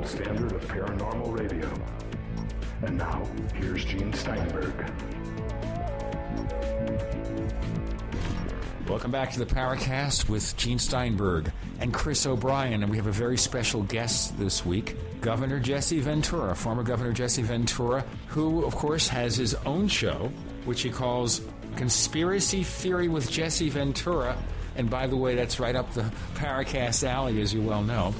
gold standard of paranormal radio. And now, here's Gene Steinberg. Welcome back to the Paracast with Gene Steinberg and Chris O'Brien, and we have a very special guest this week, Governor Jesse Ventura, former Governor Jesse Ventura, who, of course, has his own show, which he calls Conspiracy Theory with Jesse Ventura. And by the way, that's right up the Paracast alley, as you well know.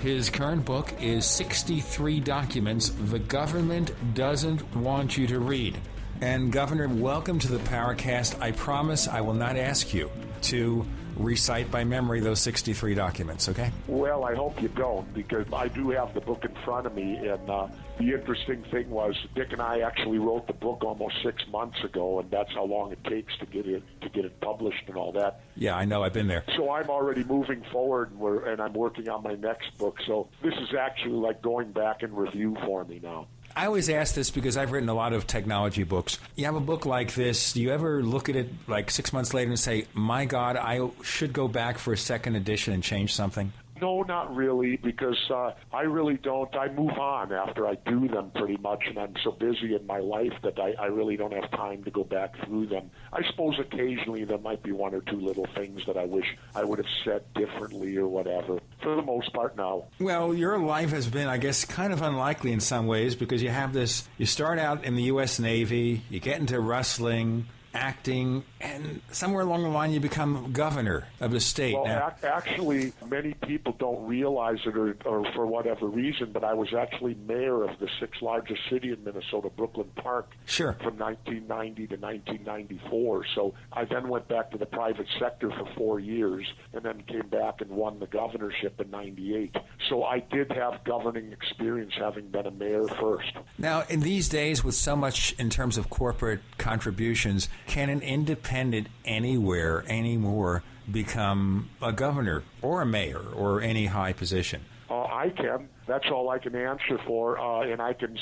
His current book is 63 Documents the Government Doesn't Want You to Read. And Governor, welcome to the Paracast. I promise I will not ask you to recite by memory those 63 documents, okay? Well, I hope you don't, because I do have the book in front of me, and the interesting thing was Dick and I actually wrote the book almost 6 months ago, and that's how long it takes to get it published and all that. Yeah, I know. I've been there. So I'm already moving forward, and I'm working on my next book. So this is actually like going back in review for me now. I always ask this because I've written a lot of technology books. You have a book like this, do you ever look at it like 6 months later and say, my God, I should go back for a second edition and change something? No, not really, because I really don't. I move on after I do them pretty much, and I'm so busy in my life that I really don't have time to go back through them. I suppose occasionally there might be one or two little things that I wish I would have said differently or whatever. For the most part, no. Well, your life has been, I guess, kind of unlikely in some ways, because you have this, you start out in the U.S. Navy, you get into wrestling, acting, and somewhere along the line you become governor of the state. Well, actually, many people don't realize it or for whatever reason, but I was actually mayor of the sixth largest city in Minnesota, Brooklyn Park, sure, from 1990 to 1994. So I then went back to the private sector for 4 years and then came back and won the governorship in 98. So I did have governing experience having been a mayor first. Now, in these days, with so much in terms of corporate contributions, can an independent anywhere anymore become a governor or a mayor or any high position? I can. That's all I can answer for, and I can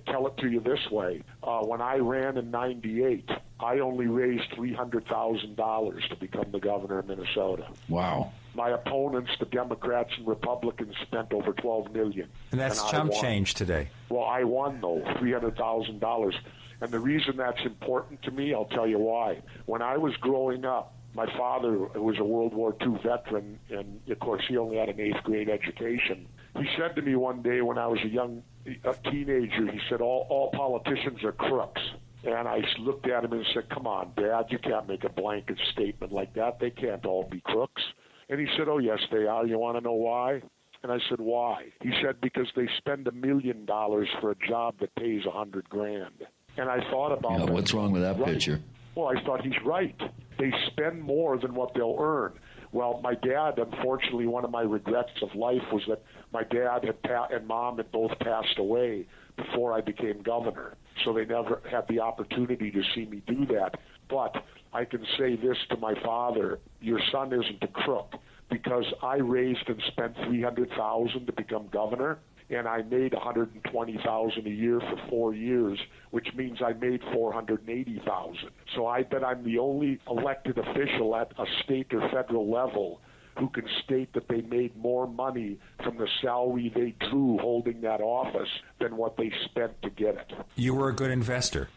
tell it to you this way. When I ran in 98, I only raised $300,000 to become the governor of Minnesota. Wow. My opponents, the Democrats and Republicans, spent over $12 million. And that's chump change today. Well, I won, though, $300,000. And the reason that's important to me, I'll tell you why. When I was growing up, my father was a World War II veteran, and, of course, he only had an 8th grade education. He said to me one day when I was a teenager, he said, all politicians are crooks. And I looked at him and said, come on, Dad, you can't make a blanket statement like that. They can't all be crooks. And he said, oh, yes, they are. You want to know why? And I said, why? He said, because they spend $1 million for a job that pays $100,000. And I thought about that. What's wrong with that picture? Well, I thought he's right. They spend more than what they'll earn. Well, my dad, unfortunately, one of my regrets of life was that my dad and mom had both passed away before I became governor. So they never had the opportunity to see me do that. But I can say this to my father, your son isn't a crook, because I raised and spent $300,000 to become governor, and I made $120,000 a year for 4 years, which means I made $480,000. So I bet I'm the only elected official at a state or federal level who can state that they made more money from the salary they drew holding that office than what they spent to get it. You were a good investor.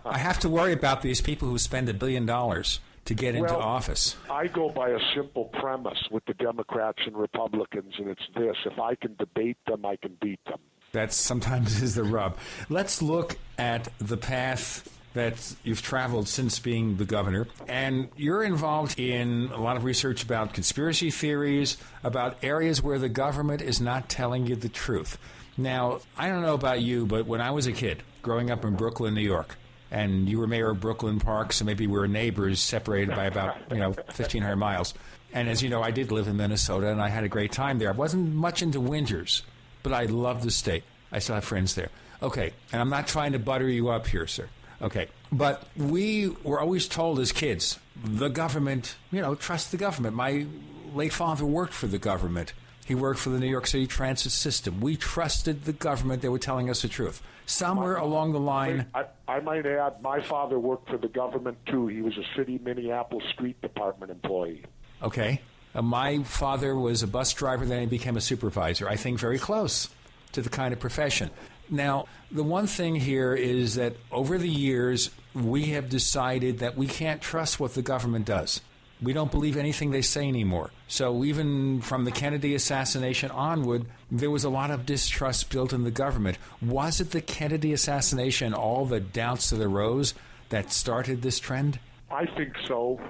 I have to worry about these people who spend $1 billion to get into office. I go by a simple premise with the Democrats and Republicans, and it's this: if I can debate them, I can beat them. That sometimes is the rub. Let's look at the path that you've traveled since being the governor, and you're involved in a lot of research about conspiracy theories, about areas where the government is not telling you the truth. Now, I don't know about you, but when I was a kid, growing up in Brooklyn, New York, and you were mayor of Brooklyn Park, so maybe we were neighbors separated by about 1,500 miles. And as you know, I did live in Minnesota, and I had a great time there. I wasn't much into winters, but I loved the state. I still have friends there. Okay, and I'm not trying to butter you up here, sir. Okay, but we were always told as kids, the government, trust the government. My late father worked for the government. He worked for the New York City transit system. We trusted the government. They were telling us the truth. Somewhere along the line... I might add, my father worked for the government, too. He was a city Minneapolis Street Department employee. Okay. My father was a bus driver, then he became a supervisor. I think very close to the kind of profession. Now, the one thing here is that over the years, we have decided that we can't trust what the government does. We don't believe anything they say anymore. So even from the Kennedy assassination onward, there was a lot of distrust built in the government. Was it the Kennedy assassination, all the doubts that arose, that started this trend? I think so.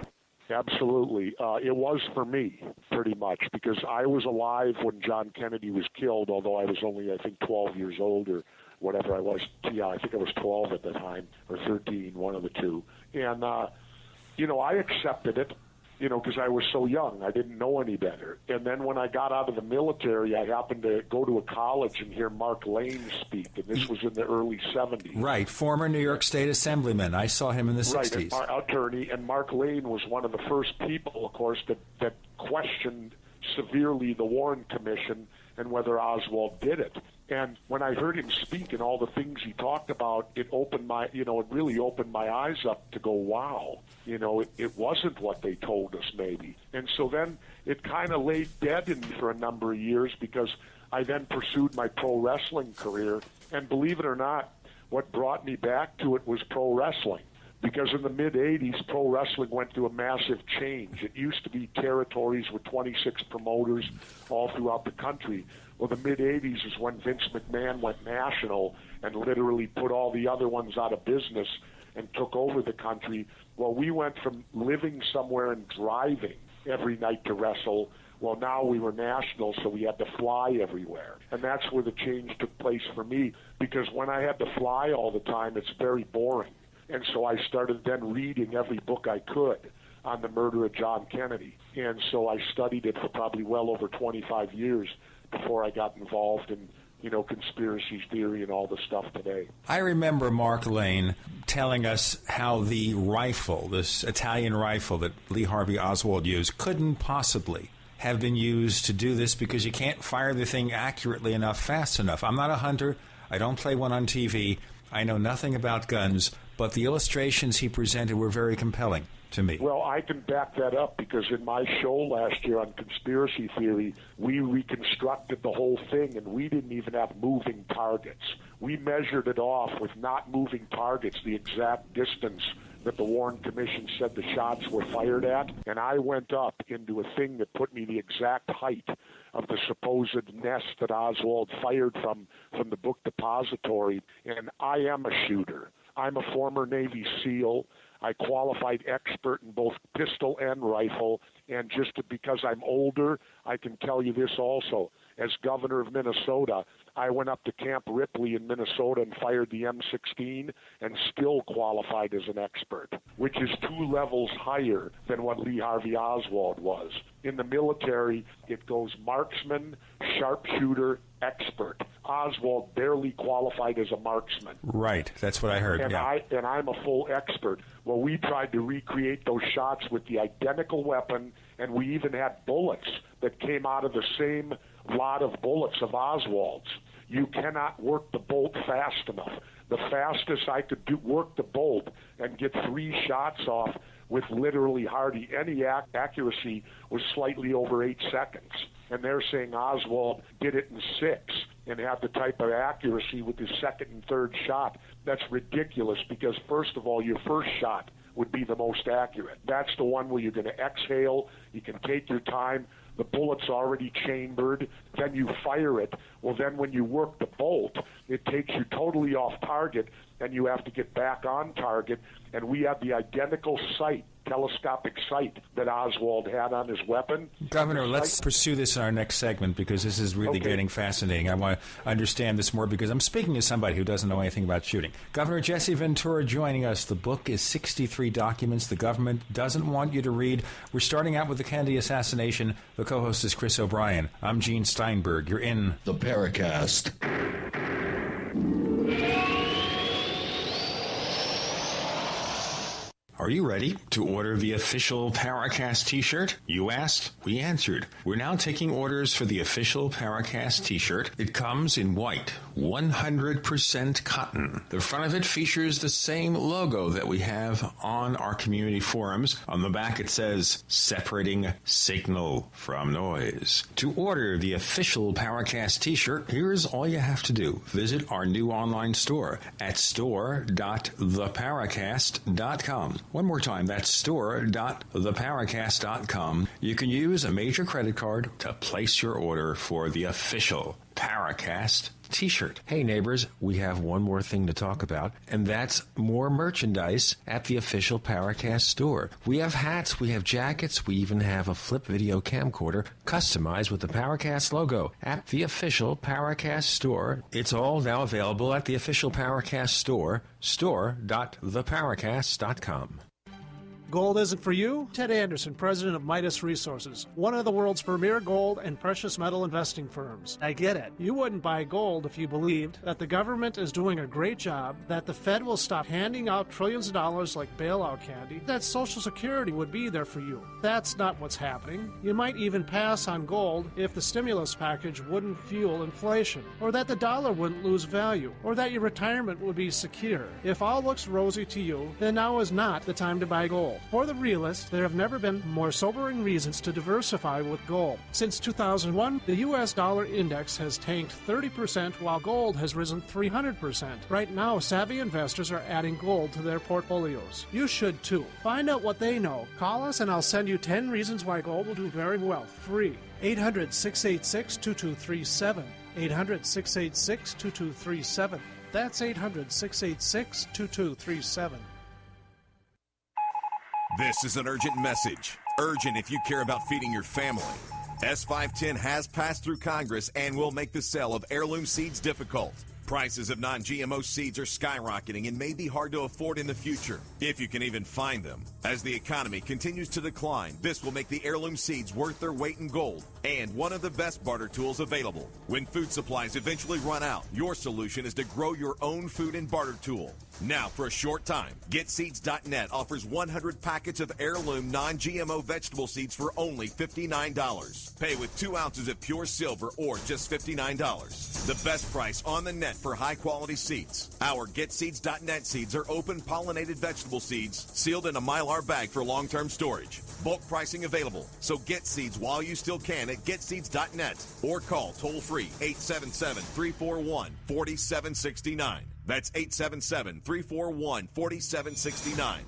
Absolutely. It was for me, pretty much, because I was alive when John Kennedy was killed, although I was only, I think, 12 years old or whatever I was. Yeah, I think I was 12 at the time, or 13, one of the two. And, I accepted it, because I was so young. I didn't know any better. And then when I got out of the military, I happened to go to a college and hear Mark Lane speak, and this was in the early 70s. Right, former New York State Assemblyman. I saw him in the 60s. Right, attorney, and Mark Lane was one of the first people, of course, that questioned severely the Warren Commission and whether Oswald did it. And when I heard him speak and all the things he talked about, it really opened my eyes up to go, wow, it wasn't what they told us maybe. And so then it kind of laid dead in me for a number of years because I then pursued my pro wrestling career. And believe it or not, what brought me back to it was pro wrestling. Because in the mid-'80s, pro wrestling went through a massive change. It used to be territories with 26 promoters all throughout the country. Well, the mid-'80s is when Vince McMahon went national and literally put all the other ones out of business and took over the country. Well, we went from living somewhere and driving every night to wrestle. Well, now we were national, so we had to fly everywhere. And that's where the change took place for me, because when I had to fly all the time, it's very boring. And so I started then reading every book I could on the murder of John Kennedy. And so I studied it for probably well over 25 years before I got involved in, conspiracy theory and all the stuff today. I remember Mark Lane telling us how the rifle, this Italian rifle that Lee Harvey Oswald used, couldn't possibly have been used to do this because you can't fire the thing accurately enough, fast enough. I'm not a hunter. I don't play one on TV. I know nothing about guns, but the illustrations he presented were very compelling to me. Well, I can back that up because in my show last year on conspiracy theory, we reconstructed the whole thing, and we didn't even have moving targets. We measured it off with not moving targets, the exact distance that the Warren Commission said the shots were fired at, and I went up into a thing that put me the exact height of the supposed nest that Oswald fired from the book depository, and I am a shooter. I'm a former Navy SEAL. I qualified expert in both pistol and rifle, and because I'm older, I can tell you this also. As governor of Minnesota, I went up to Camp Ripley in Minnesota and fired the M16 and still qualified as an expert, which is 2 levels higher than what Lee Harvey Oswald was. In the military, it goes marksman, sharpshooter, expert. Oswald barely qualified as a marksman. Right, that's what I heard. And I'm a full expert. Well, we tried to recreate those shots with the identical weapon, and we even had bullets that came out of the same lot of bullets of Oswald's. You cannot work the bolt fast enough. The fastest I could work the bolt and get 3 shots off with literally hardly any accuracy was slightly over 8 seconds. And they're saying Oswald did it in 6 and had the type of accuracy with his second and third shot. That's ridiculous because, first of all, your first shot would be the most accurate. That's the one where you're going to exhale, you can take your time, the bullet's already chambered, then you fire it. Well, then when you work the bolt, it takes you totally off target, and you have to get back on target. And we have the identical sight, telescopic sight, that Oswald had on his weapon. Governor, let's pursue this in our next segment because this is really getting fascinating. I want to understand this more because I'm speaking to somebody who doesn't know anything about shooting. Governor Jesse Ventura joining us. The book is 63 documents the government doesn't want you to read. We're starting out with the Kennedy assassination. The co-host is Chris O'Brien. I'm Gene Steinberg. You're in the Paracast. Our Are you ready to order the official Paracast t-shirt? You asked, we answered. We're now taking orders for the official Paracast t-shirt. It comes in white, 100% cotton. The front of it features the same logo that we have on our community forums. On the back it says, separating signal from noise. To order the official Paracast t-shirt, here's all you have to do. Visit our new online store at store.theparacast.com. One more time, that's store.theparacast.com. You can use a major credit card to place your order for the official Paracast t-shirt. Hey neighbors, we have one more thing to talk about, and that's more merchandise at the official Paracast store. We have hats, we have jackets, we even have a flip video camcorder customized with the Paracast logo at the official Paracast store. It's all now available at the official Paracast store, store.theparacast.com. Gold isn't for you? Ted Anderson, president of Midas Resources, one of the world's premier gold and precious metal investing firms. I get it. You wouldn't buy gold if you believed that the government is doing a great job, that the Fed will stop handing out trillions of dollars like bailout candy, that Social Security would be there for you. That's not what's happening. You might even pass on gold if the stimulus package wouldn't fuel inflation, or that the dollar wouldn't lose value, or that your retirement would be secure. If all looks rosy to you, then now is not the time to buy gold. For the realist, there have never been more sobering reasons to diversify with gold. Since 2001, the U.S. dollar index has tanked 30% while gold has risen 300%. Right now, savvy investors are adding gold to their portfolios. You should too. Find out what they know. Call us and I'll send you 10 reasons why gold will do very well, free. 800-686-2237. 800-686-2237. That's 800-686-2237. This is an urgent message. Urgent if you care about feeding your family. S510 has passed through Congress and will make the sale of heirloom seeds difficult. Prices of non-GMO seeds are skyrocketing and may be hard to afford in the future, if you can even find them. As the economy continues to decline, this will make the heirloom seeds worth their weight in gold and one of the best barter tools available. When food supplies eventually run out, your solution is to grow your own food and barter tool. Now, for a short time, GetSeeds.net offers 100 packets of heirloom non-GMO vegetable seeds for only $59. Pay with 2 ounces of pure silver or just $59. The best price on the net for high-quality seeds. Our GetSeeds.net seeds are open pollinated vegetable seeds sealed in a Mylar bag for long-term storage. Bulk pricing available, so get seeds while you still can at GetSeeds.net or call toll-free 877-341-4769. That's 877-341-4769.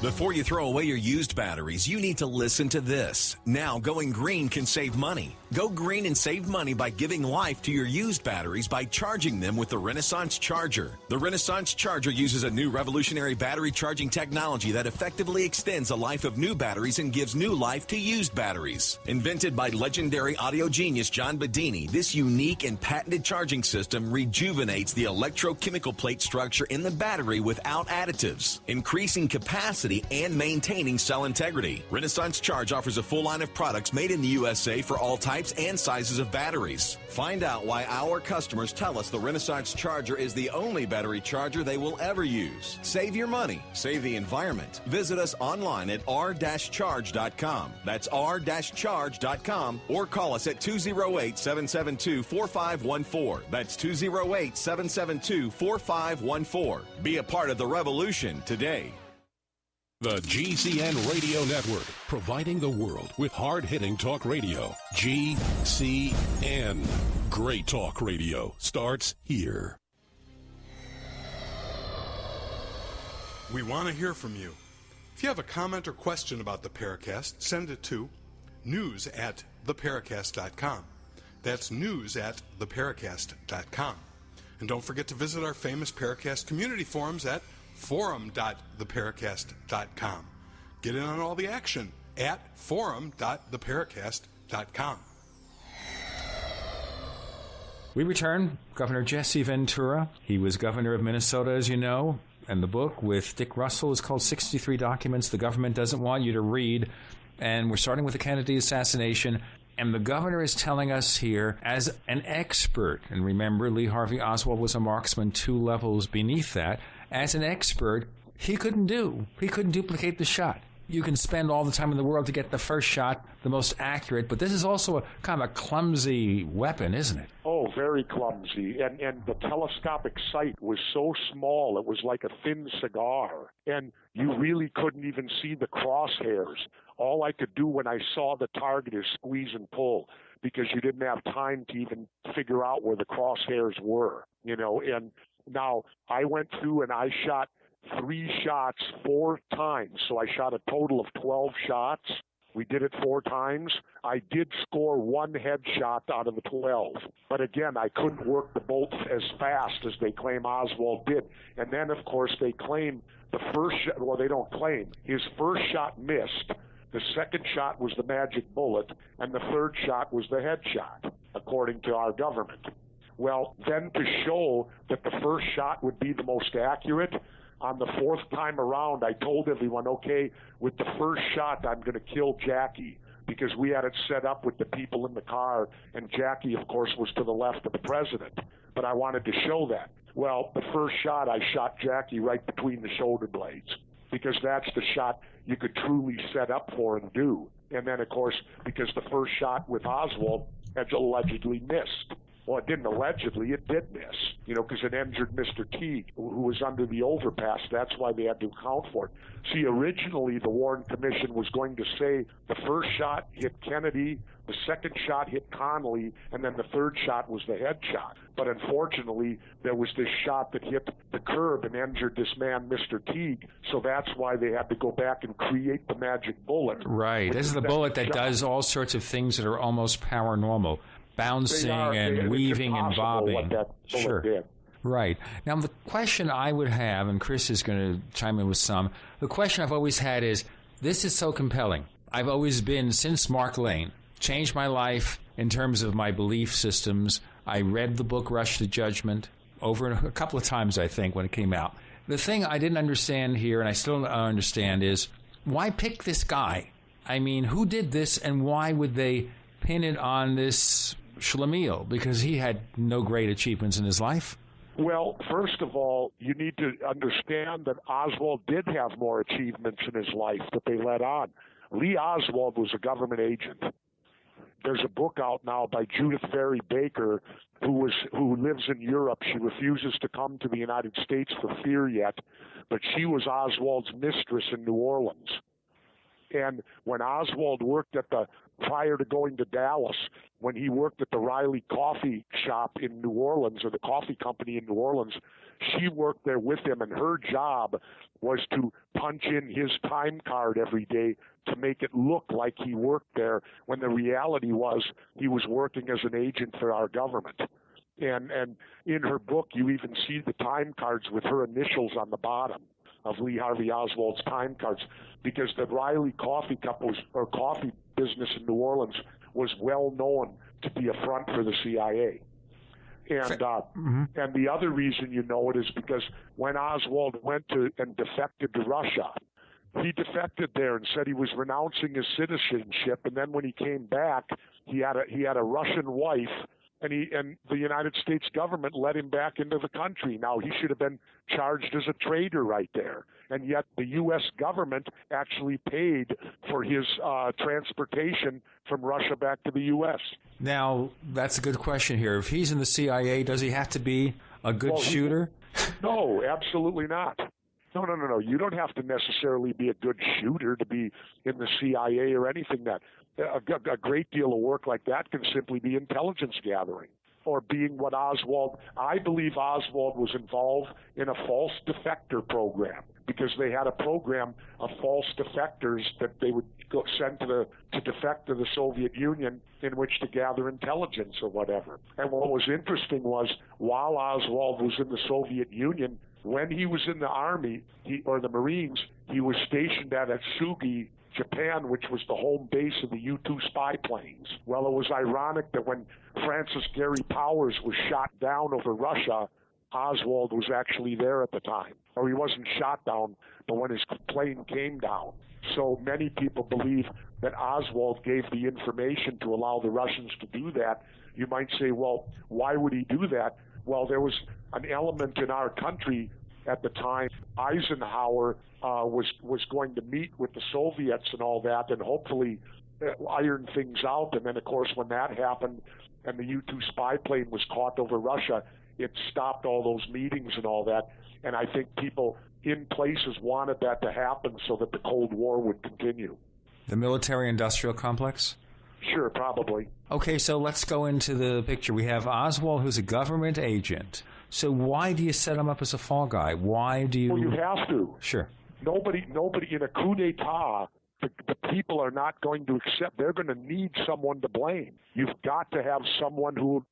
Before you throw away your used batteries, you need to listen to this. Now, going green can save money. Go green and save money by giving life to your used batteries by charging them with the Renaissance Charger. The Renaissance Charger uses a new revolutionary battery charging technology that effectively extends the life of new batteries and gives new life to used batteries. Invented by legendary audio genius John Bedini, this unique and patented charging system rejuvenates the electrochemical plate structure in the battery without additives, increasing capacity and maintaining cell integrity. Renaissance Charge offers a full line of products made in the USA for all types and sizes of batteries. Find out why our customers tell us the Renaissance Charger is the only battery charger they will ever use. Save your money. Save the environment. Visit us online at r-charge.com. That's r-charge.com or call us at 208-772-4514. That's 208-772-4514. Be a part of the revolution today. The GCN Radio Network, providing the world with hard-hitting talk radio. GCN. Great talk radio starts here. We want to hear from you. If you have a comment or question about the Paracast, send it to news@theparacast.com. That's news@theparacast.com. And don't forget to visit our famous Paracast community forums at forum.theparacast.com. Get in on all the action at forum.theparacast.com. We return. Governor Jesse Ventura. He was governor of Minnesota, as you know, and the book with Dick Russell is called 63 Documents the Government Doesn't Want You to Read. And we're starting with the Kennedy assassination. And the governor is telling us here, as an expert, and remember, Lee Harvey Oswald was a marksman 2 levels beneath that, as an expert, he couldn't do. He couldn't duplicate the shot. You can spend all the time in the world to get the first shot, the most accurate, but this is also a kind of a clumsy weapon, isn't it? Oh, very clumsy. And the telescopic sight was so small, it was like a thin cigar. And you really couldn't even see the crosshairs. All I could do when I saw the target is squeeze and pull, because you didn't have time to even figure out where the crosshairs were, you know. And now I went through and I shot 3 shots 4 times. So I shot a total of 12 shots. We did it 4 times. I did score 1 headshot out of the 12. But again, I couldn't work the bolts as fast as they claim Oswald did. And then, of course, they claim the first shot, well, they don't claim. His first shot missed. The second shot was the magic bullet. And the third shot was the headshot, according to our government. Well, then to show that the first shot would be the most accurate, on the 4th time around, I told everyone, okay, with the first shot, I'm going to kill Jackie, because we had it set up with the people in the car, and Jackie, of course, was to the left of the president. But I wanted to show that. Well, the first shot, I shot Jackie right between the shoulder blades, because that's the shot you could truly set up for and do. And then, of course, because the first shot with Oswald had allegedly missed. Well, it didn't allegedly, it did miss, you know, because it injured Mr. Teague, who was under the overpass. That's why they had to account for it. See, originally the Warren Commission was going to say the first shot hit Kennedy, the second shot hit Connally, and then the third shot was the headshot. But unfortunately, there was this shot that hit the curb and injured this man, Mr. Teague, so that's why they had to go back and create the magic bullet. Right. This is the bullet that does all sorts of things that are almost paranormal. Bouncing and weaving and bobbing. Sure. Did. Right. Now, the question I would have, and Chris is going to chime in with some, the question I've always had is, this is so compelling. I've always been, since Mark Lane, changed my life in terms of my belief systems. I read the book Rush to Judgment over a couple of times, I think, when it came out. The thing I didn't understand here, and I still don't understand, is why pick this guy? I mean, who did this, and why would they pin it on this Schlemiel, because he had no great achievements in his life? Well, first of all, you need to understand that Oswald did have more achievements in his life that they let on. Lee Oswald was a government agent. There's a book out now by Judith Ferry Baker, who lives in Europe. She refuses to come to the United States for fear yet, but she was Oswald's mistress in New Orleans. And when Oswald worked prior to going to Dallas, when he worked at the Riley Coffee Shop in New Orleans, or the coffee company in New Orleans, she worked there with him, and her job was to punch in his time card every day to make it look like he worked there, when the reality was he was working as an agent for our government. And in her book, you even see the time cards with her initials on the bottom of Lee Harvey Oswald's time cards, because the Riley Coffee Cup or coffee business in New Orleans was well known to be a front for the CIA. And the other reason you know it is because when Oswald went to and defected to Russia, he defected there and said he was renouncing his citizenship, and then when he came back, he had a Russian wife, and the United States government let him back into the country. Now, he should have been charged as a traitor right there. And yet the U.S. government actually paid for his transportation from Russia back to the U.S. Now, that's a good question here. If he's in the CIA, does he have to be a good shooter? No, absolutely not. No. You don't have to necessarily be a good shooter to be in the CIA or anything. That a great deal of work like that can simply be intelligence gathering, or being what I believe Oswald was involved in a false defector program, because they had a program of false defectors that they would send to defect to the Soviet Union, in which to gather intelligence or whatever. And what was interesting was, while Oswald was in the Soviet Union, when he was in the Army or the Marines, he was stationed at Atsugi, Japan, which was the home base of the U-2 spy planes. Well, it was ironic that when Francis Gary Powers was shot down over Russia, Oswald was actually there at the time. Or he wasn't shot down, but when his plane came down. So many people believe that Oswald gave the information to allow the Russians to do that. You might say, well, why would he do that? Well, there was an element in our country at the time, Eisenhower was going to meet with the Soviets and all that, and hopefully iron things out. And then, of course, when that happened and the U-2 spy plane was caught over Russia, it stopped all those meetings and all that. And I think people in places wanted that to happen so that the Cold War would continue. The military-industrial complex? Sure, probably. Okay, so let's go into the picture. We have Oswald, who's a government agent. So why do you set him up as a fall guy? Why do you... Well, you have to. Sure. Nobody in a coup d'etat, the people are not going to accept. They're going to need someone to blame. You've got to have someone who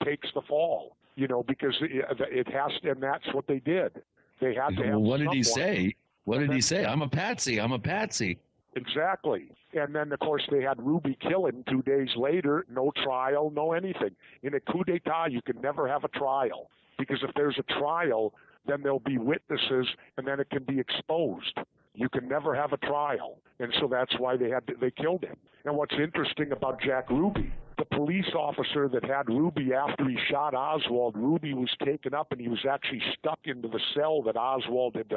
takes the fall, because it has to, and that's what they did. They had to have Well, what did he someone. say? What did he say? I'm a patsy. I'm a patsy. Exactly. And then, of course, they had Ruby kill him 2 days later. No trial, no anything. In a coup d'etat, you can never have a trial, because if there's a trial, then there'll be witnesses, and then it can be exposed. You can never have a trial. And so that's why they killed him. And what's interesting about Jack Ruby, the police officer that had Ruby after he shot Oswald, Ruby was taken up and he was actually stuck into the cell that Oswald had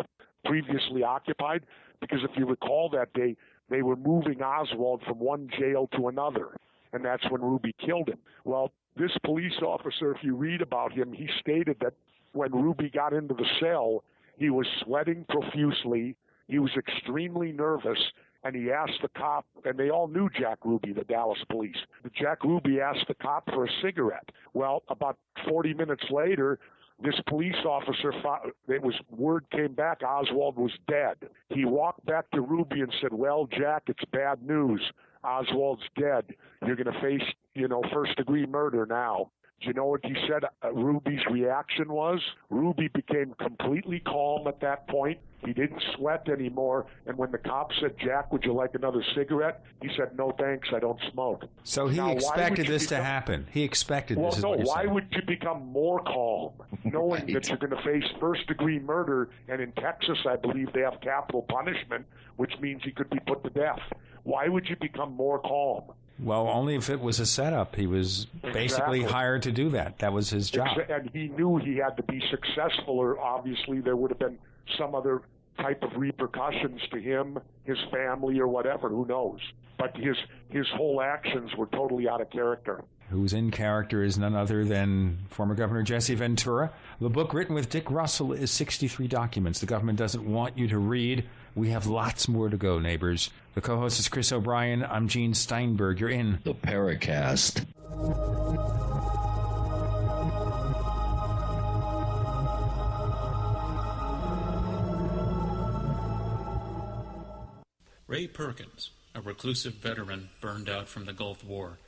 previously occupied, because if you recall that day, they were moving Oswald from one jail to another, and that's when Ruby killed him. Well, this police officer, if you read about him, he stated that when Ruby got into the cell, he was sweating profusely, he was extremely nervous, and he asked the cop, and they all knew Jack Ruby, the Dallas police. Jack Ruby asked the cop for a cigarette. Well, about 40 minutes later, this police officer, word came back, Oswald was dead. He walked back to Ruby and said, well, Jack, it's bad news. Oswald's dead. You're going to face, first-degree murder now. Do you know what he said Ruby's reaction was? Ruby became completely calm at that point. He didn't sweat anymore. And when the cop said, Jack, would you like another cigarette? He said, no, thanks, I don't smoke. So he expected this to happen. He expected this. Well, no, why would you become more calm knowing that you're going to face first-degree murder? And in Texas, I believe they have capital punishment, which means he could be put to death. Why would you become more calm? Well, only if it was a setup. He was basically hired to do that. That was his job. And he knew he had to be successful, or obviously there would have been some other type of repercussions to him, his family, or whatever. Who knows? But his whole actions were totally out of character. Who's in character is none other than former Governor Jesse Ventura. The book written with Dick Russell is 63 documents the government doesn't want you to read. We have lots more to go, neighbors. The co-host is Chris O'Brien. I'm Gene Steinberg. You're in the Paracast. Ray Perkins, a reclusive veteran burned out from the Gulf War,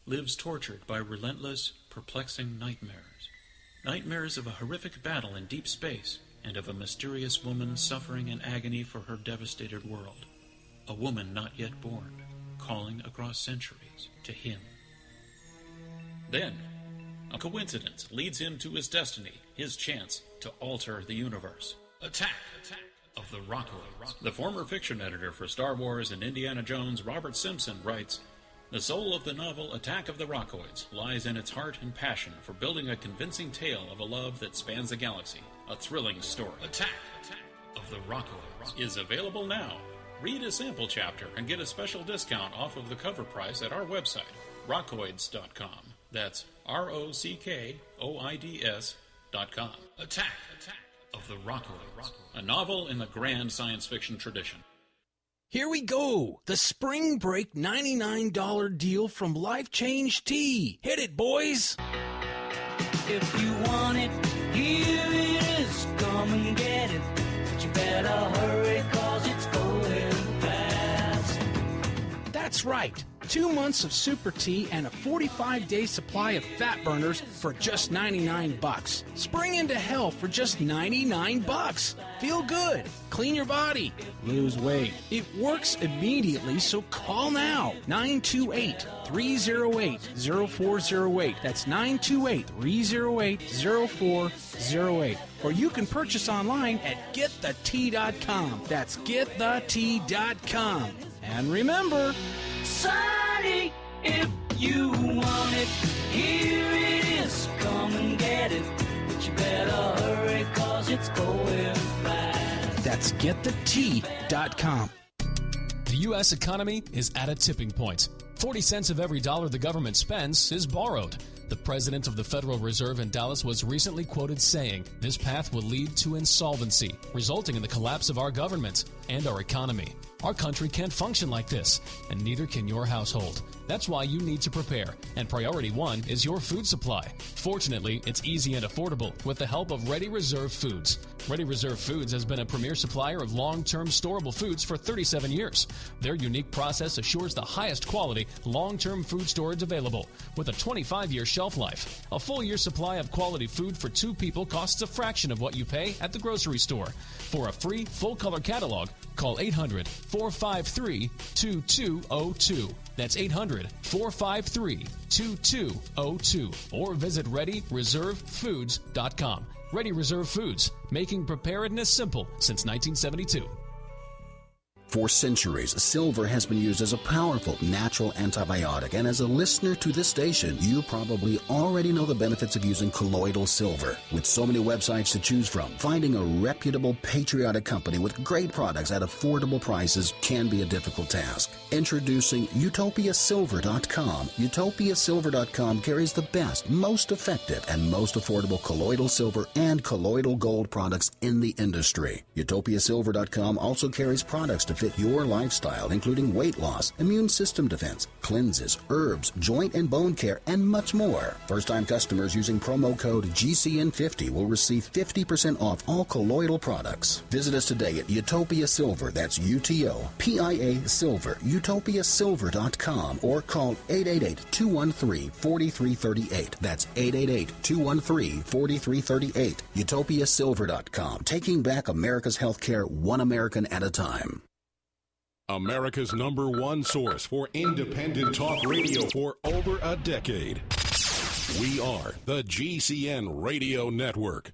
lives tortured by relentless, perplexing nightmares. Nightmares of a horrific battle in deep space and of a mysterious woman suffering in agony for her devastated world. A woman not yet born, calling across centuries to him. Then, a coincidence leads him to his destiny, his chance to alter the universe. Attack of the Rockoids. The former fiction editor for Star Wars and Indiana Jones, Robert Simpson, writes, the soul of the novel Attack of the Rockoids lies in its heart and passion for building a convincing tale of a love that spans the galaxy. A thrilling story. Attack of the Rockoids is available now. Read a sample chapter and get a special discount off of the cover price at our website, rockoids.com. That's ROCKOIDS.com. Attack of the Rockoids, a novel in the grand science fiction tradition. Here we go. The Spring Break $99 deal from Life Change Tea. Hit it, boys. If you want it, here it is. Come and get it. But you better hurry, 'cause it's going fast. That's right. 2 months of Super Tea and a 45-day supply of fat burners for just $99. Spring into hell for just $99. Feel good. Clean your body. Lose weight. It works immediately, so call now. 928-308-0408. That's 928-308-0408. Or you can purchase online at getthetea.com. That's getthetea.com. And remember, Sonny, if you want it, here it is. Come and get it. But you better hurry, 'cause 'cause it's going fast. That's getthetea.com. The U.S. economy is at a tipping point. 40 cents of every dollar the government spends is borrowed. The president of the Federal Reserve in Dallas was recently quoted saying, "This path will lead to insolvency, resulting in the collapse of our government and our economy. Our country can't function like this, and neither can your household. That's why you need to prepare, and priority one is your food supply. Fortunately, it's easy and affordable with the help of Ready Reserve Foods. Ready Reserve Foods has been a premier supplier of long-term storable foods for 37 years. Their unique process assures the highest quality, long-term food storage available with a 25-year shelf life. A full year supply of quality food for 2 people costs a fraction of what you pay at the grocery store. For a free, full-color catalog, call 800-453-2202. That's 800-453-2202. Or visit ReadyReserveFoods.com. Ready Reserve Foods, making preparedness simple since 1972. For centuries, silver has been used as a powerful natural antibiotic, and as a listener to this station, you probably already know the benefits of using colloidal silver. With so many websites to choose from, finding a reputable, patriotic company with great products at affordable prices can be a difficult task. Introducing UtopiaSilver.com. UtopiaSilver.com carries the best, most effective, and most affordable colloidal silver and colloidal gold products in the industry. UtopiaSilver.com also carries products to fit your lifestyle, including weight loss, immune system defense, cleanses, herbs, joint and bone care, and much more. First-time customers using promo code GCN50 will receive 50% off all colloidal products. Visit us today at Utopia Silver, that's UTOPIA Silver, utopiasilver.com, or call 888-213-4338. That's 888-213-4338. UtopiaSilver.com, taking back America's healthcare one American at a time. America's #1 source for independent talk radio for over a decade. We are the GCN Radio Network.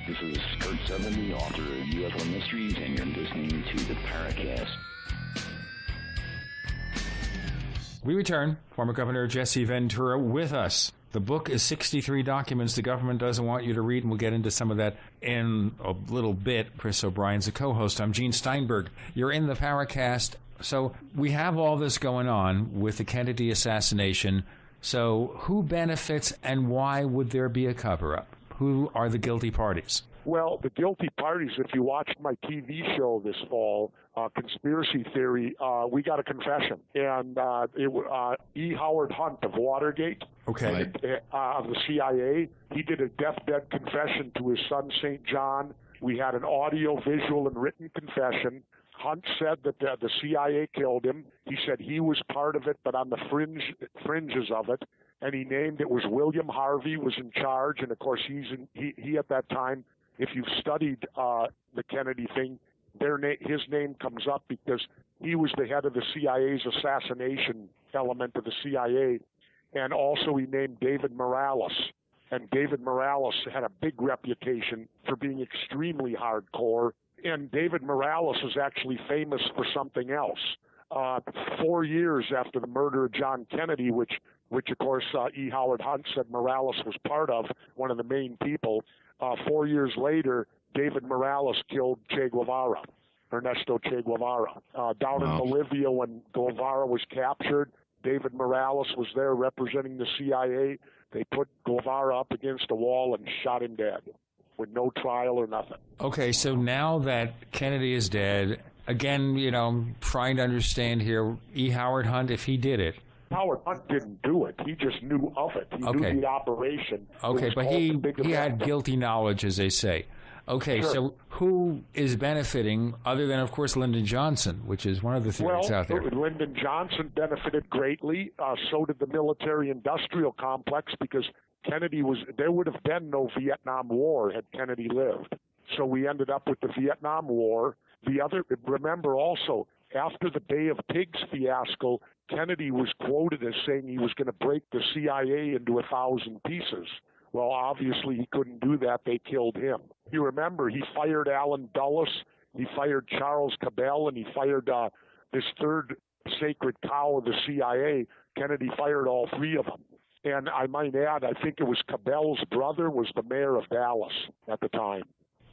This is Kurt Sutherland, the author of UFO Mysteries, and you're listening to the Paracast. We return. Former Governor Jesse Ventura with us. The book is 63 documents the government doesn't want you to read, and we'll get into some of that in a little bit. Chris O'Brien's a co-host. I'm Gene Steinberg. You're in the Paracast. So we have all this going on with the Kennedy assassination. So who benefits and why would there be a cover-up? Who are the guilty parties? Well, the guilty parties, if you watched my TV show this fall, Conspiracy Theory, we got a confession. And E. Howard Hunt of Watergate, of the CIA, he did a deathbed confession to his son, St. John. We had an audio, visual, and written confession. Hunt said that the CIA killed him. He said he was part of it, but on the fringes of it. And he named it was William Harvey was in charge. And, of course, he at that time, if you've studied the Kennedy thing, his name comes up because he was the head of the CIA's assassination element of the CIA. And also he named David Morales. And David Morales had a big reputation for being extremely hardcore. And David Morales is actually famous for something else. 4 years after the murder of John Kennedy, which of course E. Howard Hunt said Morales was part of, one of the main people, 4 years later, David Morales killed Che Guevara, Ernesto Che Guevara. Down in Bolivia when Guevara was captured, David Morales was there representing the CIA. They put Guevara up against a wall and shot him dead with no trial or nothing. Okay, so now that Kennedy is dead, again, trying to understand here, E. Howard Hunt, if he did it. Howard Hunt didn't do it. He just knew of it. He knew the operation. Okay, but he had guilty knowledge, as they say. Okay, sure. So who is benefiting other than, of course, Lyndon Johnson, which is one of the theories out there? Lyndon Johnson benefited greatly. So did the military-industrial complex because there would have been no Vietnam War had Kennedy lived. So we ended up with the Vietnam War. Remember also, after the Bay of Pigs fiasco, Kennedy was quoted as saying he was going to break the CIA into 1,000 pieces. Well, obviously he couldn't do that. They killed him. You remember, he fired Allen Dulles, he fired Charles Cabell, and he fired this third sacred cow of the CIA. Kennedy fired all three of them. And I might add, I think it was Cabell's brother was the mayor of Dallas at the time.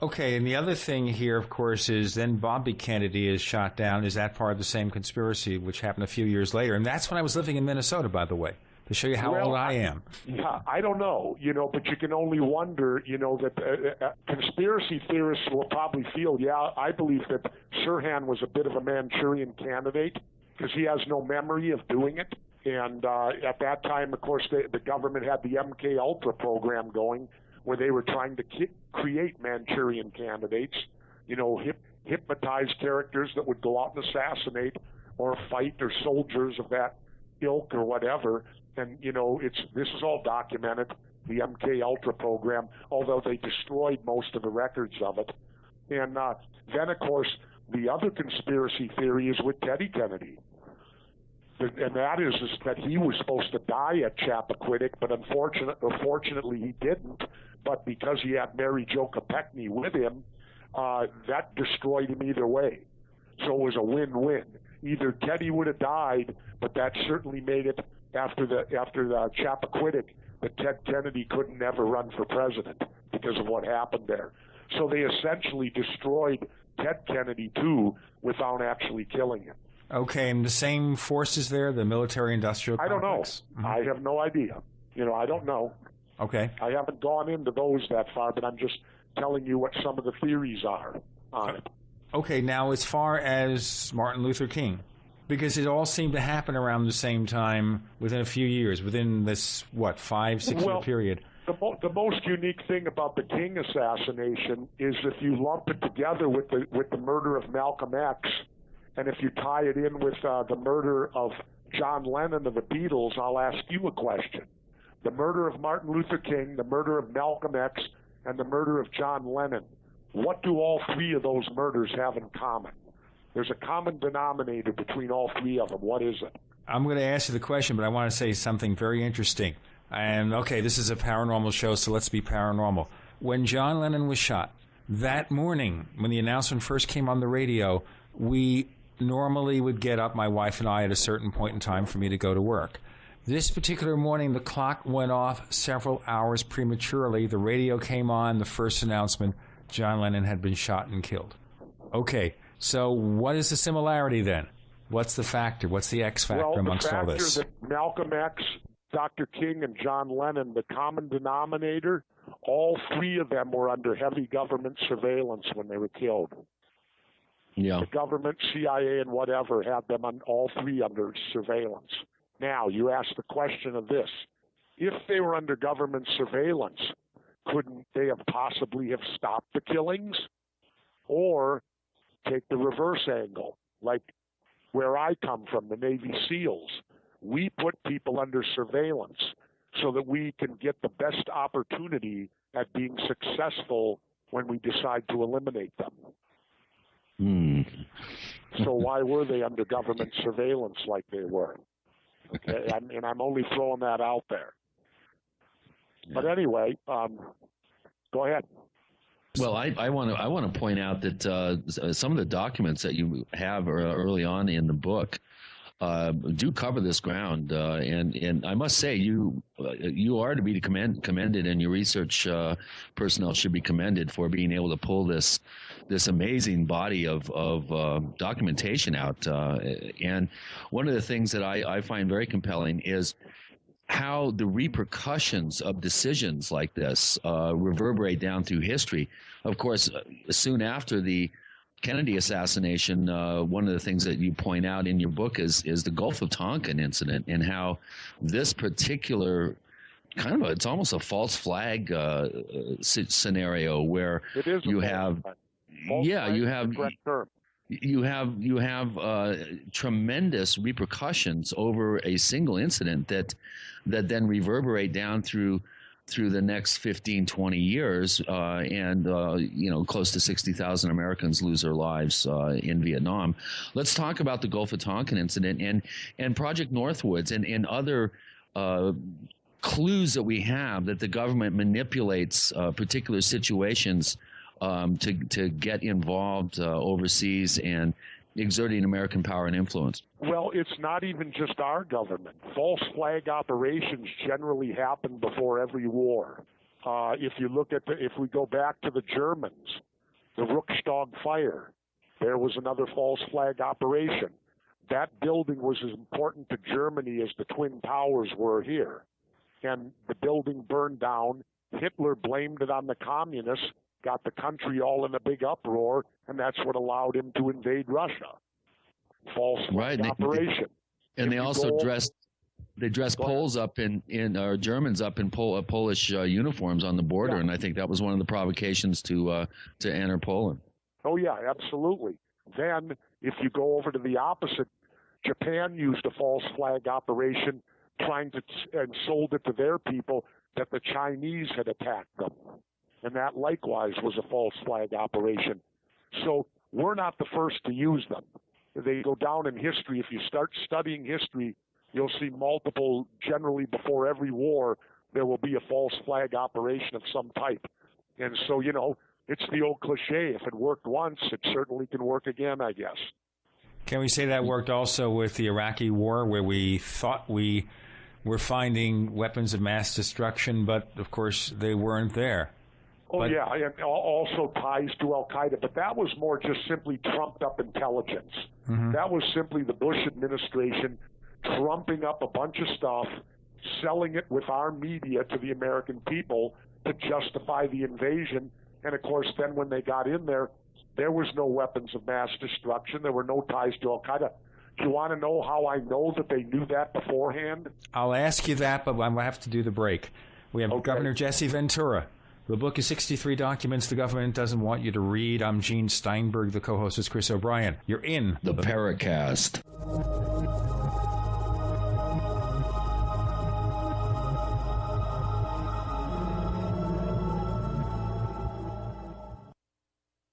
Okay, and the other thing here, of course, is then Bobby Kennedy is shot down. Is that part of the same conspiracy, which happened a few years later? And that's when I was living in Minnesota, by the way, to show you how old I am. Yeah, I don't know, but you can only wonder, that conspiracy theorists will probably feel, I believe that Sirhan was a bit of a Manchurian candidate because he has no memory of doing it. And at that time, of course, the government had the MK Ultra program going where they were trying to create Manchurian candidates, hypnotize characters that would go out and assassinate or fight or soldiers of that ilk or whatever. And, this is all documented, the MK Ultra program, although they destroyed most of the records of it. And then, of course, the other conspiracy theory is with Teddy Kennedy. And that is that he was supposed to die at Chappaquiddick, but unfortunately he didn't. But because he had Mary Jo Kopechne with him, that destroyed him either way. So it was a win-win. Either Teddy would have died, but that certainly made it after the Chappaquiddick that Ted Kennedy couldn't ever run for president because of what happened there. So they essentially destroyed Ted Kennedy too without actually killing him. Okay, and the same forces there, the military-industrial complex? I don't know. Mm-hmm. I have no idea. I don't know. Okay. I haven't gone into those that far, but I'm just telling you what some of the theories are on it. Okay, now as far as Martin Luther King, because it all seemed to happen around the same time within a few years, within this, 5-6 year period. The most unique thing about the King assassination is if you lump it together with the murder of Malcolm X, and if you tie it in with the murder of John Lennon of the Beatles, I'll ask you a question. The murder of Martin Luther King, the murder of Malcolm X, and the murder of John Lennon, what do all three of those murders have in common? There's a common denominator between all three of them. What is it? I'm going to ask you the question, but I want to say something very interesting. And, okay, this is a paranormal show, so let's be paranormal. When John Lennon was shot, that morning, when the announcement first came on the radio, we normally would get up, my wife and I, at a certain point in time for me to go to work. This particular morning, the clock went off several hours prematurely. The radio came on, the first announcement, John Lennon had been shot and killed. Okay, so what is the similarity then? What's the factor? What's the X factor amongst all this? The factor that Malcolm X, Dr. King, and John Lennon, the common denominator, all three of them were under heavy government surveillance when they were killed. Yeah. The government, CIA, and whatever had them all three under surveillance. Now, you ask the question of this. If they were under government surveillance, couldn't they have possibly have stopped the killings? Or take the reverse angle, like where I come from, the Navy SEALs. We put people under surveillance so that we can get the best opportunity at being successful when we decide to eliminate them. So why were they under government surveillance like they were? Okay, and I'm only throwing that out there. Yeah. But anyway, go ahead. Well, I want to point out that some of the documents that you have early on in the book do cover this ground, and I must say you are to be commended, and your research personnel should be commended for being able to pull this amazing body of documentation out. And one of the things that I find very compelling is how the repercussions of decisions like this reverberate down through history. Of course, soon after the Kennedy assassination, one of the things that you point out in your book is the Gulf of Tonkin incident, and how this particular kind of it's almost a false flag scenario where you have tremendous repercussions over a single incident that then reverberate down through the next 15, 20 years, and close to 60,000 Americans lose their lives in Vietnam. Let's talk about the Gulf of Tonkin incident and Project Northwoods and other clues that we have that the government manipulates particular situations to get involved overseas and exerting American power and influence? Well, it's not even just our government. False flag operations generally happen before every war. If you look at if we go back to the Germans, the Ruckstag fire, there was another false flag operation. That building was as important to Germany as the Twin Towers were here. And the building burned down. Hitler blamed it on the communists, got the country all in a big uproar, and that's what allowed him to invade Russia. False flag operation. And they also dressed Poles up or Germans up in Polish uniforms on the border, and I think that was one of the provocations to enter Poland. Oh yeah, absolutely. Then, if you go over to the opposite, Japan used a false flag operation, and sold it to their people that the Chinese had attacked them, and that likewise was a false flag operation. So we're not the first to use them. They go down in history. If you start studying history, you'll see multiple, generally before every war, there will be a false flag operation of some type. And so, it's the old cliche. If it worked once, it certainly can work again, I guess. Can we say that worked also with the Iraqi war, where we thought we were finding weapons of mass destruction, but, of course, they weren't there? Yeah, and also ties to al-Qaeda, but that was more just simply trumped-up intelligence. Mm-hmm. That was simply the Bush administration trumping up a bunch of stuff, selling it with our media to the American people to justify the invasion. And, of course, then when they got in there was no weapons of mass destruction. There were no ties to al-Qaeda. Do you want to know how I know that they knew that beforehand? I'll ask you that, but I'm going to have to do the break. We have Governor Jesse Ventura. The book is 63 Documents the Government Doesn't Want You to Read. I'm Gene Steinberg. The co-host is Chris O'Brien. You're in the Paracast.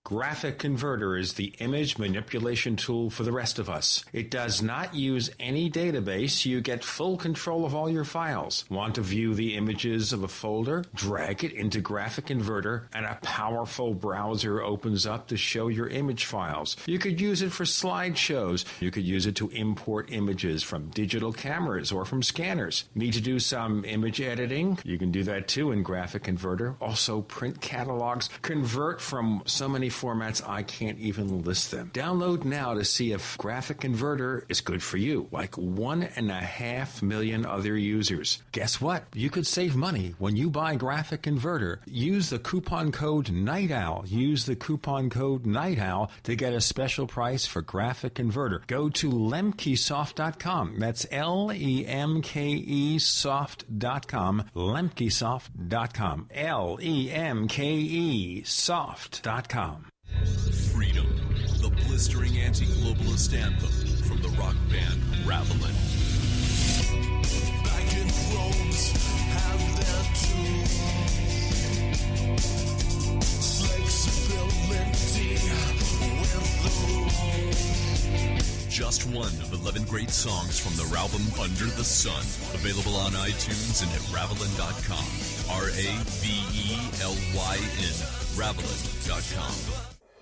Graphic Converter is the image manipulation tool for the rest of us. It does not use any database. You get full control of all your files. Want to view the images of a folder? Drag it into Graphic Converter, and a powerful browser opens up to show your image files. You could use it for slideshows. You could use it to import images from digital cameras or from scanners. Need to do some image editing? You can do that too in Graphic Converter. Also print catalogs. Convert from so many formats I can't even list them. Download now to see if Graphic Converter is good for you, like 1.5 million other users. Guess what? You could save money when you buy Graphic Converter. Use the coupon code Night Owl. Use the coupon code Night Owl to get a special price for Graphic Converter. Go to lemkesoft.com. That's LEMKEsoft.com. Lemkesoft.com. LEMKEsoft.com. Freedom, the blistering anti-globalist anthem from the rock band Ravelin. Back in robes have their flexibility with the just one of 11 great songs from the album Under the Sun, available on iTunes and at Ravelin.com. RAVELYN, Ravelin.com.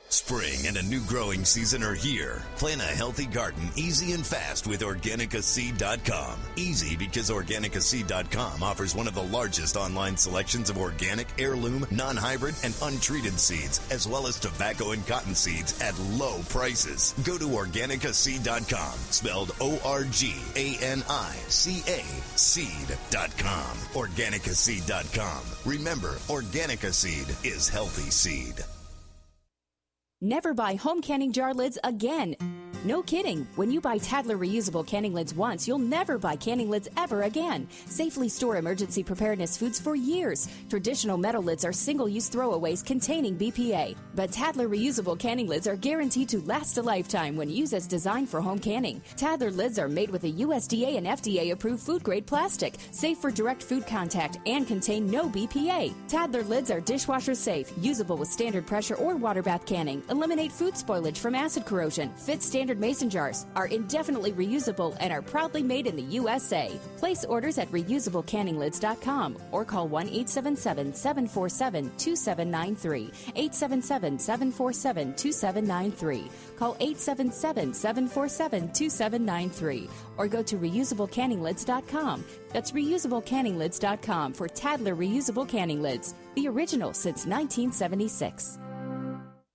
Spring and a new growing season are here. Plan a healthy garden easy and fast with OrganicaSeed.com. Easy because OrganicaSeed.com offers one of the largest online selections of organic, heirloom, non-hybrid, and untreated seeds, as well as tobacco and cotton seeds at low prices. Go to OrganicaSeed.com, spelled ORGANICA, seed.com. OrganicaSeed.com. Remember, Organica Seed is healthy seed. Never buy home canning jar lids again. No kidding. When you buy Tadler reusable canning lids once, you'll never buy canning lids ever again. Safely store emergency preparedness foods for years. Traditional metal lids are single-use throwaways containing BPA. But Tadler reusable canning lids are guaranteed to last a lifetime when used as designed for home canning. Tadler lids are made with a USDA and FDA-approved food-grade plastic, safe for direct food contact, and contain no BPA. Tadler lids are dishwasher safe, usable with standard pressure or water bath canning, eliminate food spoilage from acid corrosion, fit standard manufactured mason jars, are indefinitely reusable, and are proudly made in the USA. Place orders at reusablecanninglids.com or call 1-877-747-2793. 877-747-2793. Call 877-747-2793 or go to reusablecanninglids.com. That's reusablecanninglids.com for Tadler reusable canning lids, the original since 1976.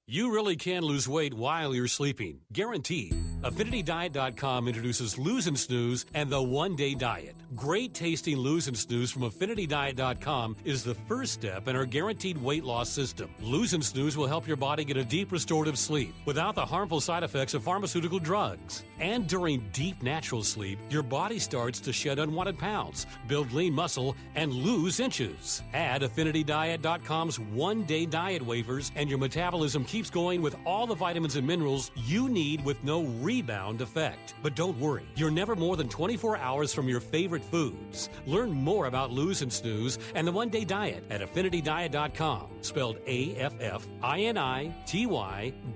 You really can lose weight while you're sleeping. Guaranteed. AffinityDiet.com introduces Lose and Snooze and the One-Day Diet. Great tasting Lose and Snooze from AffinityDiet.com is the first step in our guaranteed weight loss system. Lose and Snooze will help your body get a deep restorative sleep without the harmful side effects of pharmaceutical drugs. And during deep natural sleep, your body starts to shed unwanted pounds, build lean muscle, and lose inches. Add AffinityDiet.com's One-Day Diet waivers and your metabolism keeps going with all the vitamins and minerals you need with no rebound effect. But don't worry, you're never more than 24 hours from your favorite foods. Learn more about Lose and Snooze and the One-Day Diet at AffinityDiet.com, spelled AFFINITY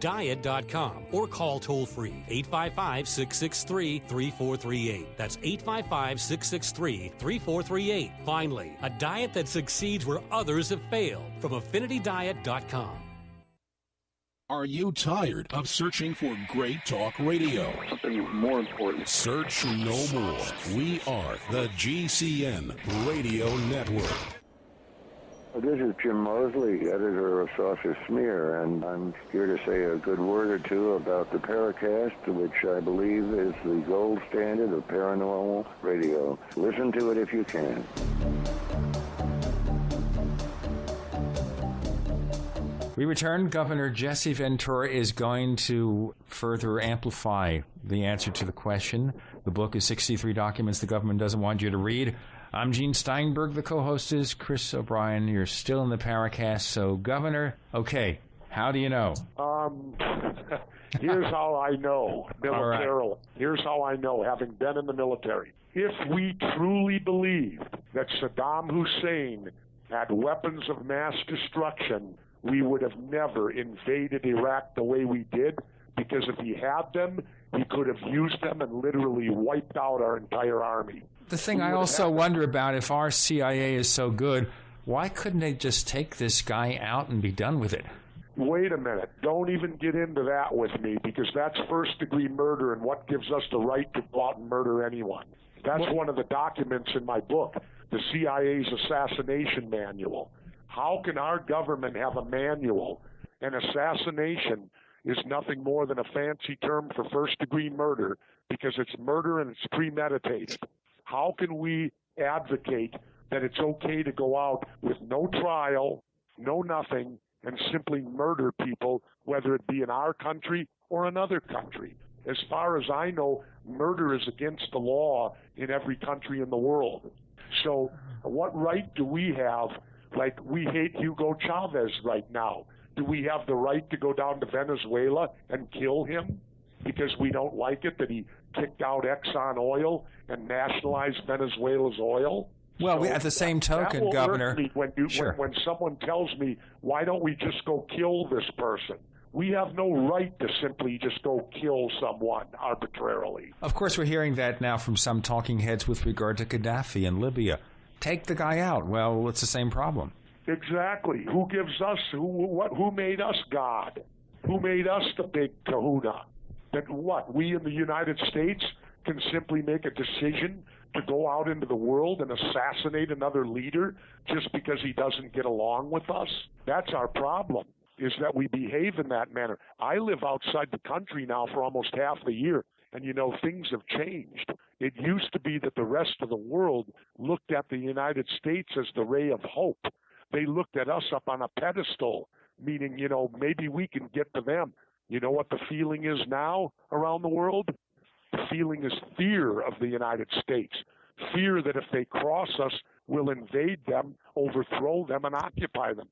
diet.com, or call toll-free 855-663-3438. That's 855-663-3438. Finally, a diet that succeeds where others have failed from AffinityDiet.com. Are you tired of searching for great talk radio? Something more important. Search no more. We are the GCN Radio Network. This is Jim Mosley, editor of Saucer Smear, and I'm here to say a good word or two about the Paracast, which I believe is the gold standard of paranormal radio. Listen to it if you can. We return. Governor Jesse Ventura is going to further amplify the answer to the question. The book is 63 Documents the Government Doesn't Want You to Read. I'm Gene Steinberg. The co-host is Chris O'Brien. You're still in the Paracast. So, Governor, okay, how do you know? Here's how I know, militarily. Right. Here's how I know, having been in the military. If we truly believed that Saddam Hussein had weapons of mass destruction, we would have never invaded Iraq the way we did, because if he had them, he could have used them and literally wiped out our entire army. The thing I also wonder about, if our CIA is so good, why couldn't they just take this guy out and be done with it? Wait a minute. Don't even get into that with me, because that's first-degree murder, and what gives us the right to go out and murder anyone? That's one of the documents in my book, the CIA's assassination manual. How can our government have a manual? An assassination is nothing more than a fancy term for first-degree murder, because it's murder and it's premeditated. How can we advocate that it's okay to go out with no trial, no nothing, and simply murder people, whether it be in our country or another country? As far as I know, murder is against the law in every country in the world. So what right do we have? Like, we hate Hugo Chavez right now. Do we have the right to go down to Venezuela and kill him because we don't like it that he kicked out Exxon Oil and nationalized Venezuela's oil? Well, So at the same token, that will Governor, irk me when someone tells me, why don't we just go kill this person? We have no right to simply just go kill someone arbitrarily. of course, we're hearing that now from some talking heads with regard to Gaddafi in Libya. Take the guy out. Well, it's the same problem. Exactly. Who gives us, who made us God? Who made us the big kahuna? That what, we in the United States can simply make a decision to go out into the world and assassinate another leader just because he doesn't get along with us? That's our problem, is that we behave in that manner. I live outside the country now for almost half the year, and things have changed. It used to be that the rest of the world looked at the United States as the ray of hope. They looked at us up on a pedestal, meaning, maybe we can get to them. You know what the feeling is now around the world? The feeling is fear of the United States. Fear that if they cross us, we'll invade them, overthrow them, and occupy them.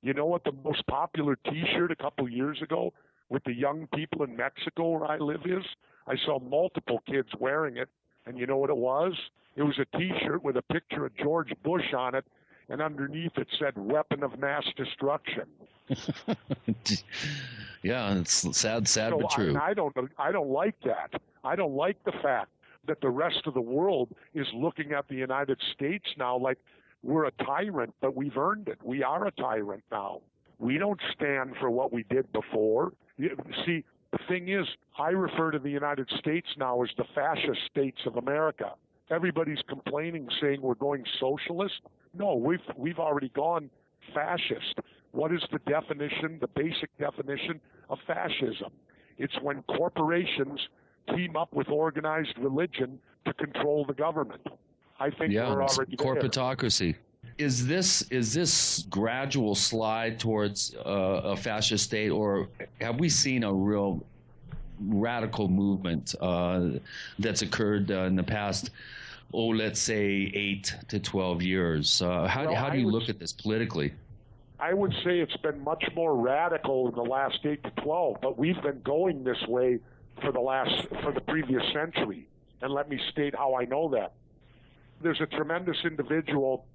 You know what the most popular T-shirt a couple years ago with the young people in Mexico where I live is? I saw multiple kids wearing it, and you know what it was? It was a T-shirt with a picture of George Bush on it, and underneath it said, weapon of mass destruction. Yeah, it's sad but true. I don't like that. I don't like the fact that the rest of the world is looking at the United States now like we're a tyrant, but we've earned it. We are a tyrant now. We don't stand for what we did before. See, the thing is, I refer to the United States now as the fascist states of America. Everybody's complaining, saying we're going socialist. No, we've already gone fascist. What is the definition, the basic definition of fascism? It's when corporations team up with organized religion to control the government. I think we're already there. Corporatocracy. Is this gradual slide towards a fascist state, or have we seen a real radical movement that's occurred in the past, let's say 8 to 12 years? How do you look at this politically? I would say it's been much more radical in the last 8 to 12, but we've been going this way for the previous century. And let me state how I know that. There's a tremendous individual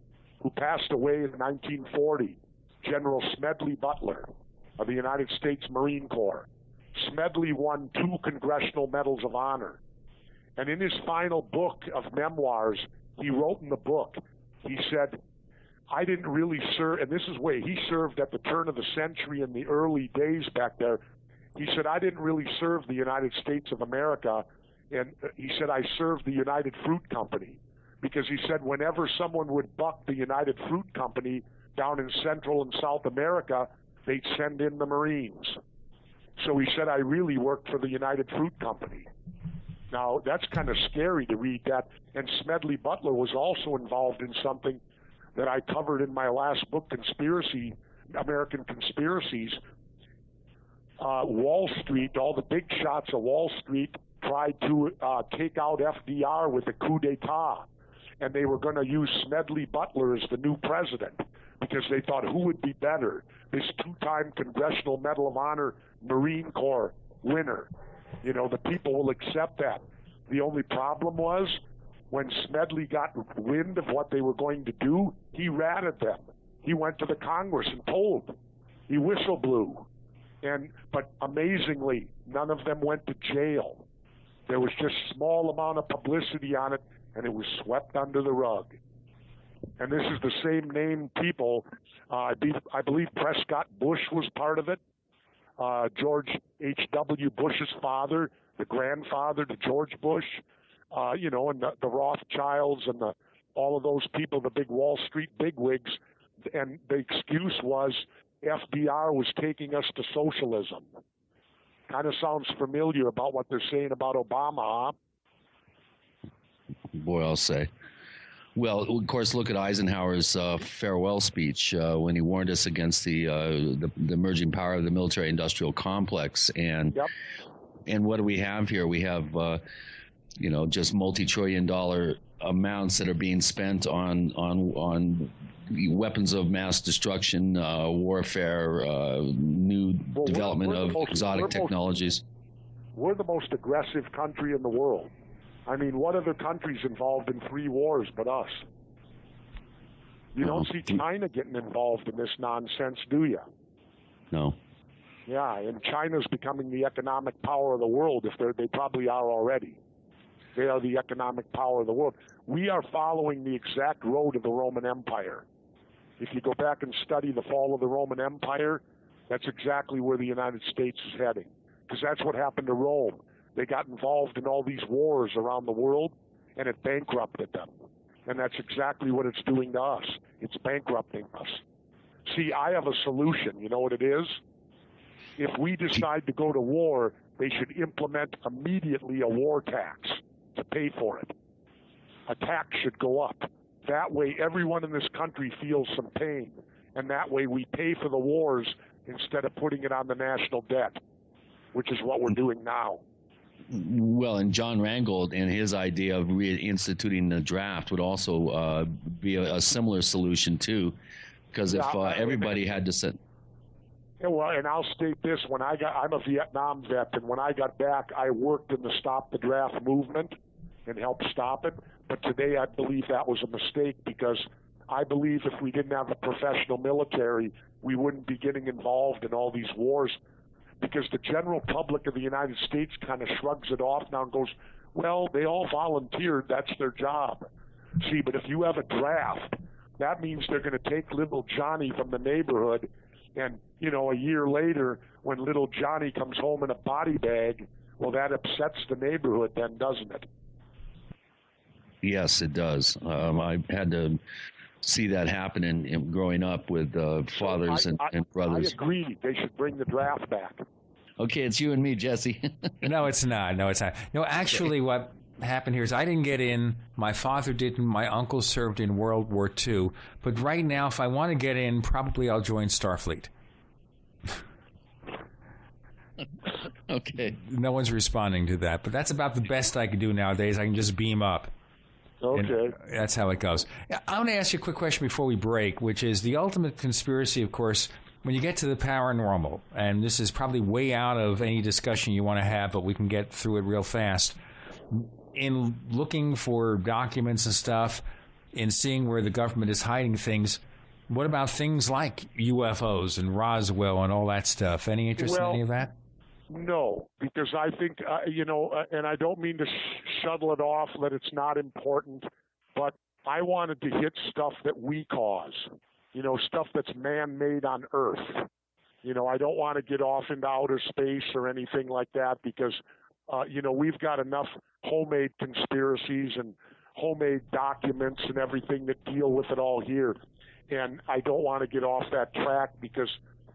who passed away in 1940, General Smedley Butler of the United States Marine Corps. Smedley won 2 Congressional Medals of Honor. And in his final book of memoirs, he wrote in the book, he said, I didn't really serve, and this is where he served at the turn of the century in the early days back there. He said, I didn't really serve the United States of America, and he said, I served the United Fruit Company. Because he said whenever someone would buck the United Fruit Company down in Central and South America, they'd send in the Marines. So he said, I really worked for the United Fruit Company. Now, that's kind of scary to read that. And Smedley Butler was also involved in something that I covered in my last book, American Conspiracies. Wall Street, all the big shots of Wall Street tried to take out FDR with a coup d'etat. And they were going to use Smedley Butler as the new president because they thought who would be better, this 2-time Congressional Medal of Honor Marine Corps winner. You know, the people will accept that. The only problem was when Smedley got wind of what they were going to do, he ratted them. He went to the Congress and told. He whistle blew. But amazingly, none of them went to jail. There was just a small amount of publicity on it, and it was swept under the rug. And this is the same name people. I believe Prescott Bush was part of it. George H.W. Bush's father, the grandfather to George Bush, and the Rothschilds and all of those people, the big Wall Street bigwigs. And the excuse was FDR was taking us to socialism. Kind of sounds familiar about what they're saying about Obama, huh? Boy, I'll say. Well, of course, look at Eisenhower's farewell speech when he warned us against the emerging power of the military-industrial complex. And what do we have here? We have, just multi-trillion-dollar amounts that are being spent on weapons of mass destruction, warfare, new development of exotic technologies. We're the most aggressive country in the world. I mean, what other countries involved in 3 wars but us? You don't see China getting involved in this nonsense, do you? No. Yeah, and China's becoming the economic power of the world. They probably are already. They are the economic power of the world. We are following the exact road of the Roman Empire. If you go back and study the fall of the Roman Empire, that's exactly where the United States is heading. Because that's what happened to Rome. They got involved in all these wars around the world, and it bankrupted them. And that's exactly what it's doing to us. It's bankrupting us. See, I have a solution. You know what it is? If we decide to go to war, they should implement immediately a war tax to pay for it. A tax should go up. That way, everyone in this country feels some pain. And that way, we pay for the wars instead of putting it on the national debt, which is what we're doing now. Well, and John Rangold and his idea of reinstituting the draft would also be a similar solution, too, because if everybody had to set... Yeah, well, and I'll state this. I'm a Vietnam vet, and when I got back, I worked in the Stop the Draft movement and helped stop it. But today I believe that was a mistake because I believe if we didn't have a professional military, we wouldn't be getting involved in all these wars. because the general public of the United States kind of shrugs it off now and goes, well, they all volunteered, that's their job. See, but if you have a draft, that means they're going to take little Johnny from the neighborhood, and, you know, a year later, when little Johnny comes home in a body bag, well, that upsets the neighborhood then, doesn't it? Yes, it does. I had to see that happen in growing up with fathers and brothers. I agree. They should bring the draft back. Okay, it's you and me, Jesse. No, it's not. No, actually, what happened here is I didn't get in. My father didn't. My uncle served in World War II. But right now, if I want to get in, probably I'll join Starfleet. Okay. No one's responding to that, but that's about the best I can do nowadays. I can just beam up. Okay. And that's how it goes. I want to ask you a quick question before we break, which is the ultimate conspiracy, of course, when you get to the paranormal, and this is probably way out of any discussion you want to have, but we can get through it real fast. In looking for documents and stuff, in seeing where the government is hiding things, what about things like UFOs and Roswell and all that stuff? Any interest in any of that? No, because I think, and I don't mean to shuttle it off that it's not important, but I wanted to hit stuff that we cause, stuff that's man-made on Earth. I don't want to get off into outer space or anything like that because, we've got enough homemade conspiracies and homemade documents and everything that deal with it all here. And I don't want to get off that track because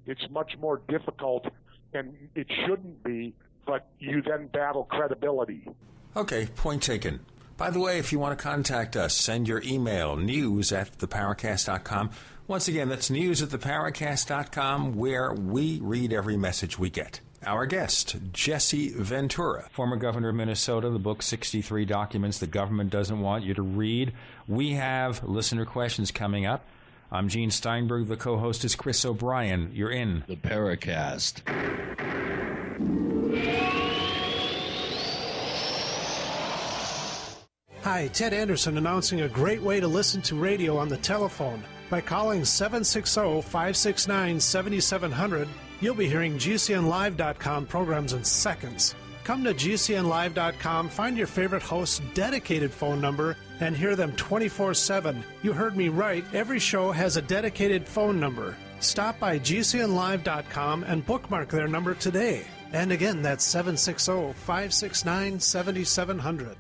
it's much more difficult, and it shouldn't be, but you then battle credibility. Okay, point taken. By the way, if you want to contact us, send your email, news@theparacast.com. Once again, that's news@theparacast.com, where we read every message we get. Our guest, Jesse Ventura, former governor of Minnesota, the book 63 Documents the Government Doesn't Want You to Read. We have listener questions coming up. I'm Gene Steinberg. The co-host is Chris O'Brien. You're in the Paracast. Hi, Ted Anderson announcing a great way to listen to radio on the telephone. By calling 760-569-7700, you'll be hearing GCNlive.com programs in seconds. Come to GCNlive.com, find your favorite host's dedicated phone number, and hear them 24/7. You heard me right. Every show has a dedicated phone number. Stop by GCNlive.com and bookmark their number today. And again, that's 760-569-7700.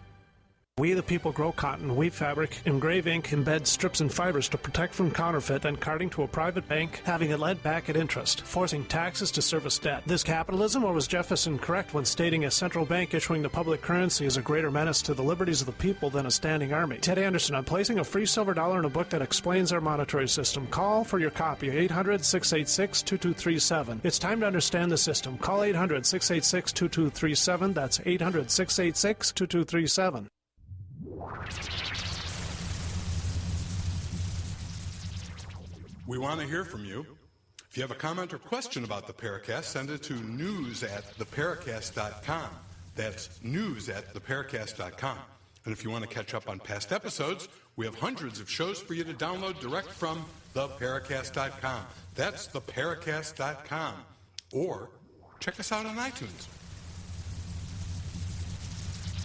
We the people grow cotton, weave fabric, engrave ink, embed strips and fibers to protect from counterfeit and carting to a private bank, having it led back at interest, forcing taxes to service debt. This capitalism, or was Jefferson correct when stating a central bank issuing the public currency is a greater menace to the liberties of the people than a standing army? Ted Anderson, I'm placing a free silver dollar in a book that explains our monetary system. Call for your copy, 800-686-2237. It's time to understand the system. Call 800-686-2237. That's 800-686-2237. We want to hear from you. If you have a comment or question about the Paracast, send it to news@theparacast.com. That's news@theparacast.com. And if you want to catch up on past episodes, we have hundreds of shows for you to download direct from theparacast.com. That's theparacast.com. Or check us out on iTunes.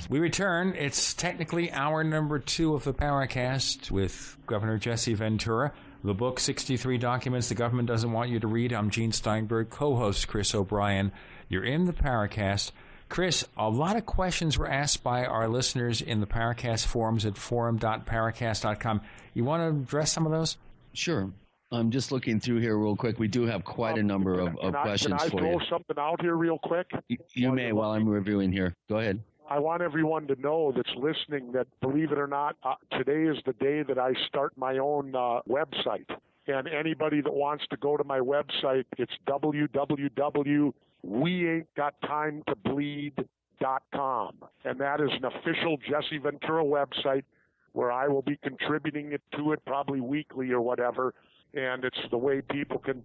We return. It's technically hour number 2 of the Paracast with Governor Jesse Ventura. The book, 63 Documents the Government Doesn't Want You to Read. I'm Gene Steinberg, co-host Chris O'Brien. You're in the Paracast. Chris, a lot of questions were asked by our listeners in the Paracast forums at forum.paracast.com. You want to address some of those? Sure. I'm just looking through here real quick. We do have quite a number of questions for you. Can I throw something out here real quick? You may while I'm reviewing here. Go ahead. I want everyone to know that's listening that, believe it or not, today is the day that I start my own website. And anybody that wants to go to my website, it's www.weaintgotttimetobleed.com. And that is an official Jesse Ventura website where I will be contributing to it probably weekly or whatever. And it's the way people can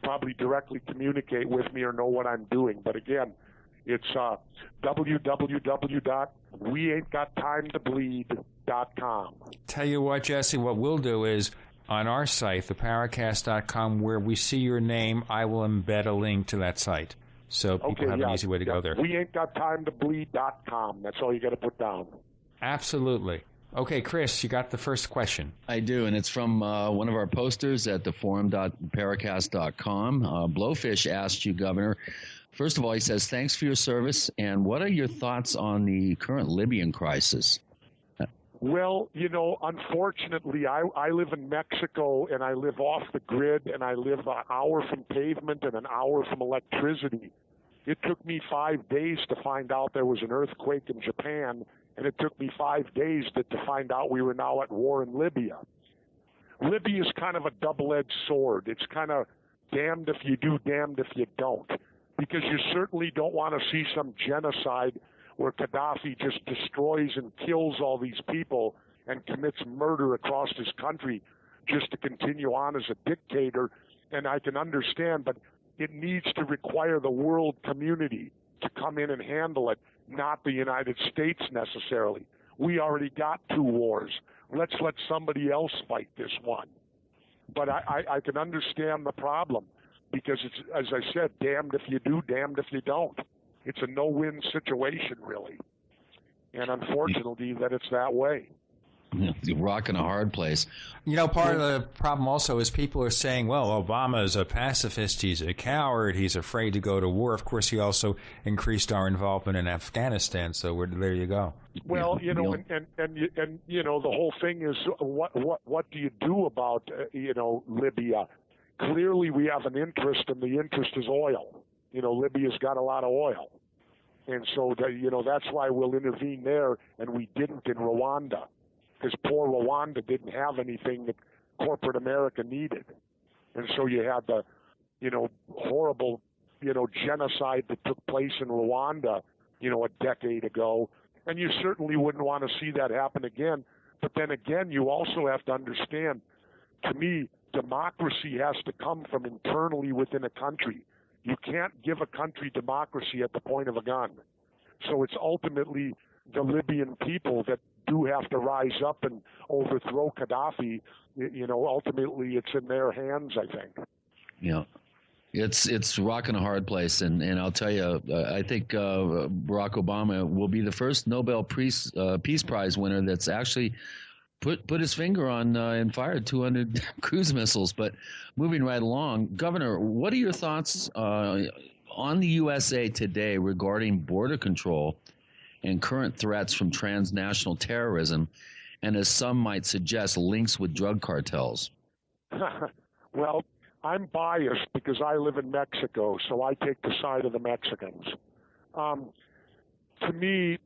probably directly communicate with me or know what I'm doing. But again, it's www.weaintgotttimetobleed.com. Tell you what, Jesse, what we'll do is on our site, theparacast.com, where we see your name, I will embed a link to that site. so people have an easy way to go there. We ain't got time to bleed.com. That's all you got to put down. Absolutely. Okay, Chris, you got the first question. I do, and it's from one of our posters at the forum.paracast.com. Blowfish asked you, Governor, first of all, he says, thanks for your service, and what are your thoughts on the current Libyan crisis? Well, unfortunately, I live in Mexico, and I live off the grid, and I live an hour from pavement and an hour from electricity. It took me 5 days to find out there was an earthquake in Japan, and it took me 5 days to find out we were now at war in Libya. Libya is kind of a double-edged sword. It's kind of damned if you do, damned if you don't, because you certainly don't want to see some genocide where Gaddafi just destroys and kills all these people and commits murder across his country just to continue on as a dictator. And I can understand, but it needs to require the world community to come in and handle it, not the United States necessarily. We already got 2 wars. Let's let somebody else fight this one. But I can understand the problem because it's, as I said, damned if you do, damned if you don't. It's a no-win situation, really. And unfortunately, that it's that way. You're rocking a hard place. Part of the problem also is people are saying, well, Obama is a pacifist, he's a coward, he's afraid to go to war. Of course, he also increased our involvement in Afghanistan, so there you go. Well, and the whole thing is, what do you do about, Libya? Clearly, we have an interest, and the interest is oil. Libya's got a lot of oil. And so, that's why we'll intervene there, and we didn't in Rwanda. Because poor Rwanda didn't have anything that corporate America needed. And so you had the, horrible, genocide that took place in Rwanda, a decade ago. And you certainly wouldn't want to see that happen again. But then again, you also have to understand, to me, democracy has to come from internally within a country. You can't give a country democracy at the point of a gun. So it's ultimately the Libyan people that do have to rise up and overthrow Gaddafi. Ultimately it's in their hands, I think. Yeah. It's rocking a hard place, and I'll tell you, I think Barack Obama will be the first Nobel Peace Prize winner that's actually put his finger on and fired 200 cruise missiles. But moving right along, Governor, what are your thoughts on the USA today regarding border control and current threats from transnational terrorism, and as some might suggest, links with drug cartels? Well, I'm biased because I live in Mexico, so I take the side of the Mexicans. To me,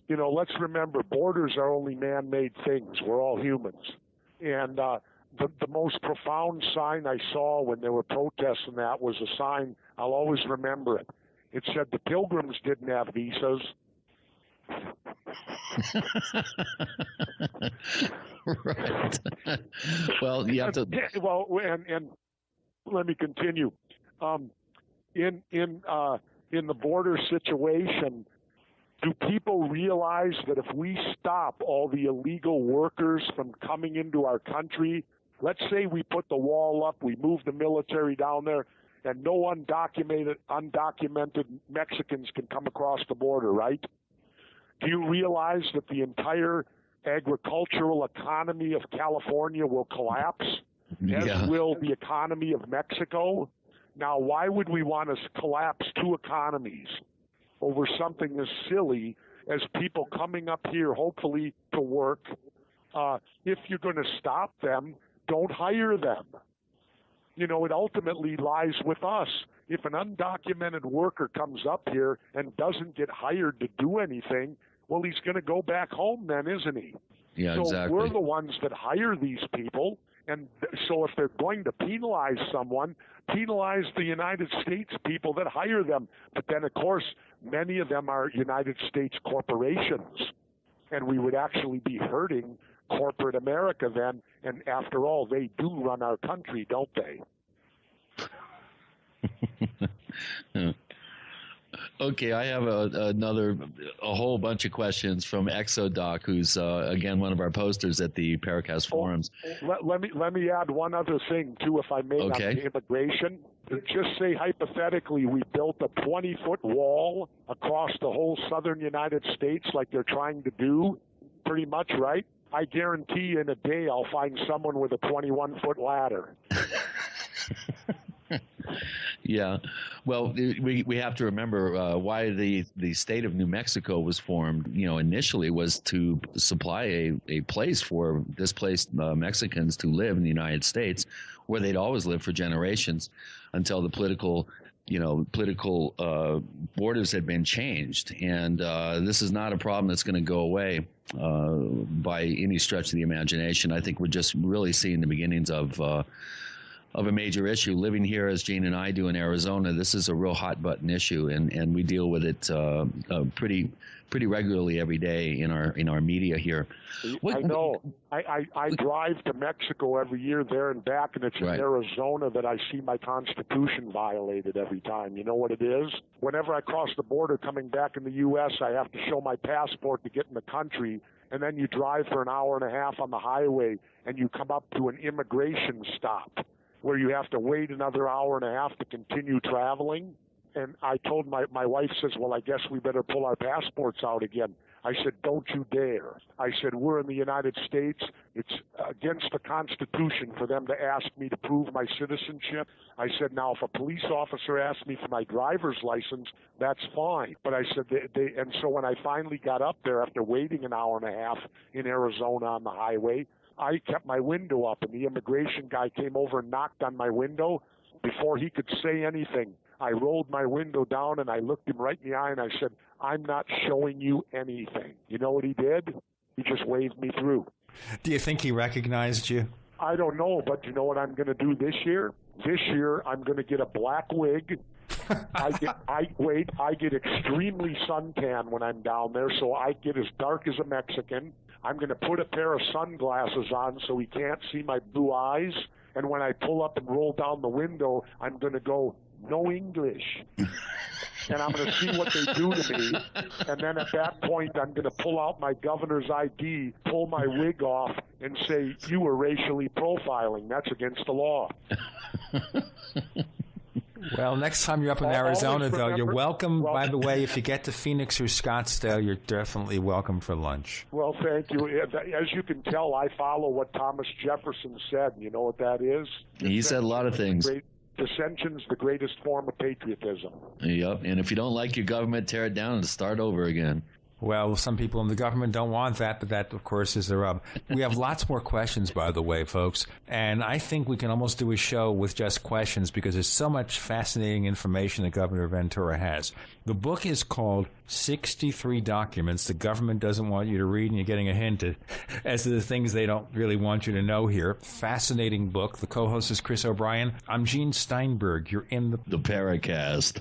let's remember, borders are only man-made things. We're all humans. And the most profound sign I saw when there were protests and that was a sign, I'll always remember it. It said the Pilgrims didn't have visas. Right. Well, you have to. Well, and let me continue. In the border situation, do people realize that if we stop all the illegal workers from coming into our country, let's say we put the wall up, we move the military down there, and no undocumented Mexicans can come across the border, right? Do you realize that the entire agricultural economy of California will collapse, as will the economy of Mexico? Now, why would we want to collapse 2 economies over something as silly as people coming up here, hopefully, to work? If you're going to stop them, don't hire them. It ultimately lies with us. If an undocumented worker comes up here and doesn't get hired to do anything, well, he's going to go back home then, isn't he? Yeah, so exactly. We're the ones that hire these people, and so if they're going to penalize someone, penalize the United States people that hire them. But then, of course, many of them are United States corporations, and we would actually be hurting corporate America then, and after all, they do run our country, don't they? Okay, I have a whole bunch of questions from Exodoc, who's again one of our posters at the Paracast forums. Let me add one other thing too, if I may, okay. on immigration. Just say hypothetically we built a 20-foot wall across the whole southern United States like they're trying to do, pretty much, right? I guarantee in a day I'll find someone with a 21-foot ladder. Yeah. Well, we have to remember why the state of New Mexico was formed, initially was to supply a place for displaced Mexicans to live in the United States, where they'd always lived for generations until the political borders had been changed. And this is not a problem that's going to go away by any stretch of the imagination. I think we're just really seeing the beginnings of a major issue. Living here, as Gene and I do in Arizona, this is a real hot button issue, and we deal with it pretty regularly every day in our media here. I know. I drive to Mexico every year there and back, and it's in Arizona that I see my Constitution violated every time. You know what it is? Whenever I cross the border coming back in the U.S., I have to show my passport to get in the country, and then you drive for an hour and a half on the highway, and you come up to an immigration stop where you have to wait another hour and a half to continue traveling. And I told my wife says, well, I guess we better pull our passports out again. I said, don't you dare. I said, we're in the United States. It's against the Constitution for them to ask me to prove my citizenship. I said, now, if a police officer asks me for my driver's license, that's fine. But I said, and so when I finally got up there after waiting an hour and a half in Arizona on the highway, I kept my window up, and the immigration guy came over and knocked on my window. Before he could say anything, I rolled my window down, and I looked him right in the eye, and I said, I'm not showing you anything. You know what he did? He just waved me through. Do you think he recognized you? I don't know, but you know what I'm going to do this year? This year, I'm going to get a black wig. I get extremely suntan when I'm down there, so I get as dark as a Mexican. I'm going to put a pair of sunglasses on so he can't see my blue eyes. And when I pull up and roll down the window, I'm going to go, no English. And I'm going to see what they do to me. And then at that point, I'm going to pull out my governor's ID, pull my wig off, and say, you were racially profiling. That's against the law. Well, next time you're up in Arizona, though, you're welcome. By the way, if you get to Phoenix or Scottsdale, you're definitely welcome for lunch. Well, thank you. As you can tell, I follow what Thomas Jefferson said. You know what that is? He said a lot of things. Dissension's the greatest form of patriotism. Yep, and if you don't like your government, tear it down and start over again. Well, some people in the government don't want that, but that, of course, is the rub. We have lots more questions, by the way, folks, and I think we can almost do a show with just questions because there's so much fascinating information that Governor Ventura has. The book is called 63 Documents the Government Doesn't Want You to Read, and you're getting a hint as to the things they don't really want you to know here. Fascinating book. The co-host is Chris O'Brien. I'm Gene Steinberg. You're in the Paracast.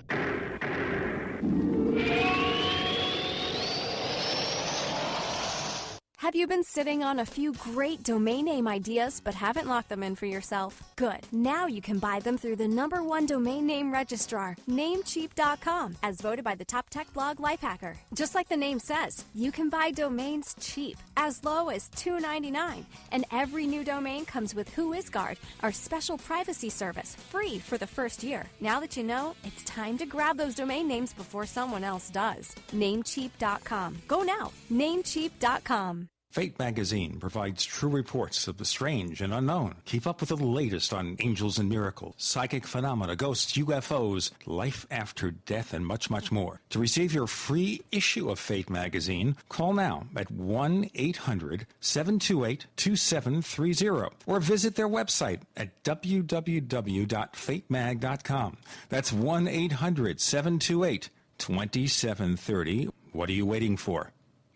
Have you been sitting on a few great domain name ideas but haven't locked them in for yourself? Good. Now you can buy them through the #1 domain name registrar, Namecheap.com, as voted by the top tech blog Lifehacker. Just like the name says, you can buy domains cheap, as low as $2.99. And every new domain comes with WhoisGuard, our special privacy service, free for the first year. Now that you know, it's time to grab those domain names before someone else does. Namecheap.com. Go now. Namecheap.com. Fate magazine provides true reports of the strange and unknown. Keep up with the latest on angels and miracles, psychic phenomena, ghosts, UFOs, life after death, and much, much more. To receive your free issue of Fate magazine, call now at 1-800-728-2730 or visit their website at www.fatemag.com. That's 1-800-728-2730. What are you waiting for?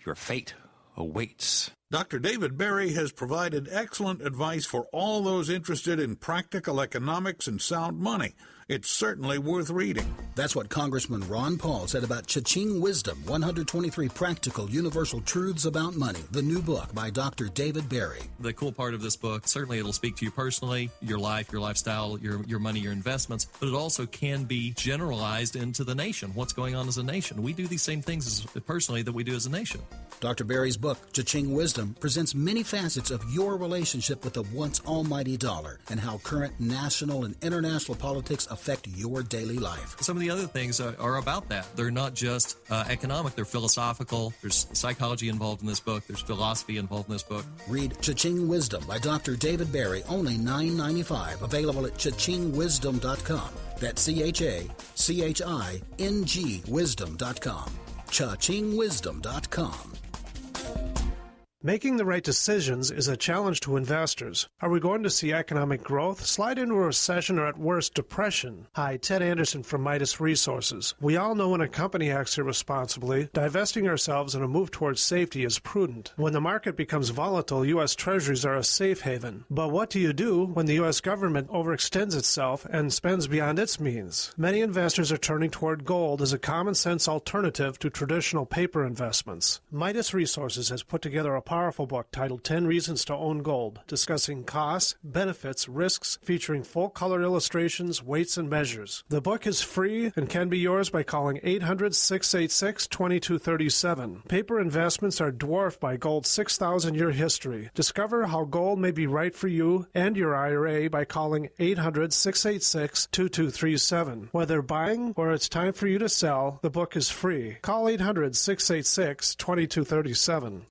Your fate awaits. Dr. David Berry has provided excellent advice for all those interested in practical economics and sound money. It's certainly worth reading. That's what Congressman Ron Paul said about Cha-Ching Wisdom, 123 Practical Universal Truths About Money, the new book by Dr. David Berry. The cool part of this book, certainly it'll speak to you personally, your life, your lifestyle, your money, your investments, but it also can be generalized into the nation, what's going on as a nation. We do these same things personally that we do as a nation. Dr. Berry's book, Cha-Ching Wisdom, Wisdom presents many facets of your relationship with the once almighty dollar and how current national and international politics affect your daily life. Some of the other things are about that. They're not just economic, they're philosophical. There's psychology involved in this book. There's philosophy involved in this book. Read Cha-Ching Wisdom by Dr. David Barry, only $9.95, available at chachingwisdom.com. That's CHACHING wisdom.com. chachingwisdom.com. Making the right decisions is a challenge to investors. Are we going to see economic growth, slide into a recession, or at worst, depression? Hi, Ted Anderson from Midas Resources. We all know when a company acts irresponsibly, divesting ourselves in a move towards safety is prudent. When the market becomes volatile, U.S. Treasuries are a safe haven. But what do you do when the U.S. government overextends itself and spends beyond its means? Many investors are turning toward gold as a common-sense alternative to traditional paper investments. Midas Resources has put together a powerful book titled 10 Reasons to Own Gold, discussing costs, benefits, risks, featuring full-color illustrations, weights, and measures. The book is free and can be yours by calling 800-686-2237. Paper investments are dwarfed by gold's 6,000-year history. Discover how gold may be right for you and your IRA by calling 800-686-2237. Whether buying or it's time for you to sell, the book is free. Call 800-686-2237.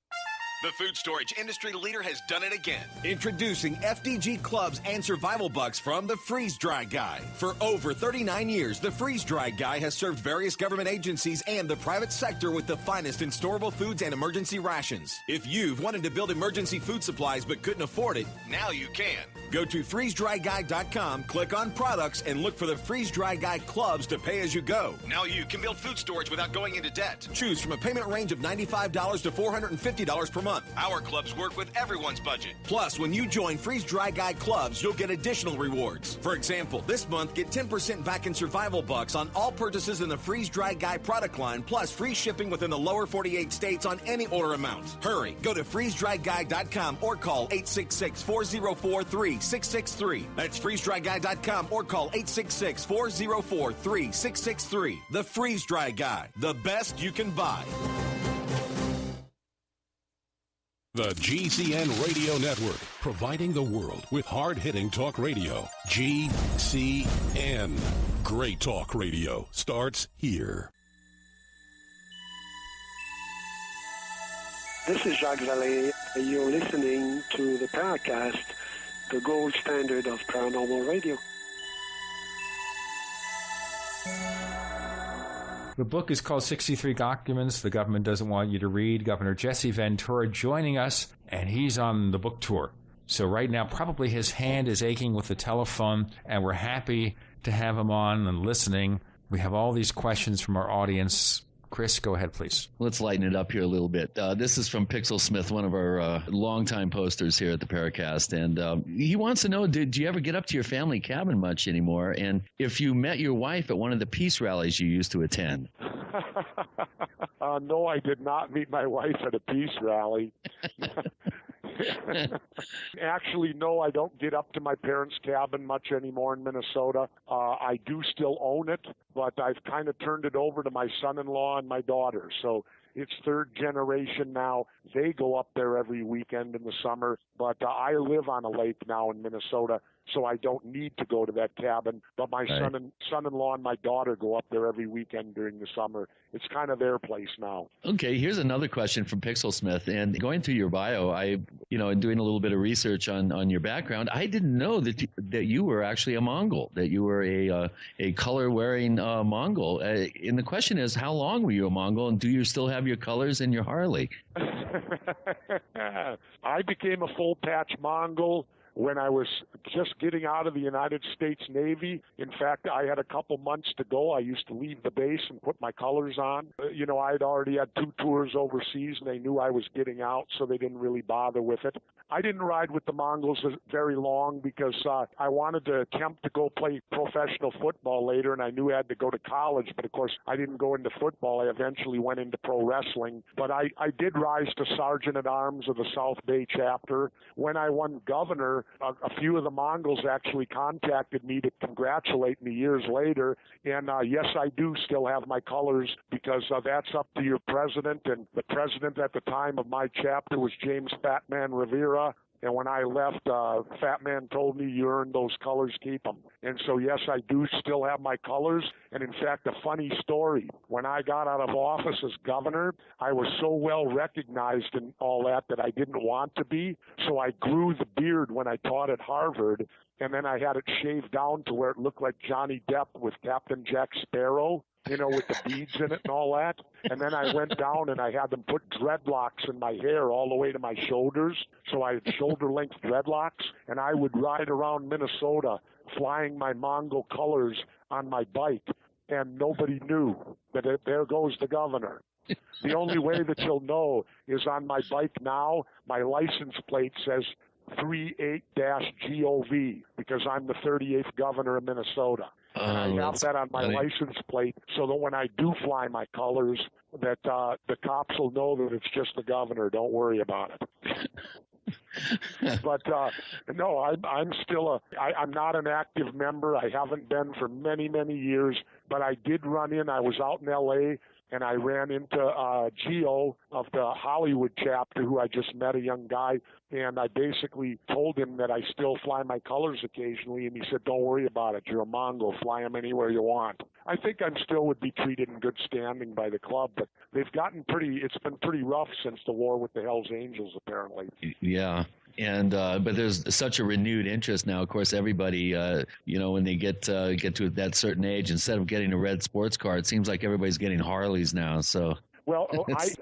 The food storage industry leader has done it again. Introducing FDG Clubs and Survival Bucks from the Freeze Dry Guy. For over 39 years, the Freeze Dry Guy has served various government agencies and the private sector with the finest in storable foods and emergency rations. If you've wanted to build emergency food supplies but couldn't afford it, now you can. Go to freezedryguy.com, click on products, and look for the Freeze Dry Guy Clubs to pay as you go. Now you can build food storage without going into debt. Choose from a payment range of $95 to $450 per month. Our clubs work with everyone's budget. Plus, when you join Freeze Dry Guy Clubs, you'll get additional rewards. For example, this month, get 10% back in Survival Bucks on all purchases in the Freeze Dry Guy product line, plus free shipping within the lower 48 states on any order amount. Hurry, go to freezedryguy.com or call 866-404-3663. That's freezedryguy.com or call 866-404-3663. The Freeze Dry Guy, the best you can buy. The GCN Radio Network, providing the world with hard-hitting talk radio. GCN. Great talk radio starts here. This is Jacques Vallée. You're listening to the Paracast, the gold standard of paranormal radio. The book is called 63 Documents the Government Doesn't Want You to Read. Governor Jesse Ventura joining us, and he's on the book tour. So right now, probably his hand is aching with the telephone, and we're happy to have him on and listening. We have all these questions from our audience. Chris, go ahead, please. Let's lighten it up here a little bit. This is from Pixel Smith, one of our longtime posters here at the Paracast. And he wants to know, did you ever get up to your family cabin much anymore? And if you met your wife at one of the peace rallies you used to attend? No, I did not meet my wife at a peace rally. Actually, no, I don't get up to my parents' cabin much anymore in Minnesota. I do still own it, but I've kind of turned it over to my son-in-law and my daughter. So it's third generation now. They go up there every weekend in the summer, but I live on a lake now in Minnesota, so I don't need to go to that cabin. But my son-in-law and my daughter go up there every weekend during the summer. It's kind of their place now. Okay, here's another question from Pixel Smith. And going through your bio, and doing a little bit of research on your background, I didn't know that you were actually a Mongol, that you were a color-wearing Mongol. And the question is, how long were you a Mongol, and do you still have your colors and your Harley? I became a full-patch Mongol when I was just getting out of the United States Navy. In fact, I had a couple months to go. I used to leave the base and put my colors on. I'd already had 2 tours overseas, and they knew I was getting out, so they didn't really bother with it. I didn't ride with the Mongols very long because I wanted to attempt to go play professional football later, and I knew I had to go to college. But, of course, I didn't go into football. I eventually went into pro wrestling. But I did rise to Sergeant-at-Arms of the South Bay chapter. When I won governor, governor, a few of the Mongols actually contacted me to congratulate me years later. And yes, I do still have my colors, because that's up to your president. And the president at the time of my chapter was James Fatman Rivera. And when I left, Fat Man told me, you earned those colors, keep them. And so, yes, I do still have my colors. And in fact, a funny story, when I got out of office as governor, I was so well recognized and all that I didn't want to be. So I grew the beard when I taught at Harvard. And then I had it shaved down to where it looked like Johnny Depp with Captain Jack Sparrow, you know, with the beads in it and all that. And then I went down and I had them put dreadlocks in my hair all the way to my shoulders. So I had shoulder-length dreadlocks, and I would ride around Minnesota flying my Mongol colors on my bike, and nobody knew that there goes the governor. The only way that you'll know is on my bike now, my license plate says 38-GOV, because I'm the 38th governor of Minnesota. And I have that on my license plate so that when I do fly my colors, that the cops will know that it's just the governor. Don't worry about it. But no, I'm still I'm not an active member. I haven't been for many, many years, but I did run in. I was out in L.A., and I ran into Gio of the Hollywood chapter, who I just met, a young guy, and I basically told him that I still fly my colors occasionally, and he said, don't worry about it. You're a Mongol. Fly them anywhere you want. I think I'm still would be treated in good standing by the club, but they've gotten it's been pretty rough since the war with the Hells Angels, apparently. Yeah. And but there's such a renewed interest now. Of course, everybody, when they get to that certain age, instead of getting a red sports car, it seems like everybody's getting Harleys now. So. Well,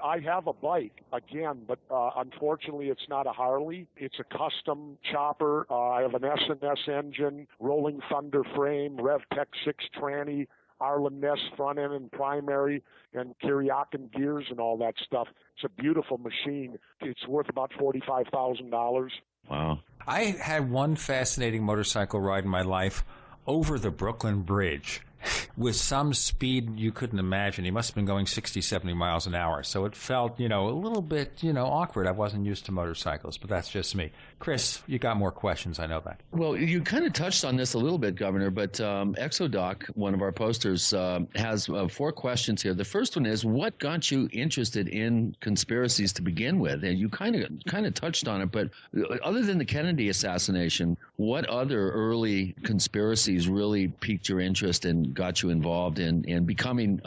I have a bike, again, but unfortunately it's not a Harley. It's a custom chopper. I have an S&S engine, Rolling Thunder frame, RevTech 6 tranny, Arlen Ness front end and primary, and Kiriakin gears and all that stuff. It's a beautiful machine. It's worth about $45,000. Wow. I had one fascinating motorcycle ride in my life over the Brooklyn Bridge with some speed you couldn't imagine. He must have been going 60, 70 miles an hour. So it felt, a little bit, awkward. I wasn't used to motorcycles, but that's just me. Chris, you got more questions. I know that. Well, you kind of touched on this a little bit, Governor, but Exodoc, one of our posters, has 4 questions here. The first one is, what got you interested in conspiracies to begin with? And you kind of touched on it, but other than the Kennedy assassination, what other early conspiracies really piqued your interest and got you involved in becoming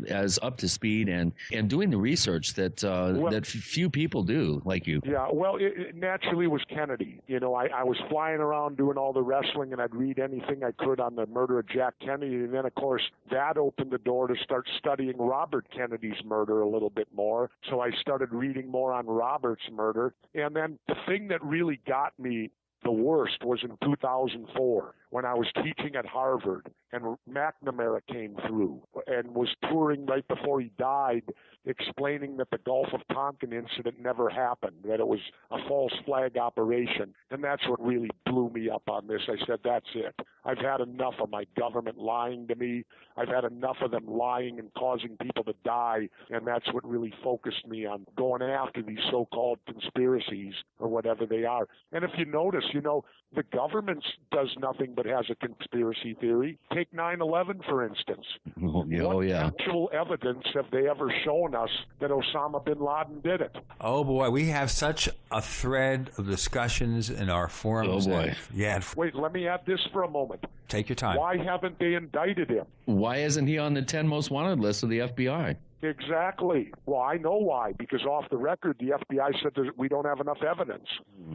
as up to speed and doing the research that few people do like you? Yeah, well, it naturally was Kennedy. I was flying around doing all the wrestling, and I'd read anything I could on the murder of Jack Kennedy. And then, of course, that opened the door to start studying Robert Kennedy's murder a little bit more. So I started reading more on Robert's murder. And then the thing that really got me the worst was in 2004 when I was teaching at Harvard, and McNamara came through and was touring right before he died, explaining that the Gulf of Tonkin incident never happened, that it was a false flag operation. And that's what really blew me up on this. I said, that's it. I've had enough of my government lying to me. I've had enough of them lying and causing people to die. And that's what really focused me on going after these so-called conspiracies or whatever they are. And if you notice, the government does nothing but has a conspiracy theory. Take 9/11, for instance. What actual evidence have they ever shown us that Osama bin Laden did it? Oh, boy, we have such a thread of discussions in our forums. Oh, boy. Yeah. Wait, let me add this for a moment. Take your time. Why haven't they indicted him? Why isn't he on the 10 most wanted list of the FBI? Exactly. Well, I know why, because off the record, the FBI said that we don't have enough evidence.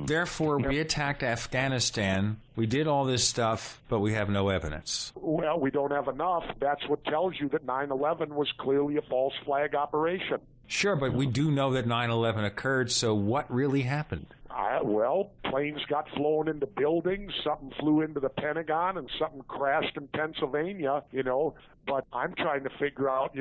Therefore, we attacked Afghanistan. We did all this stuff, but we have no evidence. Well, we don't have enough. That's what tells you that 9/11 was clearly a false flag operation. Sure, but we do know that 9/11 occurred, so what really happened? Well, planes got flown into buildings, something flew into the Pentagon, and something crashed in Pennsylvania, But I'm trying to figure out,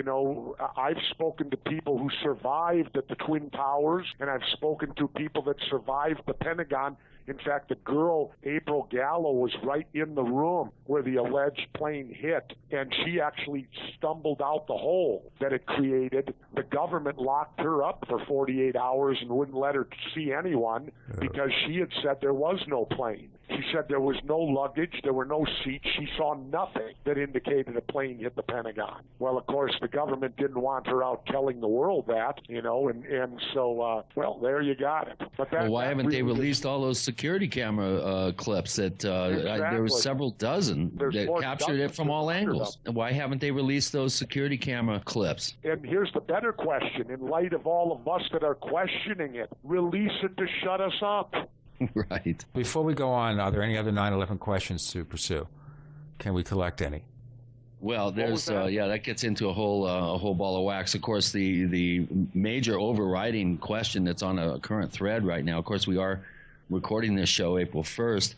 I've spoken to people who survived at the Twin Towers, and I've spoken to people that survived the Pentagon, In fact, the girl, April Gallo, was right in the room where the alleged plane hit, and she actually stumbled out the hole that it created. The government locked her up for 48 hours and wouldn't let her see anyone because she had said there was no plane. She said there was no luggage, there were no seats. She saw nothing that indicated a plane hit the Pentagon. Well, of course, the government didn't want her out telling the world that, and so, well, there you got it. But that, why haven't they released all those security camera clips that there were several dozen that captured it from all angles? Why haven't they released those security camera clips? And here's the better question. In light of all of us that are questioning it, release it to shut us up. Right. Before we go on, are there any other 9/11 questions to pursue? Can we collect any? Well, there's that gets into a whole ball of wax. Of course, the major overriding question that's on a current thread right now. Of course, we are recording this show April 1st,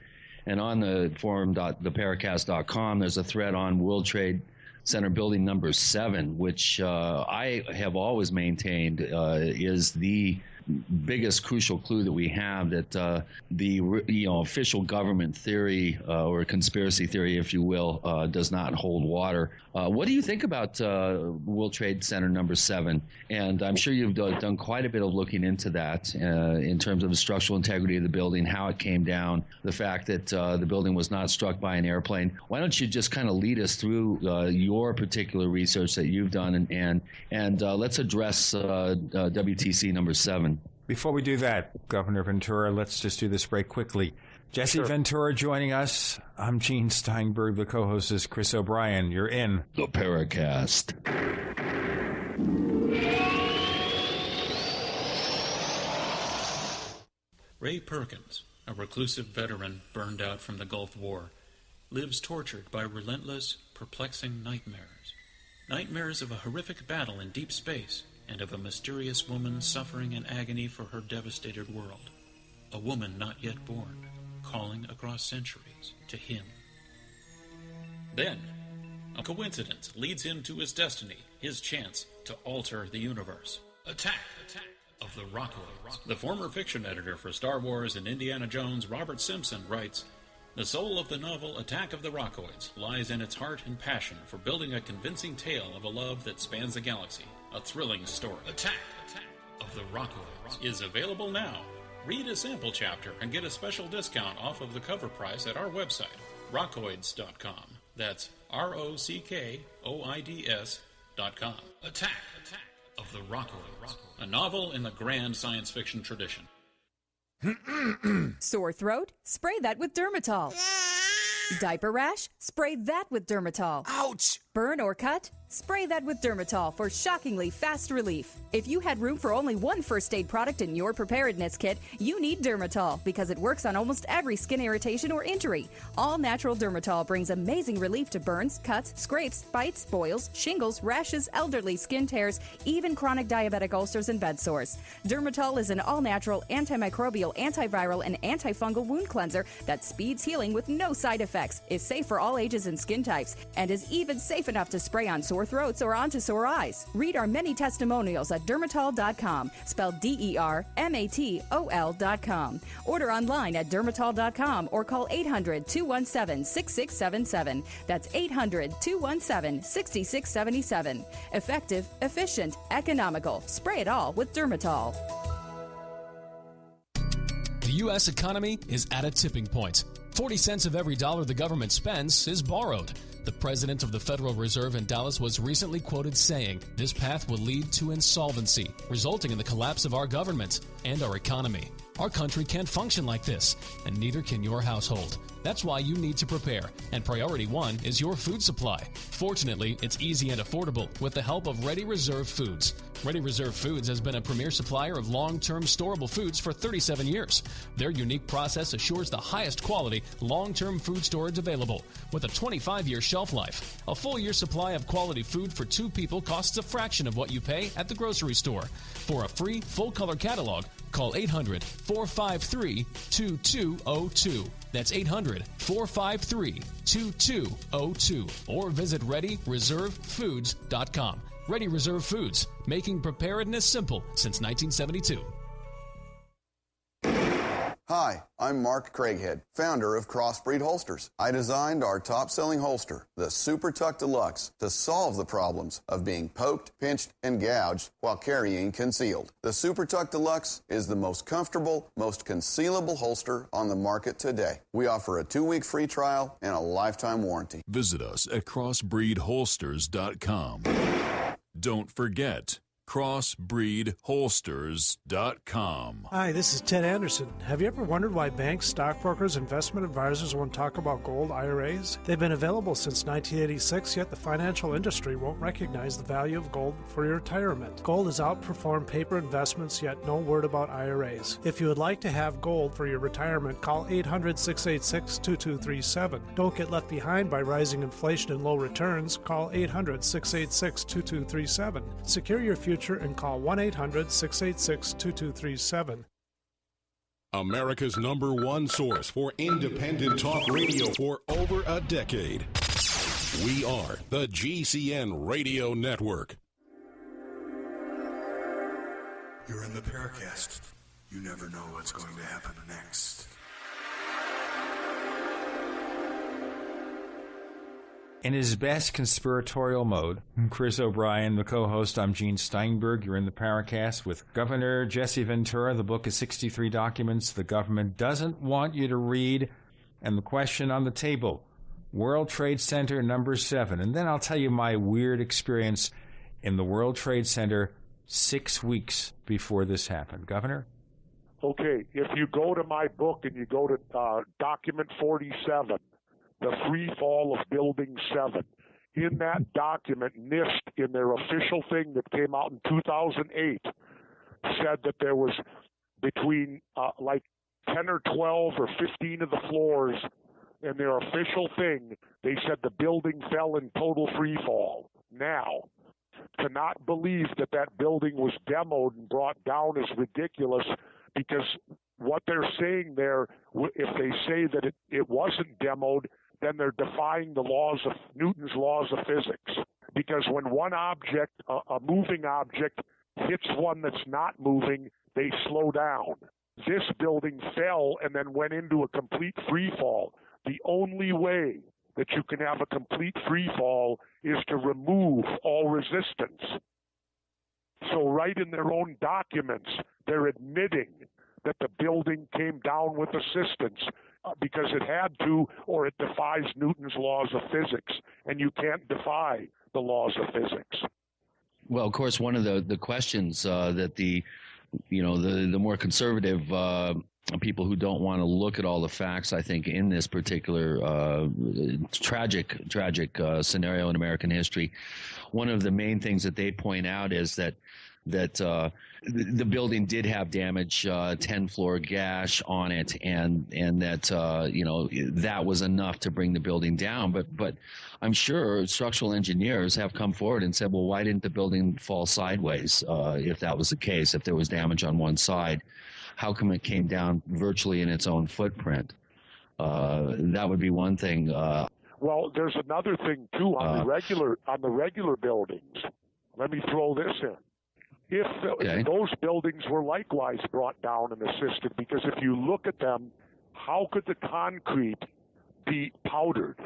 and on the forum.theparacast.com, there's a thread on World Trade Center Building Number 7, which I have always maintained is the biggest crucial clue that we have that the official government theory or conspiracy theory, if you will, does not hold water. What do you think about World Trade Center Number 7? And I'm sure you've done quite a bit of looking into that in terms of the structural integrity of the building, how it came down, the fact that the building was not struck by an airplane. Why don't you just kind of lead us through your particular research that you've done, and let's address WTC Number 7. Before we do that, Governor Ventura, let's just do this break quickly. Jesse Ventura joining us. I'm Gene Steinberg. The co-host is Chris O'Brien. You're in the Paracast. Ray Perkins, a reclusive veteran burned out from the Gulf War, lives tortured by relentless, perplexing nightmares. Nightmares of a horrific battle in deep space and of a mysterious woman suffering in agony for her devastated world. A woman not yet born, calling across centuries to him. Then, a coincidence leads him to his destiny, his chance to alter the universe. Attack of the Rockoids. The former fiction editor for Star Wars and Indiana Jones, Robert Simpson, writes, "The soul of the novel Attack of the Rockoids lies in its heart and passion for building a convincing tale of a love that spans the galaxy. A thrilling story. Attack of the Rockoids is available now. Read a sample chapter and get a special discount off of the cover price at our website, rockoids.com. That's ROCKOIDS.com. Attack of the Rockoids, a novel in the grand science fiction tradition." Sore throat? Spray that with Dermatol. Diaper rash? Spray that with Dermatol. Ouch! Burn or cut? Spray that with Dermatol for shockingly fast relief. If you had room for only one first aid product in your preparedness kit, you need Dermatol because it works on almost every skin irritation or injury. All natural Dermatol brings amazing relief to burns, cuts, scrapes, bites, boils, shingles, rashes, elderly skin tears, even chronic diabetic ulcers and bed sores. Dermatol is an all-natural, antimicrobial, antiviral, and antifungal wound cleanser that speeds healing with no side effects, is safe for all ages and skin types, and is even safe enough to spray on sore throats or onto sore eyes. Read our many testimonials at dermatol.com, spelled DERMATOL.com. Order online at dermatol.com or call 800-217-6677. That's 800-217-6677. Effective, efficient, economical. Spray it all with Dermatol. The U.S. economy is at a tipping point. 40 cents of every dollar the government spends is borrowed. The president of the Federal Reserve in Dallas was recently quoted saying, "This path will lead to insolvency, resulting in the collapse of our government and our economy. Our country can't function like this, and neither can your household. That's why you need to prepare, and priority one is your food supply. Fortunately, it's easy and affordable with the help of Ready Reserve Foods. Ready Reserve Foods has been a premier supplier of long-term storable foods for 37 years. Their unique process assures the highest quality, long-term food storage available with a 25-year shelf life. A full year supply of quality food for two people costs a fraction of what you pay at the grocery store. For a free, full-color catalog, call 800-453-2202. That's 800-453-2202. Or visit ReadyReserveFoods.com. Ready Reserve Foods, making preparedness simple since 1972. Hi, I'm Mark Craighead, founder of Crossbreed Holsters. I designed our top-selling holster, the Super Tuck Deluxe, to solve the problems of being poked, pinched, and gouged while carrying concealed. The Super Tuck Deluxe is the most comfortable, most concealable holster on the market today. We offer a 2-week free trial and a lifetime warranty. Visit us at crossbreedholsters.com. Don't forget, crossbreedholsters.com. Hi, this is Ted Anderson. Have you ever wondered why banks, stockbrokers, investment advisors won't talk about gold IRAs? They've been available since 1986, yet the financial industry won't recognize the value of gold for your retirement. Gold has outperformed paper investments, yet no word about IRAs. If you would like to have gold for your retirement, call 800-686-2237. Don't get left behind by rising inflation and low returns. Call 800-686-2237. Secure your future and call 1-800-686-2237. America's #1 source for independent talk radio for over a decade. We are the GCN Radio Network. You're in the Paracast. You never know what's going to happen next. In his best conspiratorial mode, Chris O'Brien, the co-host, I'm Gene Steinberg. You're in the Paracast with Governor Jesse Ventura. The book is 63 documents the government doesn't want you to read. And the question on the table, World Trade Center number 7. And then I'll tell you my weird experience in the World Trade Center 6 weeks before this happened. Governor? Okay, if you go to my book and you go to document 47, the free fall of Building 7. In that document, NIST, in their official thing that came out in 2008, said that there was between like 10 or 12 or 15 of the floors in their official thing, they said the building fell in total free fall. Now, to not believe that that building was demoed and brought down is ridiculous, because what they're saying there, if they say that it wasn't demoed, then they're defying the laws of Newton's laws of physics. Because when one object, a moving object, hits one that's not moving, they slow down. This building fell and then went into a complete free fall. The only way that you can have a complete free fall is to remove all resistance. So right in their own documents, they're admitting that the building came down with assistance, because it had to, or it defies Newton's laws of physics, and you can't defy the laws of physics. Well, of course, one of the questions that the more conservative people who don't want to look at all the facts, I think, in this particular tragic scenario in American history, one of the main things that they point out is that the building did have damage, 10-floor gash on it, and that that was enough to bring the building down. But I'm sure structural engineers have come forward and said, well, why didn't the building fall sideways? If that was the case, if there was damage on one side, how come it came down virtually in its own footprint? That would be one thing. Well, there's another thing too on the regular buildings. Let me throw this in. If those buildings were likewise brought down and assisted, because if you look at them, how could the concrete be powdered?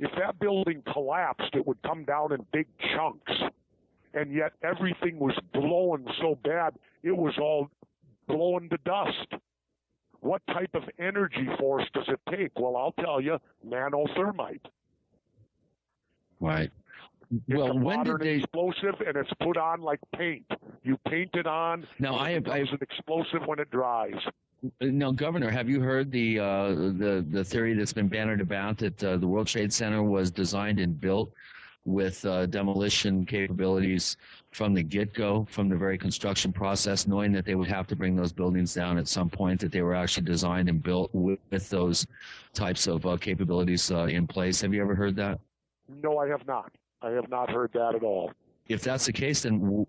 If that building collapsed, it would come down in big chunks, and yet everything was blowing so bad, it was all blowing to dust. What type of energy force does it take? Well, I'll tell you, nanothermite. Right. It's a modern explosive, and it's put on like paint. You paint it on. Now, I have an explosive when it dries. Now, Governor, have you heard the theory that's been bannered about that the World Trade Center was designed and built with demolition capabilities from the get-go, from the very construction process, knowing that they would have to bring those buildings down at some point, that they were actually designed and built with those types of capabilities in place? Have you ever heard that? No, I have not. I have not heard that at all. If that's the case, then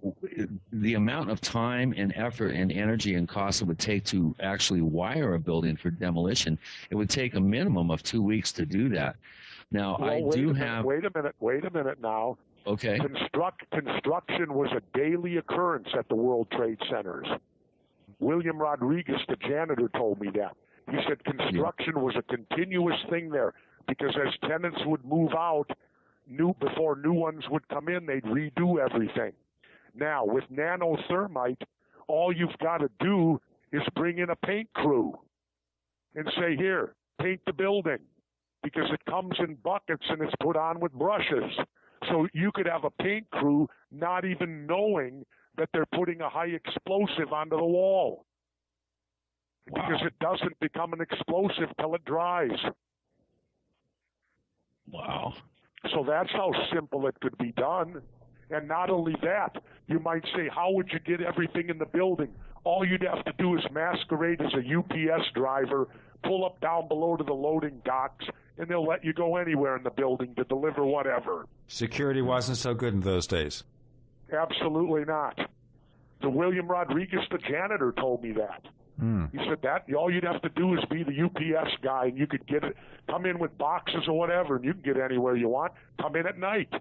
the amount of time and effort and energy and cost it would take to actually wire a building for demolition, it would take a minimum of 2 weeks to do that. Now, Wait a minute now. Okay. Construction was a daily occurrence at the World Trade Centers. William Rodriguez, the janitor, told me that. He said construction was a continuous thing there because as tenants would move out, before new ones would come in, they'd redo everything. Now, with nanothermite, all you've got to do is bring in a paint crew and say, here, paint the building, because it comes in buckets and it's put on with brushes. So you could have a paint crew not even knowing that they're putting a high explosive onto the wall. Wow. Because it doesn't become an explosive till it dries. Wow. So that's how simple it could be done. And not only that, you might say, how would you get everything in the building? All you'd have to do is masquerade as a UPS driver, pull up down below to the loading docks, and they'll let you go anywhere in the building to deliver whatever. Security wasn't so good in those days. Absolutely not. The William Rodriguez, the janitor, told me that. He said that all you'd have to do is be the UPS guy, and you could get it, come in with boxes or whatever, and you can get anywhere you want. Come in at night.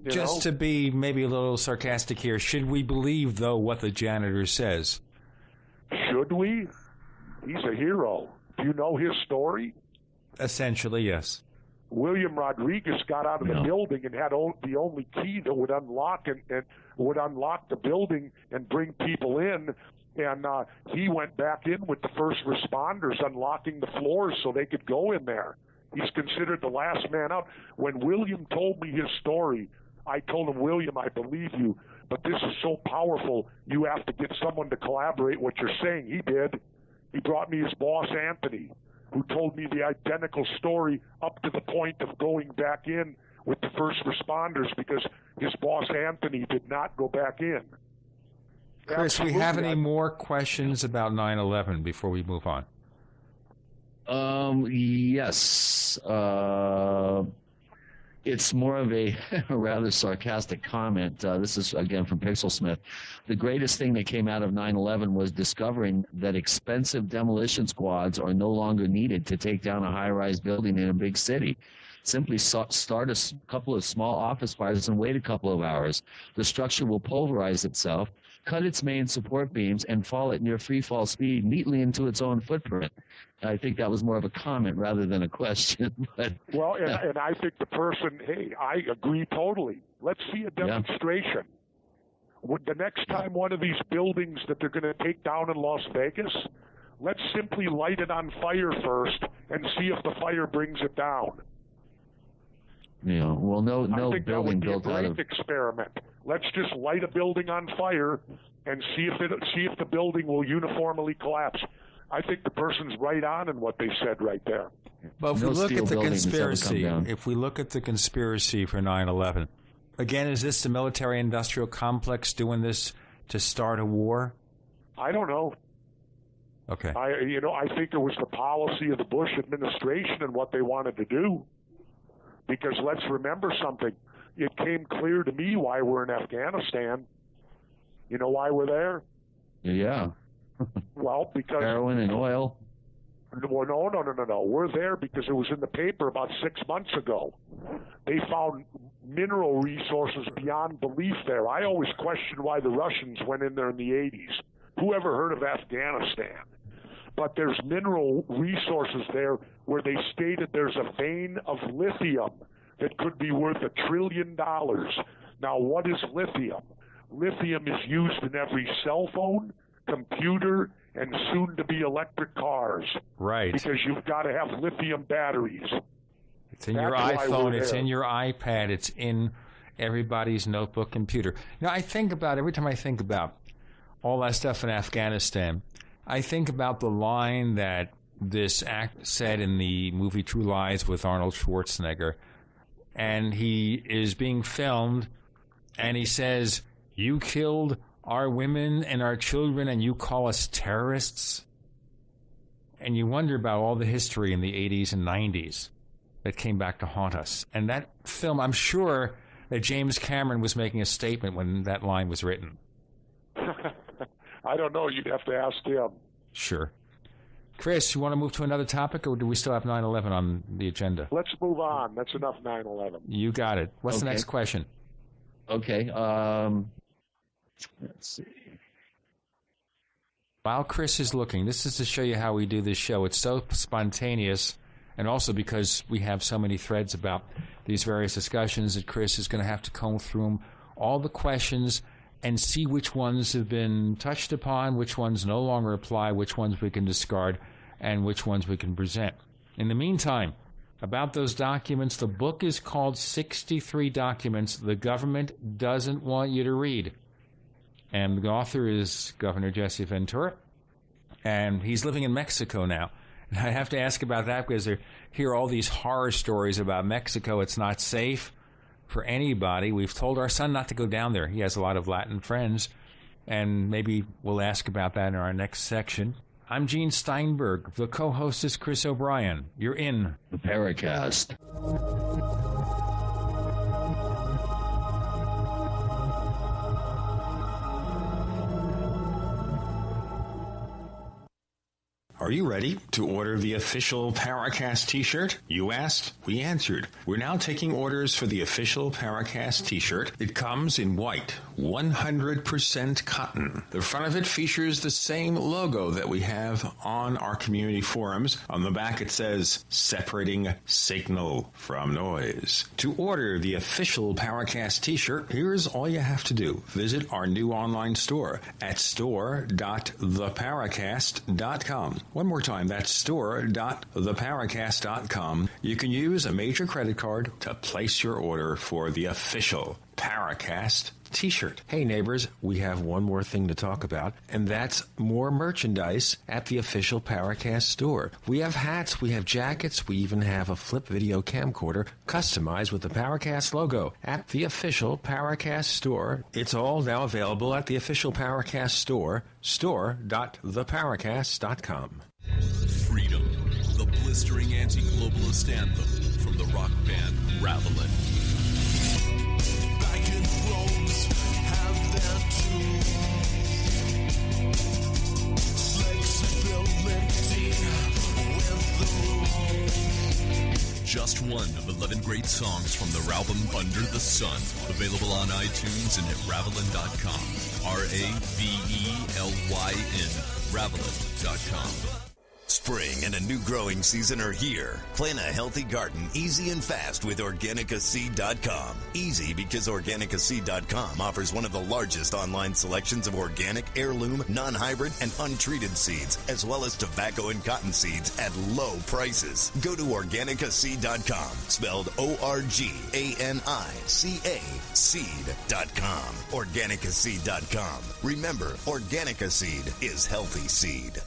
Just to be maybe a little sarcastic here, should we believe, though, what the janitor says? Should we? He's a hero. Do you know his story? Essentially, yes. William Rodriguez got out of the building and had the only key that would unlock and would unlock the building and bring people in. And he went back in with the first responders, unlocking the floors so they could go in there. He's considered the last man out. When William told me his story, I told him, William, I believe you, but this is so powerful, you have to get someone to collaborate what you're saying. He did. He brought me his boss, Anthony, who told me the identical story up to the point of going back in with the first responders because his boss, Anthony, did not go back in. Chris, we have any more questions about 9/11 before we move on? Yes. It's more of a rather sarcastic comment. This is, again, from Pixelsmith. The greatest thing that came out of 9/11 was discovering that expensive demolition squads are no longer needed to take down a high-rise building in a big city. Simply start a couple of small office fires and wait a couple of hours. The structure will pulverize itself, cut its main support beams, and fall at near free-fall speed neatly into its own footprint. I think that was more of a comment rather than a question. But, well, and I think the person, hey, I agree totally. Let's see a demonstration. Yeah. The next time one of these buildings that they're going to take down in Las Vegas, let's simply light it on fire first and see if the fire brings it down. Yeah, well, no I think building that would be a great experiment. Let's just light a building on fire and see if the building will uniformly collapse. I think the person's right on in what they said right there. But if we look at the conspiracy, for 9/11, again, is this the military-industrial complex doing this to start a war? I don't know. Okay. I think it was the policy of the Bush administration and what they wanted to do. Because let's remember something. It came clear to me why we're in Afghanistan. You know why we're there? Yeah. Well, because... heroin and oil. Well, no. We're there because it was in the paper about 6 months ago. They found mineral resources beyond belief there. I always questioned why the Russians went in there in the 80s. Who ever heard of Afghanistan? But there's mineral resources there where they stated there's a vein of lithium that could be worth $1 trillion. Now, what is lithium? Lithium is used in every cell phone, computer, and soon-to-be electric cars. Right. Because you've got to have lithium batteries. It's in your iPhone, it's in your iPad, it's in everybody's notebook computer. Now, every time I think about all that stuff in Afghanistan, I think about the line that this act said in the movie True Lies with Arnold Schwarzenegger, and he is being filmed, and he says, "You killed our women and our children, and you call us terrorists?" And you wonder about all the history in the 80s and 90s that came back to haunt us. And that film, I'm sure that James Cameron was making a statement when that line was written. I don't know. You'd have to ask him. Sure. Chris, you want to move to another topic, or do we still have 9/11 on the agenda? Let's move on. That's enough 9/11. You got it. What's the next question? Okay. Let's see. While Chris is looking, this is to show you how we do this show. It's so spontaneous, and also because we have so many threads about these various discussions that Chris is going to have to comb through them, all the questions, and see which ones have been touched upon, which ones no longer apply, which ones we can discard, and which ones we can present. In the meantime, about those documents, the book is called 63 Documents the Government Doesn't Want You to Read. And the author is Governor Jesse Ventura, and he's living in Mexico now. And I have to ask about that because I hear all these horror stories about Mexico. It's not safe for anybody. We've told our son not to go down there. He has a lot of Latin friends, and maybe we'll ask about that in our next section. I'm Gene Steinberg. The co-host is Chris O'Brien. You're in the Paracast. Are you ready to order the official Paracast t-shirt? You asked, we answered. We're now taking orders for the official Paracast t-shirt. It comes in white, 100% cotton. The front of it features the same logo that we have on our community forums. On the back it says, separating signal from noise. To order the official Paracast t-shirt, here's all you have to do. Visit our new online store at store.theparacast.com. One more time, that's store.theparacast.com. You can use a major credit card to place your order for the official Paracast t-shirt. Hey neighbors, we have one more thing to talk about, and that's more merchandise at the official Paracast store. We have hats, we have jackets, we even have a flip video camcorder customized with the Paracast logo at the official Paracast store. It's all now available at the official Paracast store, store.theparacast.com. Freedom, the blistering anti-globalist anthem from the rock band Ravelin. Back in robes have their flexibility with the just one of 11 great songs from the album Under the Sun, available on iTunes and at Ravelin.com. RAVELYN, Ravelin.com. Spring and a new growing season are here. Plan a healthy garden easy and fast with OrganicaSeed.com. Easy because OrganicaSeed.com offers one of the largest online selections of organic, heirloom, non-hybrid, and untreated seeds, as well as tobacco and cotton seeds at low prices. Go to OrganicaSeed.com, spelled ORGANICA, seed.com. OrganicaSeed.com. Remember, Organica Seed is healthy seed.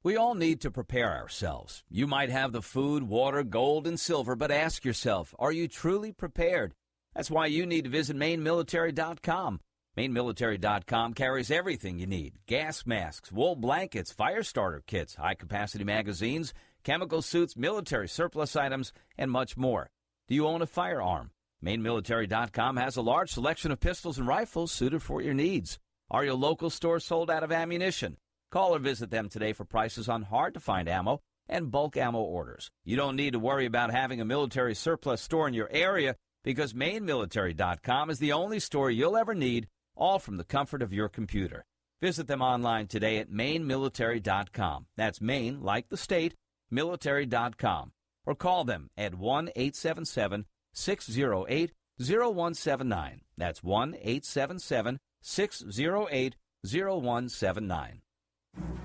We all need to prepare ourselves. You might have the food, water, gold, and silver, but ask yourself, are you truly prepared? That's why you need to visit MaineMilitary.com. MaineMilitary.com carries everything you need. Gas masks, wool blankets, fire starter kits, high-capacity magazines, chemical suits, military surplus items, and much more. Do you own a firearm? MaineMilitary.com has a large selection of pistols and rifles suited for your needs. Are your local stores sold out of ammunition? Call or visit them today for prices on hard-to-find ammo and bulk ammo orders. You don't need to worry about having a military surplus store in your area because MaineMilitary.com is the only store you'll ever need, all from the comfort of your computer. Visit them online today at MaineMilitary.com. That's Maine, like the state, military.com. Or call them at 1-877-608-0179. That's 1-877-608-0179.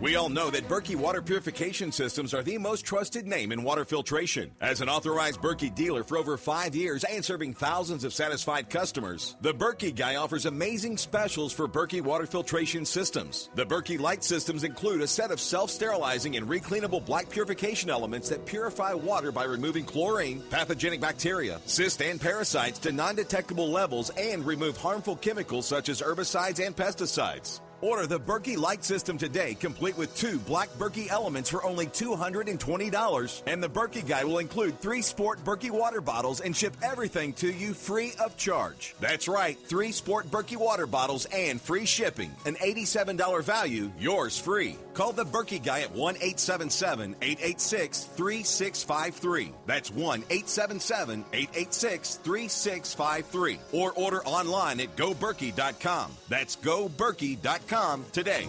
We all know that Berkey Water Purification Systems are the most trusted name in water filtration. As an authorized Berkey dealer for over 5 years and serving thousands of satisfied customers, the Berkey Guy offers amazing specials for Berkey Water Filtration Systems. The Berkey Light Systems include a set of self-sterilizing and recleanable black purification elements that purify water by removing chlorine, pathogenic bacteria, cysts, and parasites to non-detectable levels and remove harmful chemicals such as herbicides and pesticides. Order the Berkey Light System today, complete with 2 black Berkey elements for only $220. And the Berkey Guy will include 3 Sport Berkey water bottles and ship everything to you free of charge. That's right, 3 Sport Berkey water bottles and free shipping. An $87 value, yours free. Call the Berkey Guy at 1-877-886-3653. That's 1-877-886-3653. Or order online at GoBerkey.com. That's GoBerkey.com. SFIT.com today.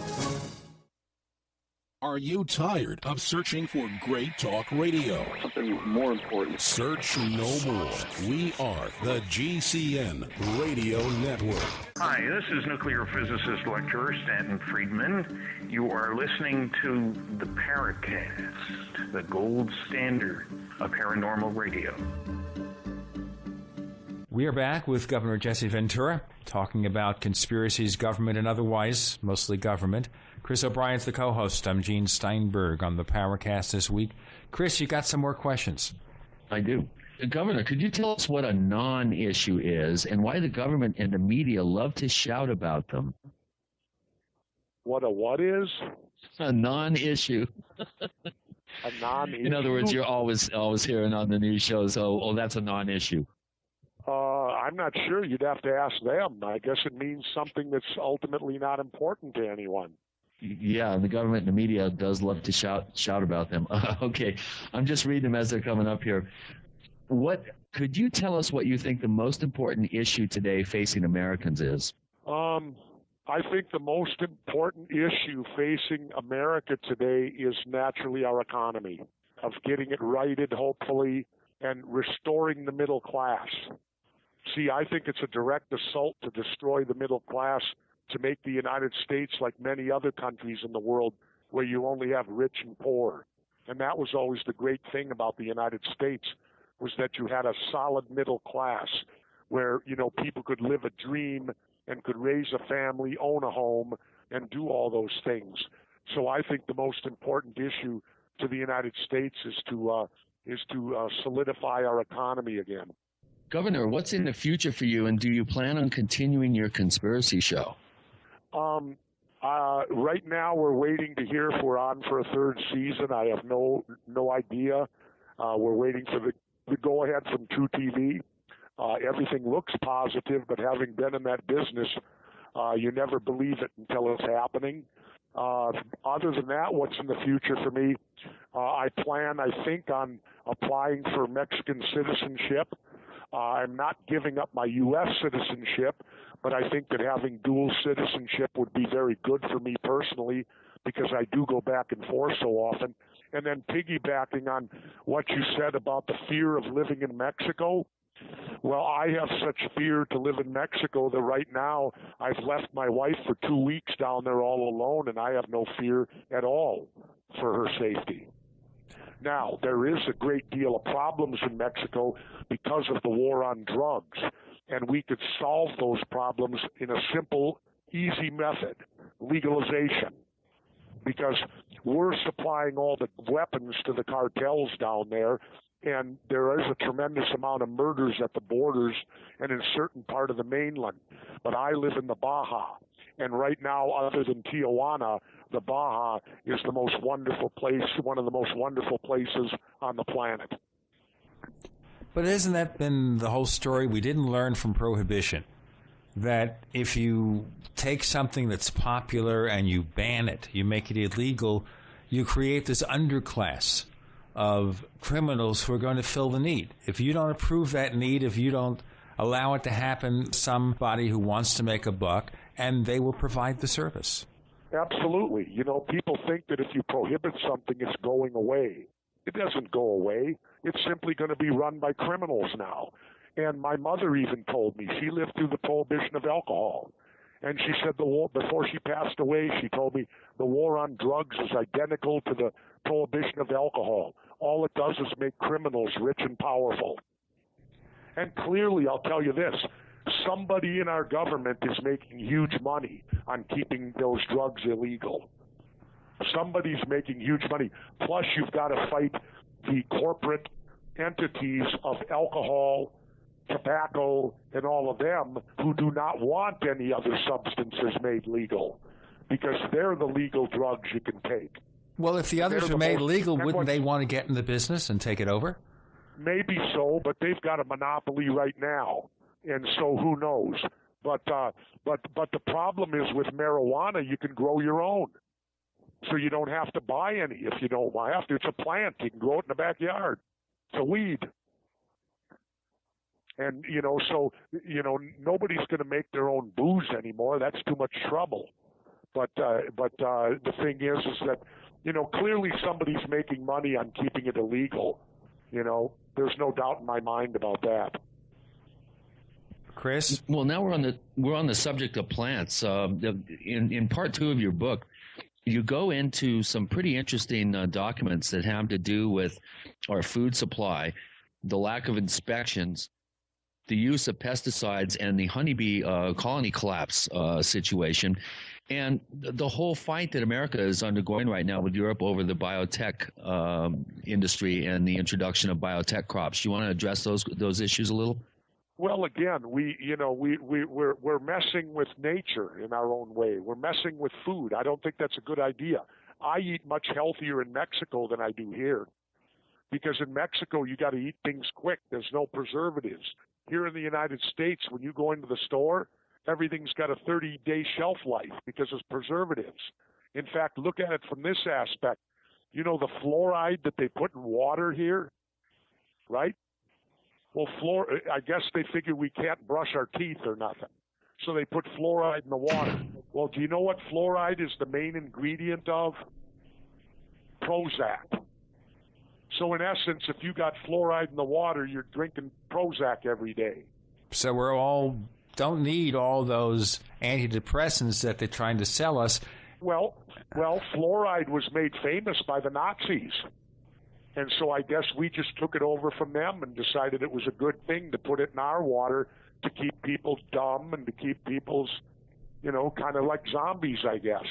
Are you tired of searching for great talk radio? Something more important. Search no more. We are the GCN Radio Network. Hi, this is nuclear physicist lecturer Stanton Friedman. You are listening to the Paracast, the gold standard of paranormal radio. We are back with Governor Jesse Ventura, talking about conspiracies, government and otherwise, mostly government. Chris O'Brien's the co-host. I'm Gene Steinberg on the Paracast this week. Chris, you got some more questions? I do. Governor, could you tell us what a non-issue is and why the government and the media love to shout about them? What a what is? A non-issue. A non-issue? In other words, you're always hearing on the news shows, oh, that's a non-issue. I'm not sure. You'd have to ask them. I guess it means something that's ultimately not important to anyone. Yeah, the government and the media does love to shout about them. Okay, I'm just reading them as they're coming up here. What could you tell us what you think the most important issue today facing Americans is? I think the most important issue facing America today is naturally our economy, of getting it righted, hopefully, and restoring the middle class. See, I think it's a direct assault to destroy the middle class, to make the United States like many other countries in the world where you only have rich and poor. And that was always the great thing about the United States, was that you had a solid middle class where, people could live a dream and could raise a family, own a home, and do all those things. So I think the most important issue to the United States is to solidify our economy again. Governor, what's in the future for you, and do you plan on continuing your conspiracy show? Right now we're waiting to hear if we're on for a third season. I have no idea. We're waiting for the go-ahead from True TV. Everything looks positive, but having been in that business, you never believe it until it's happening. Other than that, what's in the future for me? I think, on applying for Mexican citizenship. I'm not giving up my U.S. citizenship, but I think that having dual citizenship would be very good for me personally, because I do go back and forth so often. And then piggybacking on what you said about the fear of living in Mexico, well, I have such fear to live in Mexico that right now I've left my wife for 2 weeks down there all alone, and I have no fear at all for her safety. Now, there is a great deal of problems in Mexico because of the war on drugs, and we could solve those problems in a simple, easy method, legalization, because we're supplying all the weapons to the cartels down there, and there is a tremendous amount of murders at the borders and in certain part of the mainland. But I live in the Baja, and right now, other than Tijuana, the Baja is the most wonderful place, one of the most wonderful places on the planet. But isn't that been the whole story? We didn't learn from Prohibition that if you take something that's popular and you ban it, you make it illegal, you create this underclass of criminals who are going to fill the need. If you don't approve that need, if you don't allow it to happen, somebody who wants to make a buck, and they will provide the service. Absolutely. People think that if you prohibit something, it's going away. It doesn't go away. It's simply going to be run by criminals now. And my mother even told me, she lived through the prohibition of alcohol. And she said before she passed away, she told me the war on drugs is identical to the prohibition of alcohol. All it does is make criminals rich and powerful. And clearly, I'll tell you this, somebody in our government is making huge money on keeping those drugs illegal. Somebody's making huge money. Plus, you've got to fight the corporate entities of alcohol, tobacco, and all of them who do not want any other substances made legal, because they're the legal drugs you can take. Well, if the others are made legal, wouldn't they want to get in the business and take it over? Maybe so, but they've got a monopoly right now, and so who knows? But the problem is with marijuana, you can grow your own, so you don't have to buy any if you don't have to. It's a plant; you can grow it in the backyard. It's a weed, and so nobody's going to make their own booze anymore. That's too much trouble. But the thing is that, clearly somebody's making money on keeping it illegal. There's no doubt in my mind about that. Chris? Well, now we're on the subject of plants. In part 2 of your book, you go into some pretty interesting documents that have to do with our food supply, the lack of inspections, the use of pesticides, and the honeybee colony collapse situation, and the whole fight that America is undergoing right now with Europe over the biotech industry and the introduction of biotech crops. Do you want to address those issues a little? Well, again, we're messing with nature in our own way. We're messing with food. I don't think that's a good idea. I eat much healthier in Mexico than I do here, because in Mexico you got to eat things quick. There's no preservatives. Here in the United States, when you go into the store, everything's got a 30-day shelf life because of preservatives. In fact, look at it from this aspect. The fluoride that they put in water here, right? Well, I guess they figure we can't brush our teeth or nothing. So they put fluoride in the water. Well, do you know what fluoride is the main ingredient of? Prozac. So in essence, if you got fluoride in the water, you're drinking Prozac every day. So don't need all those antidepressants that they're trying to sell us. Well, fluoride was made famous by the Nazis. And so I guess we just took it over from them and decided it was a good thing to put it in our water to keep people dumb and to keep people's, kind of like zombies, I guess.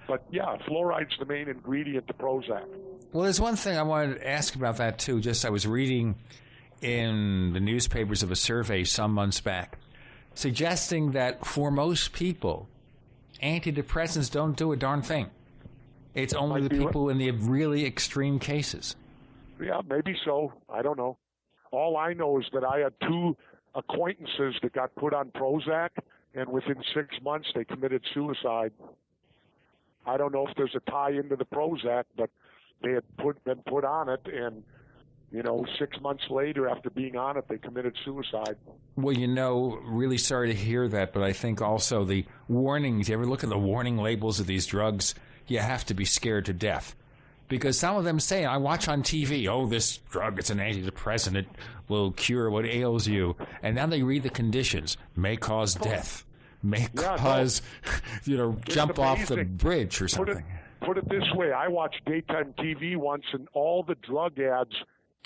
But yeah, fluoride's the main ingredient to Prozac. Well, there's one thing I wanted to ask about that, too. I was reading in the newspapers of a survey some months back suggesting that for most people, antidepressants don't do a darn thing. It's only the people in the really extreme cases. Yeah, maybe so. I don't know. All I know is that I had 2 acquaintances that got put on Prozac, and within 6 months they committed suicide. I don't know if there's a tie into the Prozac, but they had been put on it, and 6 months later, after being on it, they committed suicide. Well, really sorry to hear that, but I think also the warnings, you ever look at the warning labels of these drugs, you have to be scared to death. Because some of them say, I watch on TV, this drug, it's an antidepressant, it will cure what ails you. And now they read the conditions, may cause death, may cause, jump off the bridge or something. Put it this way, I watched daytime TV once, and all the drug ads,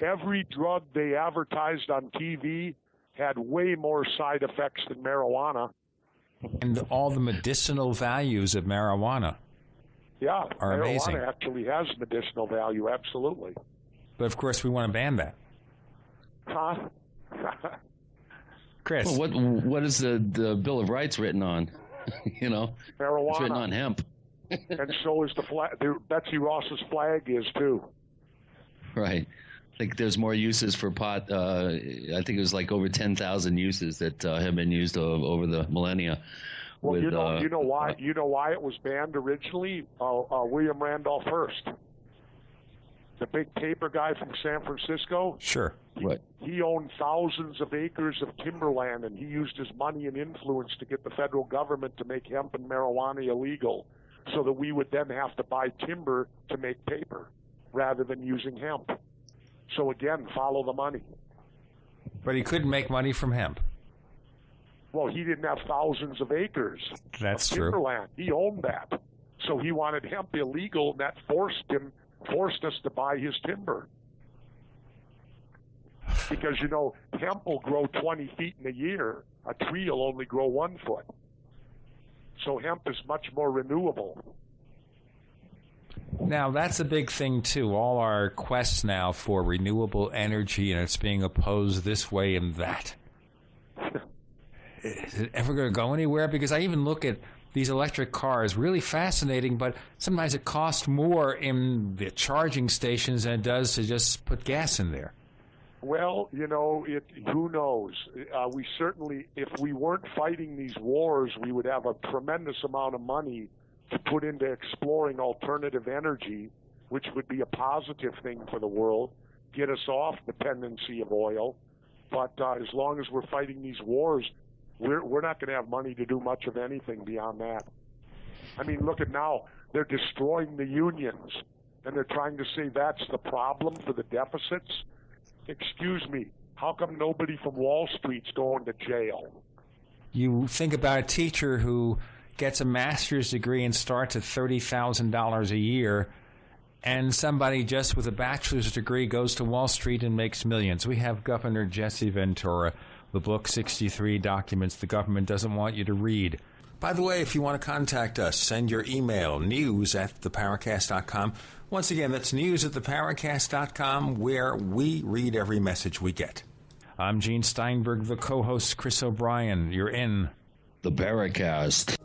every drug they advertised on TV had way more side effects than marijuana. And all the medicinal values of marijuana. Yeah, are amazing. Marijuana actually has medicinal value, absolutely. But of course, we want to ban that. Huh? Chris, well, what is the Bill of Rights written on? Marijuana. It's written on hemp. And so is the flag. Betsy Ross's flag is too. Right. I think there's more uses for pot. I think it was like over 10,000 uses that have been used over the millennia. Well, you know why it was banned originally? William Randolph Hearst, the big paper guy from San Francisco. Sure. Right. He owned thousands of acres of timberland, and he used his money and influence to get the federal government to make hemp and marijuana illegal, so that we would then have to buy timber to make paper rather than using hemp. So again, follow the money. But he couldn't make money from hemp. Well, he didn't have thousands of acres of timberland. He owned that. So he wanted hemp illegal, and that forced us to buy his timber. Because, hemp will grow 20 feet in a year. A tree will only grow 1 foot. So hemp is much more renewable. Now, that's a big thing, too. All our quests now for renewable energy, and it's being opposed this way and that. Is it ever going to go anywhere? Because I even look at these electric cars, really fascinating, but sometimes it costs more in the charging stations than it does to just put gas in there. Well, who knows? We certainly, if we weren't fighting these wars, we would have a tremendous amount of money to put into exploring alternative energy, which would be a positive thing for the world, get us off dependency of oil. But as long as we're fighting these wars, we're not going to have money to do much of anything beyond that. I mean, look at now. They're destroying the unions, and they're trying to say that's the problem for the deficits. Excuse me, how come nobody from Wall Street's going to jail? You think about a teacher who gets a master's degree and starts at $30,000 a year, and somebody just with a bachelor's degree goes to Wall Street and makes millions. We have Governor Jesse Ventura, the book 63 Documents the Government Doesn't Want You to Read. By the way, if you want to contact us, send your email, news@theparacast.com. Once again, that's news@theparacast.com, where we read every message we get. I'm Gene Steinberg, the co-host Chris O'Brien. You're in the Paracast.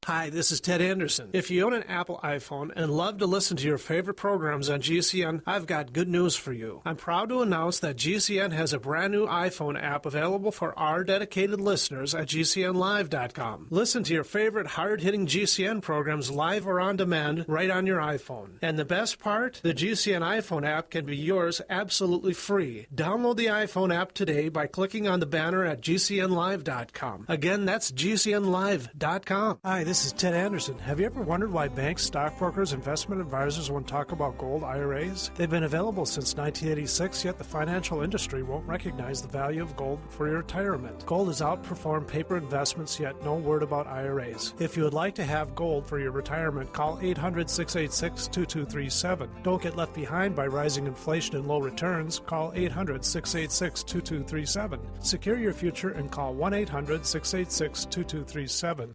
Hi, this is Ted Anderson. If you own an Apple iPhone and love to listen to your favorite programs on GCN, I've got good news for you. I'm proud to announce that GCN has a brand new iPhone app available for our dedicated listeners at GCNlive.com. Listen to your favorite hard-hitting GCN programs live or on demand right on your iPhone. And the best part? The GCN iPhone app can be yours absolutely free. Download the iPhone app today by clicking on the banner at GCNlive.com. Again, that's GCNlive.com. Hi, this is Ted Anderson. Have you ever wondered why banks, stockbrokers, investment advisors won't talk about gold IRAs? They've been available since 1986, yet the financial industry won't recognize the value of gold for your retirement. Gold has outperformed paper investments, yet no word about IRAs. If you would like to have gold for your retirement, call 800-686-2237. Don't get left behind by rising inflation and low returns. Call 800-686-2237. Secure your future and call 1-800-686-2237.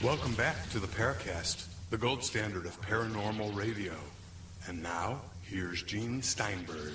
Welcome back to the Paracast, the gold standard of paranormal radio. And now, here's Gene Steinberg.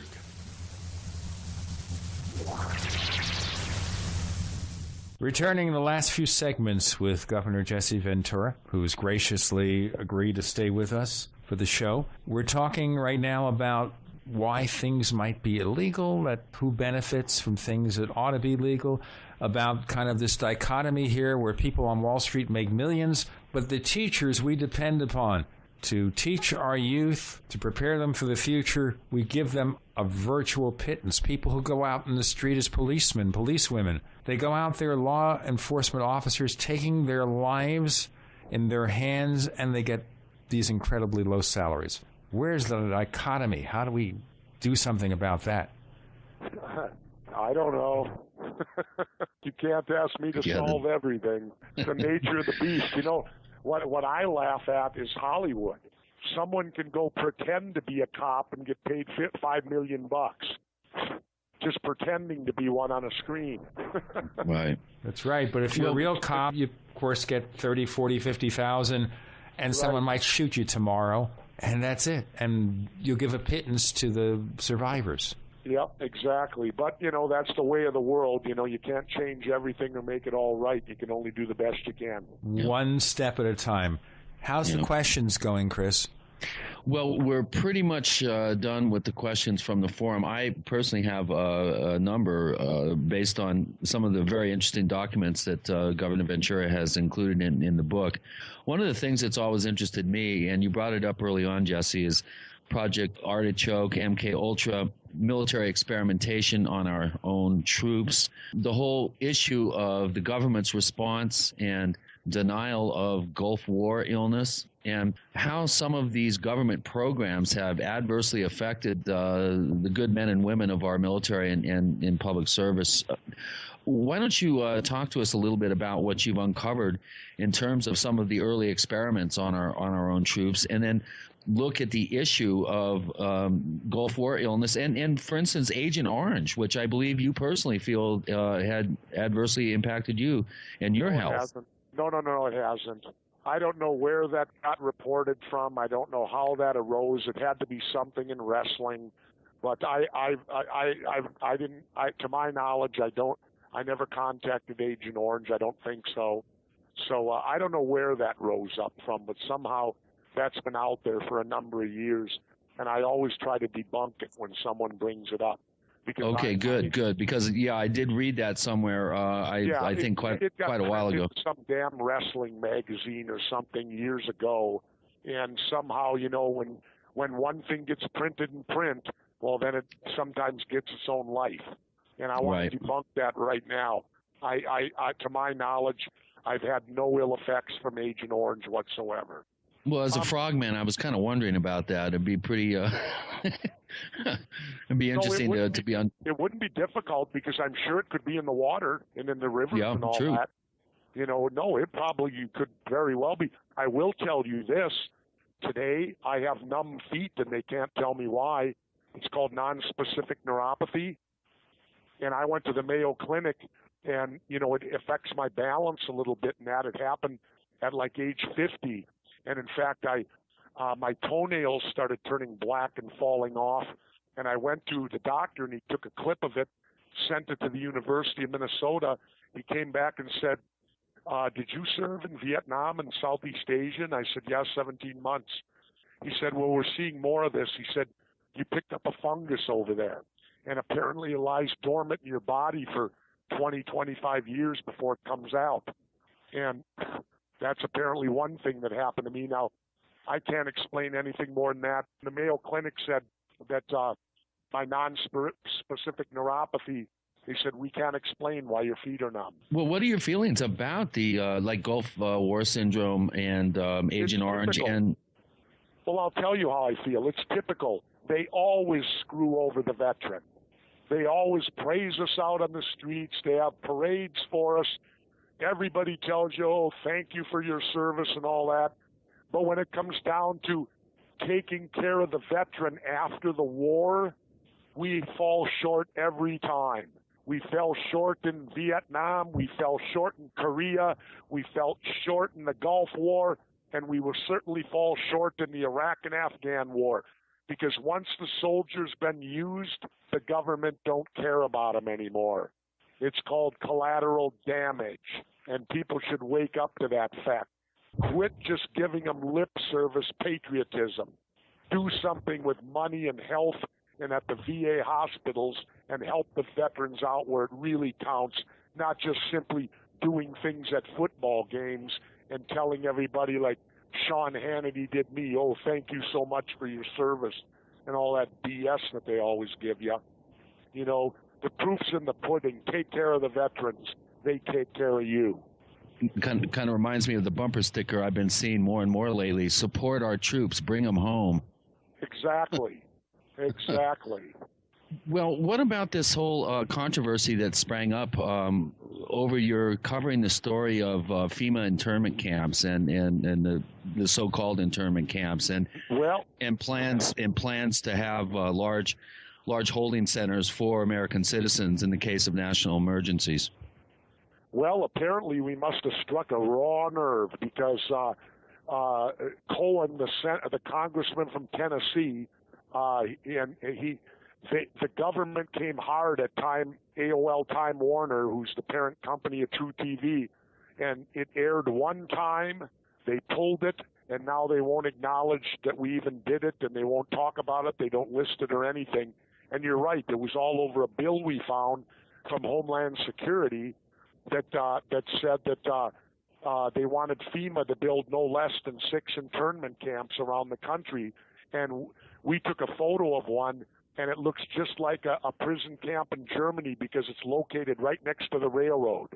Returning the last few segments with Governor Jesse Ventura, who has graciously agreed to stay with us for the show. We're talking right now about why things might be illegal, that who benefits from things that ought to be legal, about kind of this dichotomy here where people on Wall Street make millions, but the teachers we depend upon to teach our youth, to prepare them for the future, we give them a virtual pittance. People who go out in the street as policemen, policewomen, they go out there, law enforcement officers, taking their lives in their hands, and they get these incredibly low salaries. Where's the dichotomy? How do we do something about that? I don't know. You can't ask me to solve everything. It's the nature of the beast. You know, what I laugh at is Hollywood. Someone can go pretend to be a cop and get paid $5 million just pretending to be one on a screen. Right. That's right. But if you're a real cop, you, of course, get 30, 40, 50,000, and someone might shoot you tomorrow. And that's it. And you'll give a pittance to the survivors. Yep, exactly. But, you know, that's the way of the world. You know, you can't change everything or make it all right. You can only do the best you can. One step at a time. How's the questions going, Chris? Well, we're pretty much done with the questions from the forum. I personally have a number based on some of the very interesting documents that Governor Ventura has included in the book. One of the things that's always interested me, and you brought it up early on, Jesse, is Project Artichoke, MK Ultra, military experimentation on our own troops, the whole issue of the government's response and denial of Gulf War illness, and how some of these government programs have adversely affected the good men and women of our military and in public service. Why don't you talk to us a little bit about what you've uncovered in terms of some of the early experiments on our own troops, and then look at the issue of Gulf War illness and, for instance, Agent Orange, which I believe you personally feel had adversely impacted you and your health. It hasn't. No, it hasn't. I don't know where that got reported from. I don't know how that arose. It had to be something in wrestling, but I didn't. To my knowledge, I never contacted Agent Orange. I don't think so. So I don't know where that rose up from, but somehow that's been out there for a number of years, and I always try to debunk it when someone brings it up. Okay, good. Because I did read that somewhere. I think quite a while ago. Some damn wrestling magazine or something years ago, And somehow, when one thing gets printed in print, well, then it sometimes gets its own life. And I want to debunk that right now. I to my knowledge, I've had no ill effects from Agent Orange whatsoever. Well, as a frogman, I was kind of wondering about that. It'd be pretty, it'd be interesting to be on. It wouldn't be difficult because I'm sure it could be in the water and in the rivers and all that. No, it probably could very well be. I will tell you this. Today, I have numb feet and they can't tell me why. It's called nonspecific neuropathy. And I went to the Mayo Clinic and, it affects my balance a little bit, and that had happened at like age 50. And in fact, my toenails started turning black and falling off. And I went to the doctor, and he took a clip of it, sent it to the University of Minnesota. He came back and said, did you serve in Vietnam and Southeast Asia? And I said, yes, 17 months. He said, well, we're seeing more of this. He said, you picked up a fungus over there. And apparently it lies dormant in your body for 20, 25 years before it comes out. And that's apparently one thing that happened to me. Now, I can't explain anything more than that. The Mayo Clinic said that my non-specific neuropathy, they said, we can't explain why your feet are numb. Well, what are your feelings about the Gulf War syndrome and Agent Orange? Well, I'll tell you how I feel. It's typical. They always screw over the veteran. They always praise us out on the streets. They have parades for us. Everybody tells you, oh, thank you for your service and all that. But when it comes down to taking care of the veteran after the war, we fall short every time. We fell short in Vietnam. We fell short in Korea. We fell short in the Gulf War. And we will certainly fall short in the Iraq and Afghan war. Because once the soldier's been used, the government don't care about them anymore. It's called collateral damage. And people should wake up to that fact. Quit just giving them lip service patriotism. Do something with money and health and at the VA hospitals and help the veterans out where it really counts, not just simply doing things at football games and telling everybody like Sean Hannity did me, oh, thank you so much for your service, and all that BS that they always give you. The proof's in the pudding. Take care of the veterans. They take care of you. Kind of reminds me of the bumper sticker I've been seeing more and more lately. Support our troops. Bring them home. Exactly. Well, what about this whole controversy that sprang up over your covering the story of FEMA internment camps and the so-called internment camps and plans to have large holding centers for American citizens in the case of national emergencies? Well, apparently we must have struck a raw nerve because Cohen, the congressman from Tennessee, the government came hard at AOL Time Warner, who's the parent company of True TV, and it aired one time, they pulled it, and now they won't acknowledge that we even did it, and they won't talk about it, they don't list it or anything. And you're right, it was all over a bill we found from Homeland Security that said that they wanted FEMA to build no less than 6 internment camps around the country, and we took a photo of one, and it looks just like a prison camp in Germany because it's located right next to the railroad.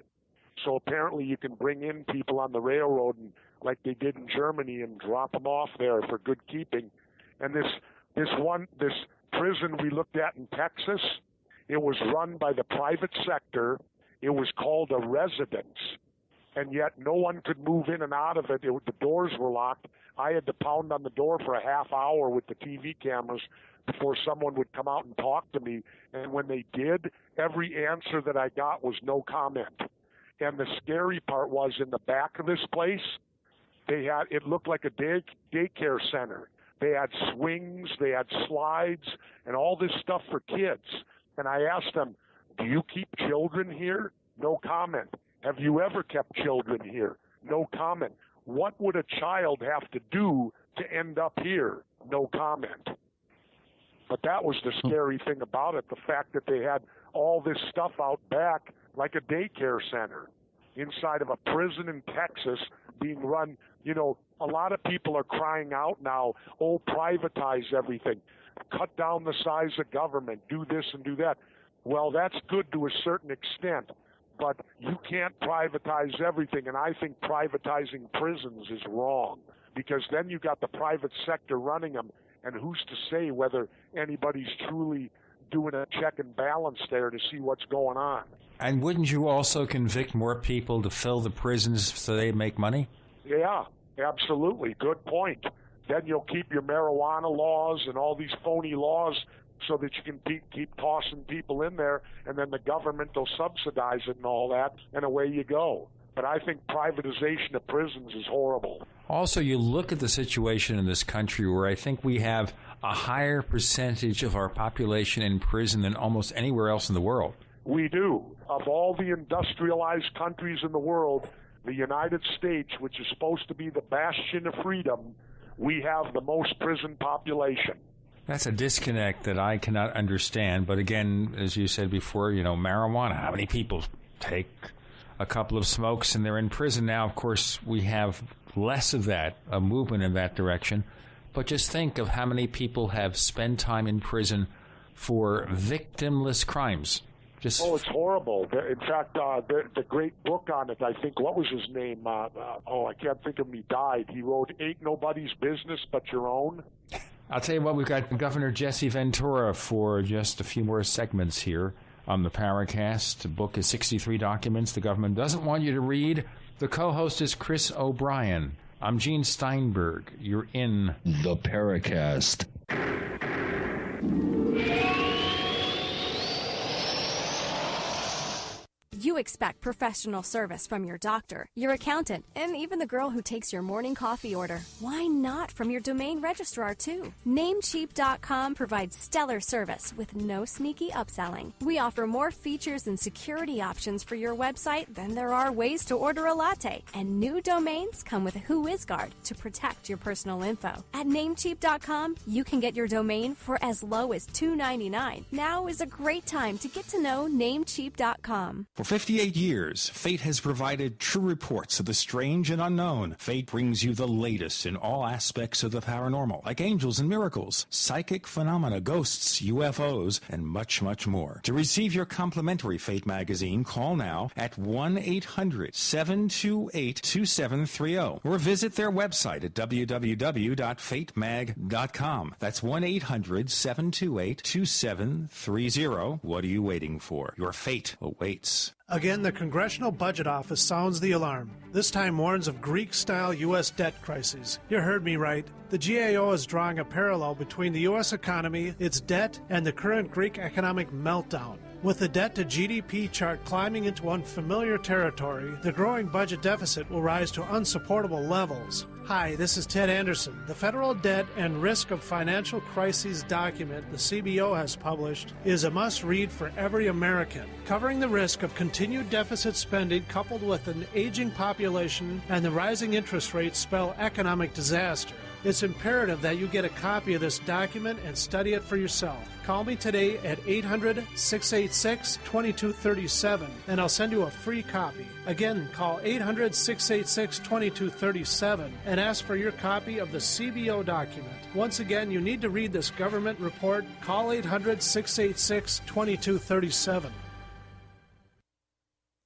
So apparently you can bring in people on the railroad and, like they did in Germany, and drop them off there for good keeping. And this prison we looked at in Texas, it was run by the private sector. It was called a residence, and yet no one could move in and out of it. The doors were locked. I had to pound on the door for a half hour with the TV cameras before someone would come out and talk to me. And when they did, every answer that I got was no comment. And the scary part was, in the back of this place, it looked like a daycare center. They had swings, they had slides, and all this stuff for kids. And I asked them, do you keep children here? No comment. Have you ever kept children here? No comment. What would a child have to do to end up here? No comment. But that was the scary thing about it, the fact that they had all this stuff out back like a daycare center inside of a prison in Texas being run, A lot of people are crying out now, oh, privatize everything, cut down the size of government, do this and do that. Well, that's good to a certain extent, but you can't privatize everything, and I think privatizing prisons is wrong, because then you got the private sector running them, and who's to say whether anybody's truly doing a check and balance there to see what's going on. And wouldn't you also convict more people to fill the prisons so they make money? Yeah, absolutely. Good point. Then you'll keep your marijuana laws and all these phony laws so that you can keep tossing people in there, and then the government will subsidize it and all that, and away you go. But I think privatization of prisons is horrible. Also, you look at the situation in this country where I think we have a higher percentage of our population in prison than almost anywhere else in the world. We do. Of all the industrialized countries in the world, the United States, which is supposed to be the bastion of freedom, we have the most prison population. That's a disconnect that I cannot understand. But again, as you said before, marijuana. How many people take a couple of smokes and they're in prison? Now, of course, we have less of that, a movement in that direction. But just think of how many people have spent time in prison for victimless crimes. Oh, it's horrible. In fact, the great book on it, I think, what was his name? I can't think of him. He died. He wrote Ain't Nobody's Business But Your Own. I'll tell you what, we've got Governor Jesse Ventura for just a few more segments here on the Paracast. The book is 63 documents the government doesn't want you to read. The co-host is Chris O'Brien. I'm Gene Steinberg. You're in the Paracast. You expect professional service from your doctor, your accountant, and even the girl who takes your morning coffee order. Why not from your domain registrar, too? Namecheap.com provides stellar service with no sneaky upselling. We offer more features and security options for your website than there are ways to order a latte. And new domains come with a WhoIsGuard to protect your personal info. At Namecheap.com, you can get your domain for as low as $2.99. Now is a great time to get to know Namecheap.com. For 58 years, Fate has provided true reports of the strange and unknown. Fate brings you the latest in all aspects of the paranormal, like angels and miracles, psychic phenomena, ghosts, UFOs, and much, much more. To receive your complimentary Fate magazine, call now at 1-800-728-2730 or visit their website at www.fatemag.com. That's 1-800-728-2730. What are you waiting for? Your fate awaits. Again, the Congressional Budget Office sounds the alarm. This time warns of Greek-style U.S. debt crises. You heard me right. The GAO is drawing a parallel between the U.S. economy, its debt, and the current Greek economic meltdown. With the debt-to-GDP chart climbing into unfamiliar territory, the growing budget deficit will rise to unsupportable levels. Hi, this is Ted Anderson. The Federal Debt and Risk of Financial Crises document the CBO has published is a must-read for every American, covering the risk of continued deficit spending coupled with an aging population and the rising interest rates spell economic disaster. It's imperative that you get a copy of this document and study it for yourself. Call me today at 800-686-2237 and I'll send you a free copy. Again, call 800-686-2237 and ask for your copy of the CBO document. Once again, you need to read this government report. Call 800-686-2237.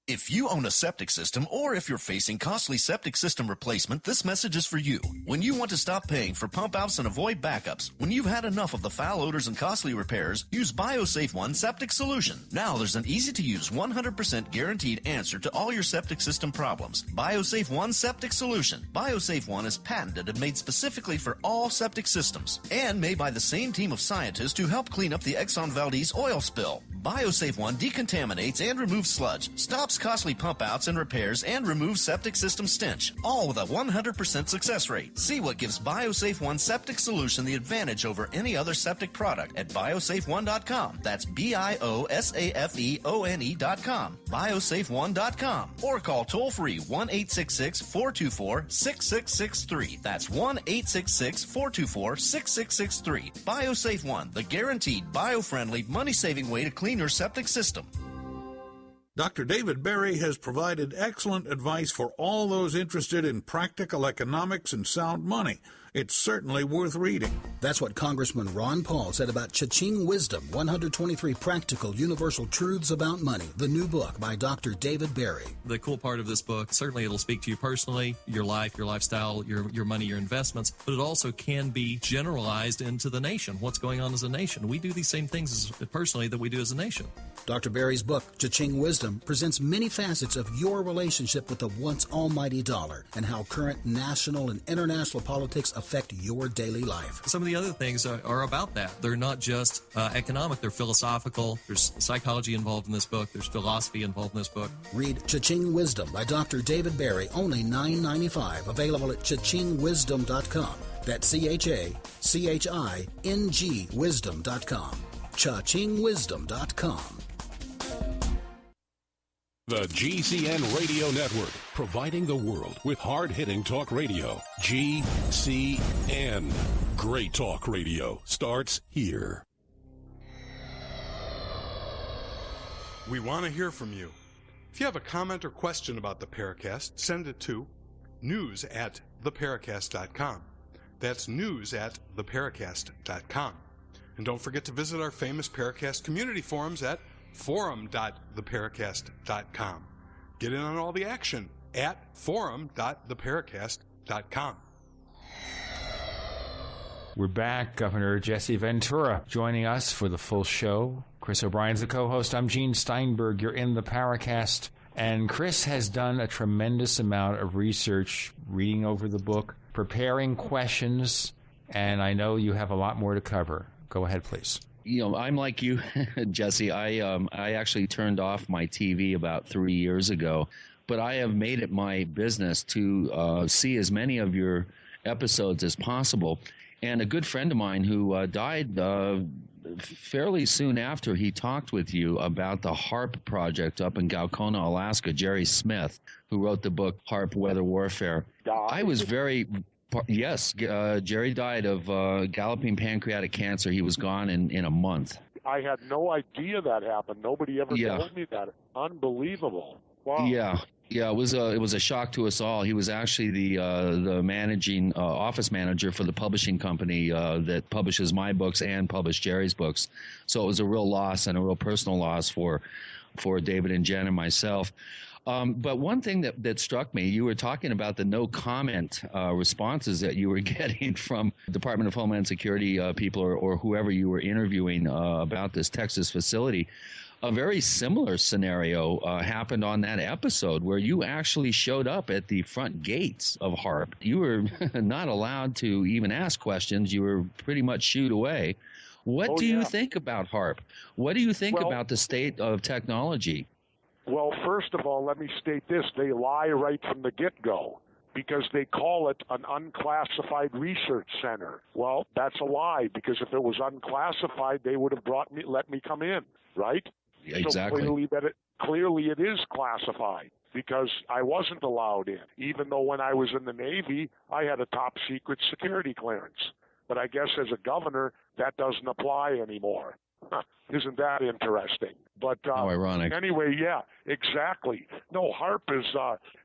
If you own a septic system or if you're facing costly septic system replacement, this message is for you. When you want to stop paying for pump outs and avoid backups, when you've had enough of the foul odors and costly repairs, use BioSafe One Septic Solution. Now there's an easy-to-use 100% guaranteed answer to all your septic system problems. BioSafe One Septic Solution. BioSafe One is patented and made specifically for all septic systems and made by the same team of scientists who helped clean up the Exxon Valdez oil spill. BioSafe One decontaminates and removes sludge, stops costly pump outs and repairs, and removes septic system stench, all with a 100% success rate. See what gives BioSafe One Septic Solution the advantage over any other septic product at biosafeone.com. That's BIOSAFEONE.com. biosafeone.com. Or call toll-free 1-866-424-6663. That's 1-866-424-6663. BioSafe One, the guaranteed bio-friendly, money-saving way to clean your septic system. Dr. David Berry has provided excellent advice for all those interested in practical economics and sound money. It's certainly worth reading. That's what Congressman Ron Paul said about Cha-Ching Wisdom, 123 Practical Universal Truths About Money, the new book by Dr. David Berry. The cool part of this book, certainly it'll speak to you personally, your life, your lifestyle, your money, your investments, but it also can be generalized into the nation, what's going on as a nation. We do these same things personally that we do as a nation. Dr. Berry's book, Cha-Ching Wisdom, presents many facets of your relationship with the once almighty dollar and how current national and international politics affect your daily life. Some of the other things are about that. They're not just economic, they're philosophical. There's psychology involved in this book. There's philosophy involved in this book. Read Cha-Ching Wisdom by Dr. David Berry, only $9.95, available at chachingwisdom.com. That's CHACHING wisdom.com. chachingwisdom.com. The GCN Radio Network, providing the world with hard-hitting talk radio. GCN. Great talk radio starts here. We want to hear from you. If you have a comment or question about the Paracast, send it to news@theparacast.com. That's news@theparacast.com. And don't forget to visit our famous Paracast community forums at forum.theparacast.com. Get in on all the action at forum.theparacast.com. We're back. Governor Jesse Ventura joining us for the full show. Chris O'Brien's the co-host. I'm Gene Steinberg. You're in the Paracast. And Chris has done a tremendous amount of research, reading over the book, preparing questions, and I know you have a lot more to cover. Go ahead, please. You know, I'm like you, Jesse. I actually turned off my TV about 3 years ago, but I have made it my business to see as many of your episodes as possible. And a good friend of mine who died fairly soon after he talked with you about the HARP project up in Gaucona, Alaska, Jerry Smith, who wrote the book HARP, Weather Warfare. I was very... Yes, Jerry died of galloping pancreatic cancer. He was gone in a month. I had no idea that happened. Nobody ever told me that. Unbelievable. Wow. Yeah, it was a shock to us all. He was actually the managing office manager for the publishing company that publishes my books and published Jerry's books. So it was a real loss and a real personal loss for David and Jen and myself. But one thing that struck me, you were talking about the no comment responses that you were getting from Department of Homeland Security people or whoever you were interviewing about this Texas facility. A very similar scenario happened on that episode where you actually showed up at the front gates of HARP. You were not allowed to even ask questions. You were pretty much shooed away. What do you think about HARP? What do you think about the state of technology? Well, first of all, let me state this. They lie right from the get-go because they call it an unclassified research center. Well, that's a lie because if it was unclassified, they would have let me come in, right? Exactly. So clearly it is classified because I wasn't allowed in, even though when I was in the Navy, I had a top-secret security clearance. But I guess as a governor, that doesn't apply anymore. Isn't that interesting? But how ironic. Anyway, yeah, exactly. No, HARP is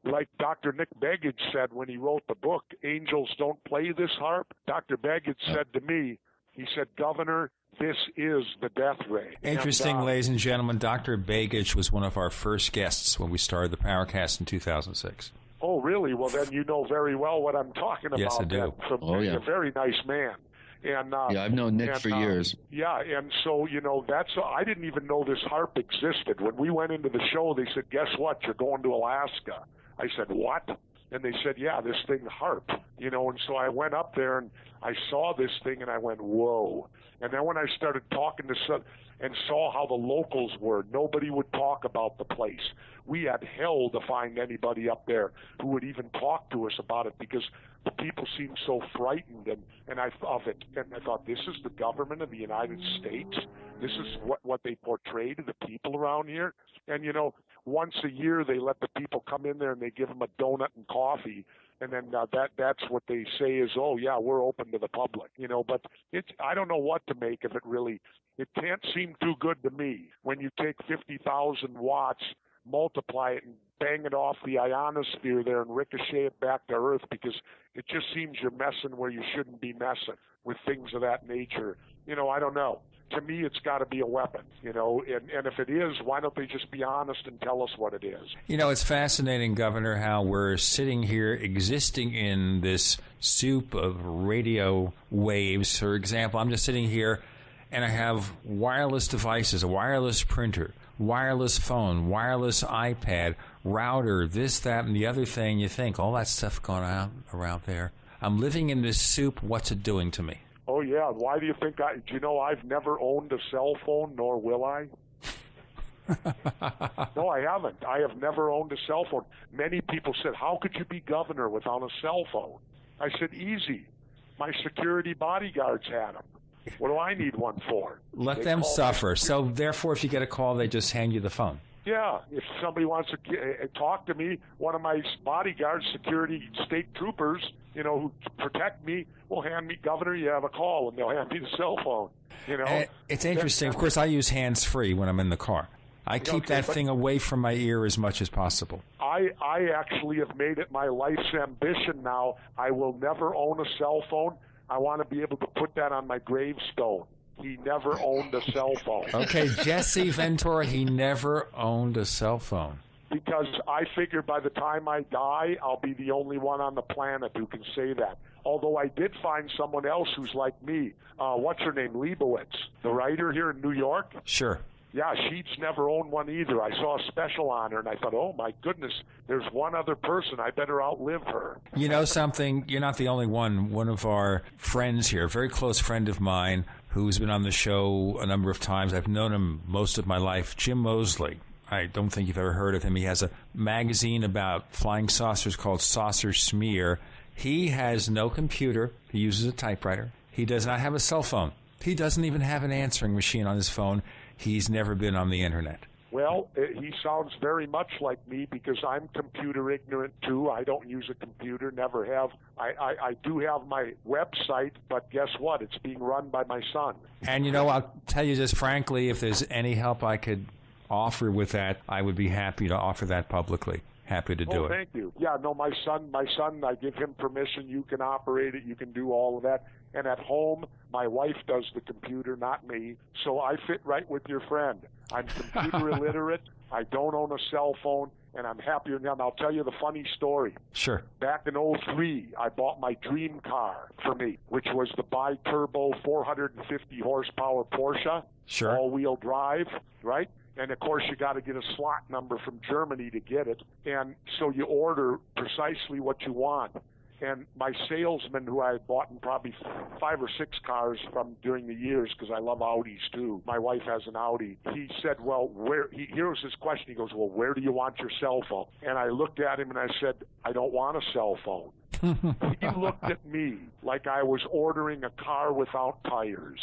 like Dr. Nick Begich said when he wrote the book, Angels Don't Play This HARP. Dr. Begich said to me, he said, Governor, this is the death ray. Interesting, ladies and gentlemen, Dr. Begich was one of our first guests when we started the Paracast in 2006. Oh, really? Well, then you know very well what I'm talking about. Yes, I do. A very nice man. And I've known Nick for years. Yeah, and so, I didn't even know this HARP existed. When we went into the show, they said, guess what? You're going to Alaska. I said, what? And they said, yeah, this thing HARP. And so I went up there and I saw this thing and I went, whoa. And then when I started talking to some and saw how the locals were, nobody would talk about the place. We had hell to find anybody up there who would even talk to us about it because the people seemed so frightened of it. And I thought, this is the government of the United States? This is what they portray to the people around here? And, once a year they let the people come in there and they give them a donut and coffee. And then that's what they say is, oh, yeah, we're open to the public, But I don't know what to make of it, really. It can't seem too good to me when you take 50,000 watts multiply it and bang it off the ionosphere there and ricochet it back to Earth, because it just seems you're messing where you shouldn't be messing with things of that nature. I don't know. To me, it's got to be a weapon, and if it is, why don't they just be honest and tell us what it is? It's fascinating, Governor, how we're sitting here existing in this soup of radio waves. For example, I'm just sitting here and I have wireless devices, a wireless printer, wireless phone, wireless iPad, router, this, that, and the other thing. You think, all that stuff going on around there. I'm living in this soup. What's it doing to me? Oh, yeah. Why do you think I've never owned a cell phone, nor will I? No, I haven't. I have never owned a cell phone. Many people said, how could you be governor without a cell phone? I said, easy. My security bodyguards had them. What do I need one for? Let them suffer. So, therefore, if you get a call, they just hand you the phone. Yeah, if somebody wants to talk to me, one of my bodyguards, security state troopers, who protect me, will hand me, Governor, you have a call, and they'll hand me the cell phone. It's interesting. Of course, I use hands-free when I'm in the car. I keep that thing away from my ear as much as possible. I actually have made it my life's ambition now. I will never own a cell phone. I want to be able to put that on my gravestone. He never owned a cell phone. Okay, Jesse Ventura, he never owned a cell phone. Because I figure by the time I die, I'll be the only one on the planet who can say that. Although I did find someone else who's like me. What's her name? Leibowitz, the writer here in New York. Sure. Yeah, she's never owned one either. I saw a special on her, and I thought, oh, my goodness, there's one other person. I better outlive her. You know something? You're not the only one. One of our friends here, a very close friend of mine, who's been on the show a number of times. I've known him most of my life, Jim Mosley. I don't think you've ever heard of him. He has a magazine about flying saucers called Saucer Smear. He has no computer. He uses a typewriter. He does not have a cell phone. He doesn't even have an answering machine on his phone. He's never been on the internet. Well, he sounds very much like me because I'm computer ignorant, too. I don't use a computer, never have. I do have my website, but guess what? It's being run by my son. And, I'll tell you just frankly, if there's any help I could offer with that, I would be happy to offer that publicly. Happy to do it. Thank you. Yeah, no, my son, I give him permission. You can operate it. You can do all of that. And at home, my wife does the computer, not me. So I fit right with your friend. I'm computer illiterate. I don't own a cell phone, and I'm happier now. And I'll tell you the funny story. Sure. Back in 2003, I bought my dream car for me, which was the bi-turbo 450 horsepower Porsche. Sure. All-wheel drive, right? And, of course, you got to get a slot number from Germany to get it. And so you order precisely what you want. And my salesman, who I had bought in probably 5 or 6 cars from during the years, because I love Audis too. My wife has an Audi. He said, well, here was his question. He goes, well, where do you want your cell phone? And I looked at him and I said, I don't want a cell phone. He looked at me like I was ordering a car without tires.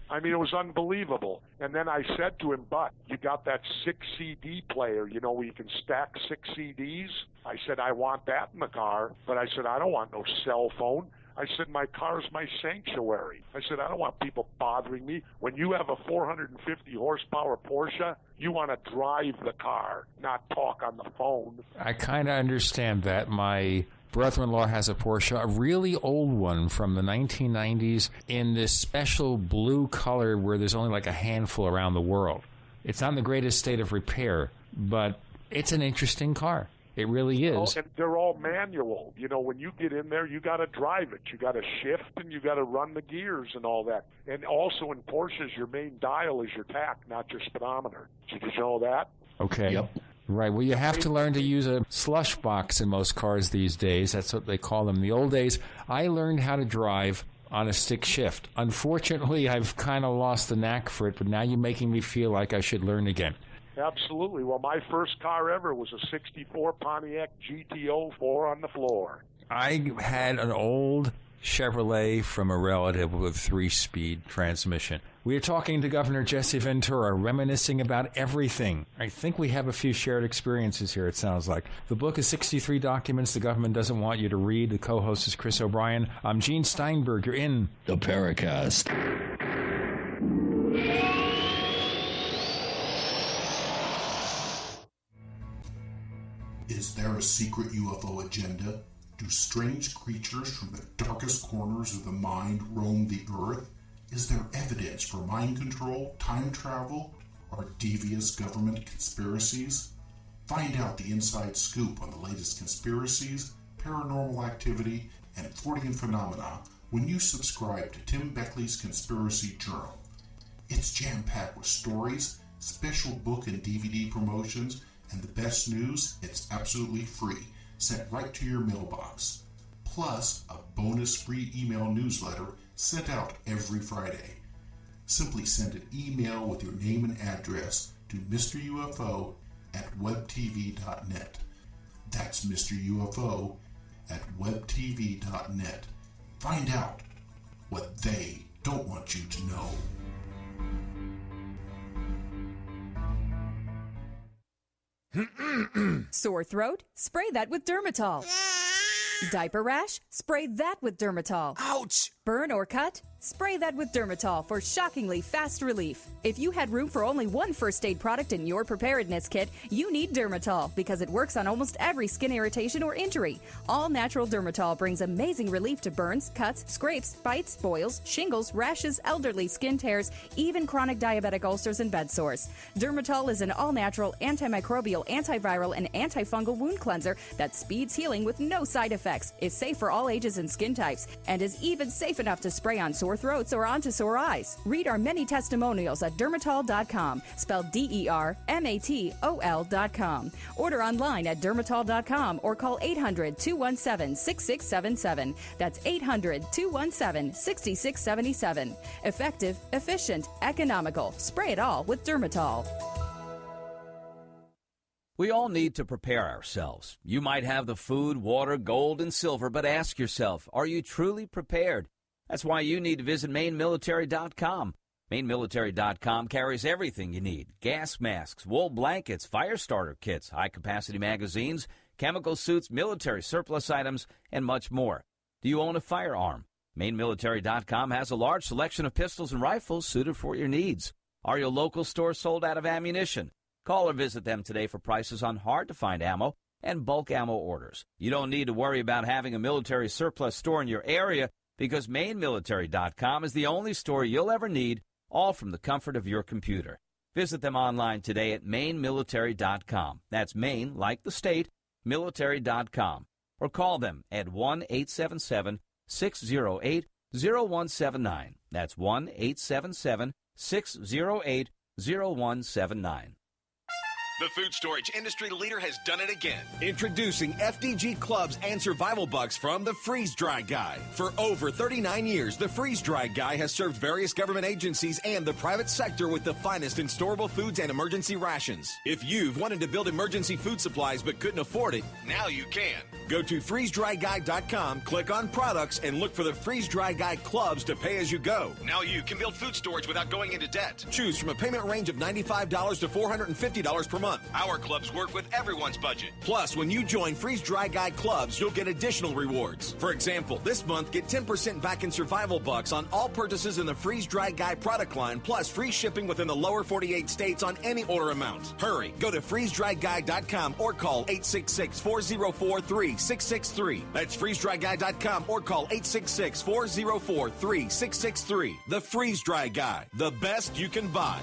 I mean, it was unbelievable. And then I said to him, but you got that 6 CD player, where you can stack 6 CDs? I said, I want that in the car. But I said, I don't want no cell phone. I said, my car's my sanctuary. I said, I don't want people bothering me. When you have a 450 horsepower Porsche, you want to drive the car, not talk on the phone. I kind of understand that. My brother-in-law has a Porsche, a really old one from the 1990s, in this special blue color where there's only like a handful around the world. It's not in the greatest state of repair, but it's an interesting car. It really is. And they're all manual. When you get in there, you got to drive it. You got to shift and you got to run the gears and all that. And also in Porsches, your main dial is your tach, not your speedometer. Did you know that? Okay. Yep. Right. Well, you have to learn to use a slush box in most cars these days. That's what they call them. In the old days, I learned how to drive on a stick shift. Unfortunately, I've kind of lost the knack for it, but now you're making me feel like I should learn again. Absolutely. Well, my first car ever was a 64 Pontiac GTO 4 on the floor. I had an old Chevrolet from a relative with a 3-speed transmission. We are talking to Governor Jesse Ventura, reminiscing about everything. I think we have a few shared experiences here, it sounds like. The book is 63 documents the government doesn't want you to read. The co-host is Chris O'Brien. I'm Gene Steinberg. You're in the Paracast. Is there a secret UFO agenda? Do strange creatures from the darkest corners of the mind roam the earth? Is there evidence for mind control, time travel, or devious government conspiracies? Find out the inside scoop on the latest conspiracies, paranormal activity, and Fortean phenomena when you subscribe to Tim Beckley's Conspiracy Journal. It's jam-packed with stories, special book and DVD promotions, and the best news, it's absolutely free, sent right to your mailbox. Plus, a bonus free email newsletter sent out every Friday. Simply send an email with your name and address to Mr. UFO at webtv.net. That's Mr. UFO at webtv.net. Find out what they don't want you to know. Sore throat? Spray that with Dermatol. Diaper rash? Spray that with Dermatol. Ouch! Burn or cut? Spray that with Dermatol for shockingly fast relief. If you had room for only one first aid product in your preparedness kit, you need Dermatol because it works on almost every skin irritation or injury. All natural Dermatol brings amazing relief to burns, cuts, scrapes, bites, boils, shingles, rashes, elderly skin tears, even chronic diabetic ulcers and bed sores. Dermatol is an all-natural, antimicrobial, antiviral, and antifungal wound cleanser that speeds healing with no side effects, is safe for all ages and skin types, and is even safe enough to spray on sore throats or onto sore eyes. Read our many testimonials at dermatol.com, spelled DERMATOL.com. Order online at dermatol.com or call 800-217-6677. That's 800-217-6677. Effective, efficient, economical. Spray it all with Dermatol. We all need to prepare ourselves. You might have the food, water, gold, and silver, but ask yourself, are you truly prepared? That's why you need to visit MaineMilitary.com. MaineMilitary.com carries everything you need. Gas masks, wool blankets, fire starter kits, high-capacity magazines, chemical suits, military surplus items, and much more. Do you own a firearm? MaineMilitary.com has a large selection of pistols and rifles suited for your needs. Are your local stores sold out of ammunition? Call or visit them today for prices on hard-to-find ammo and bulk ammo orders. You don't need to worry about having a military surplus store in your area because MaineMilitary.com is the only store you'll ever need, all from the comfort of your computer. Visit them online today at MaineMilitary.com. That's Maine, like the state, military.com. Or call them at 1-877-608-0179. That's 1-877-608-0179. The food storage industry leader has done it again. Introducing FDG Clubs and Survival Bucks from the Freeze Dry Guy. For over 39 years, the Freeze Dry Guy has served various government agencies and the private sector with the finest in storable foods and emergency rations. If you've wanted to build emergency food supplies but couldn't afford it, now you can. Go to freezedryguy.com, click on products, and look for the Freeze Dry Guy Clubs to pay as you go. Now you can build food storage without going into debt. Choose from a payment range of $95 to $450 per month. Our clubs work with everyone's budget. Plus, when you join Freeze Dry Guy Clubs, you'll get additional rewards. For example, this month, get 10% back in survival bucks on all purchases in the Freeze Dry Guy product line, plus free shipping within the lower 48 states on any order amount. Hurry, go to freezedryguy.com or call 866-404-3663. That's freezedryguy.com or call 866-404-3663. The Freeze Dry Guy, the best you can buy.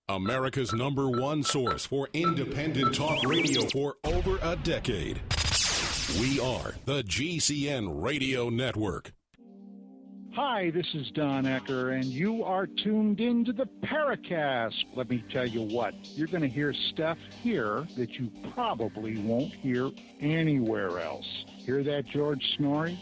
America's #1 source for independent talk radio for over a decade. We are the GCN Radio Network. Hi, this is Don Ecker, and you are tuned into the Paracast. Let me tell you what, you're going to hear stuff here that you probably won't hear anywhere else. Hear that, George Snorri?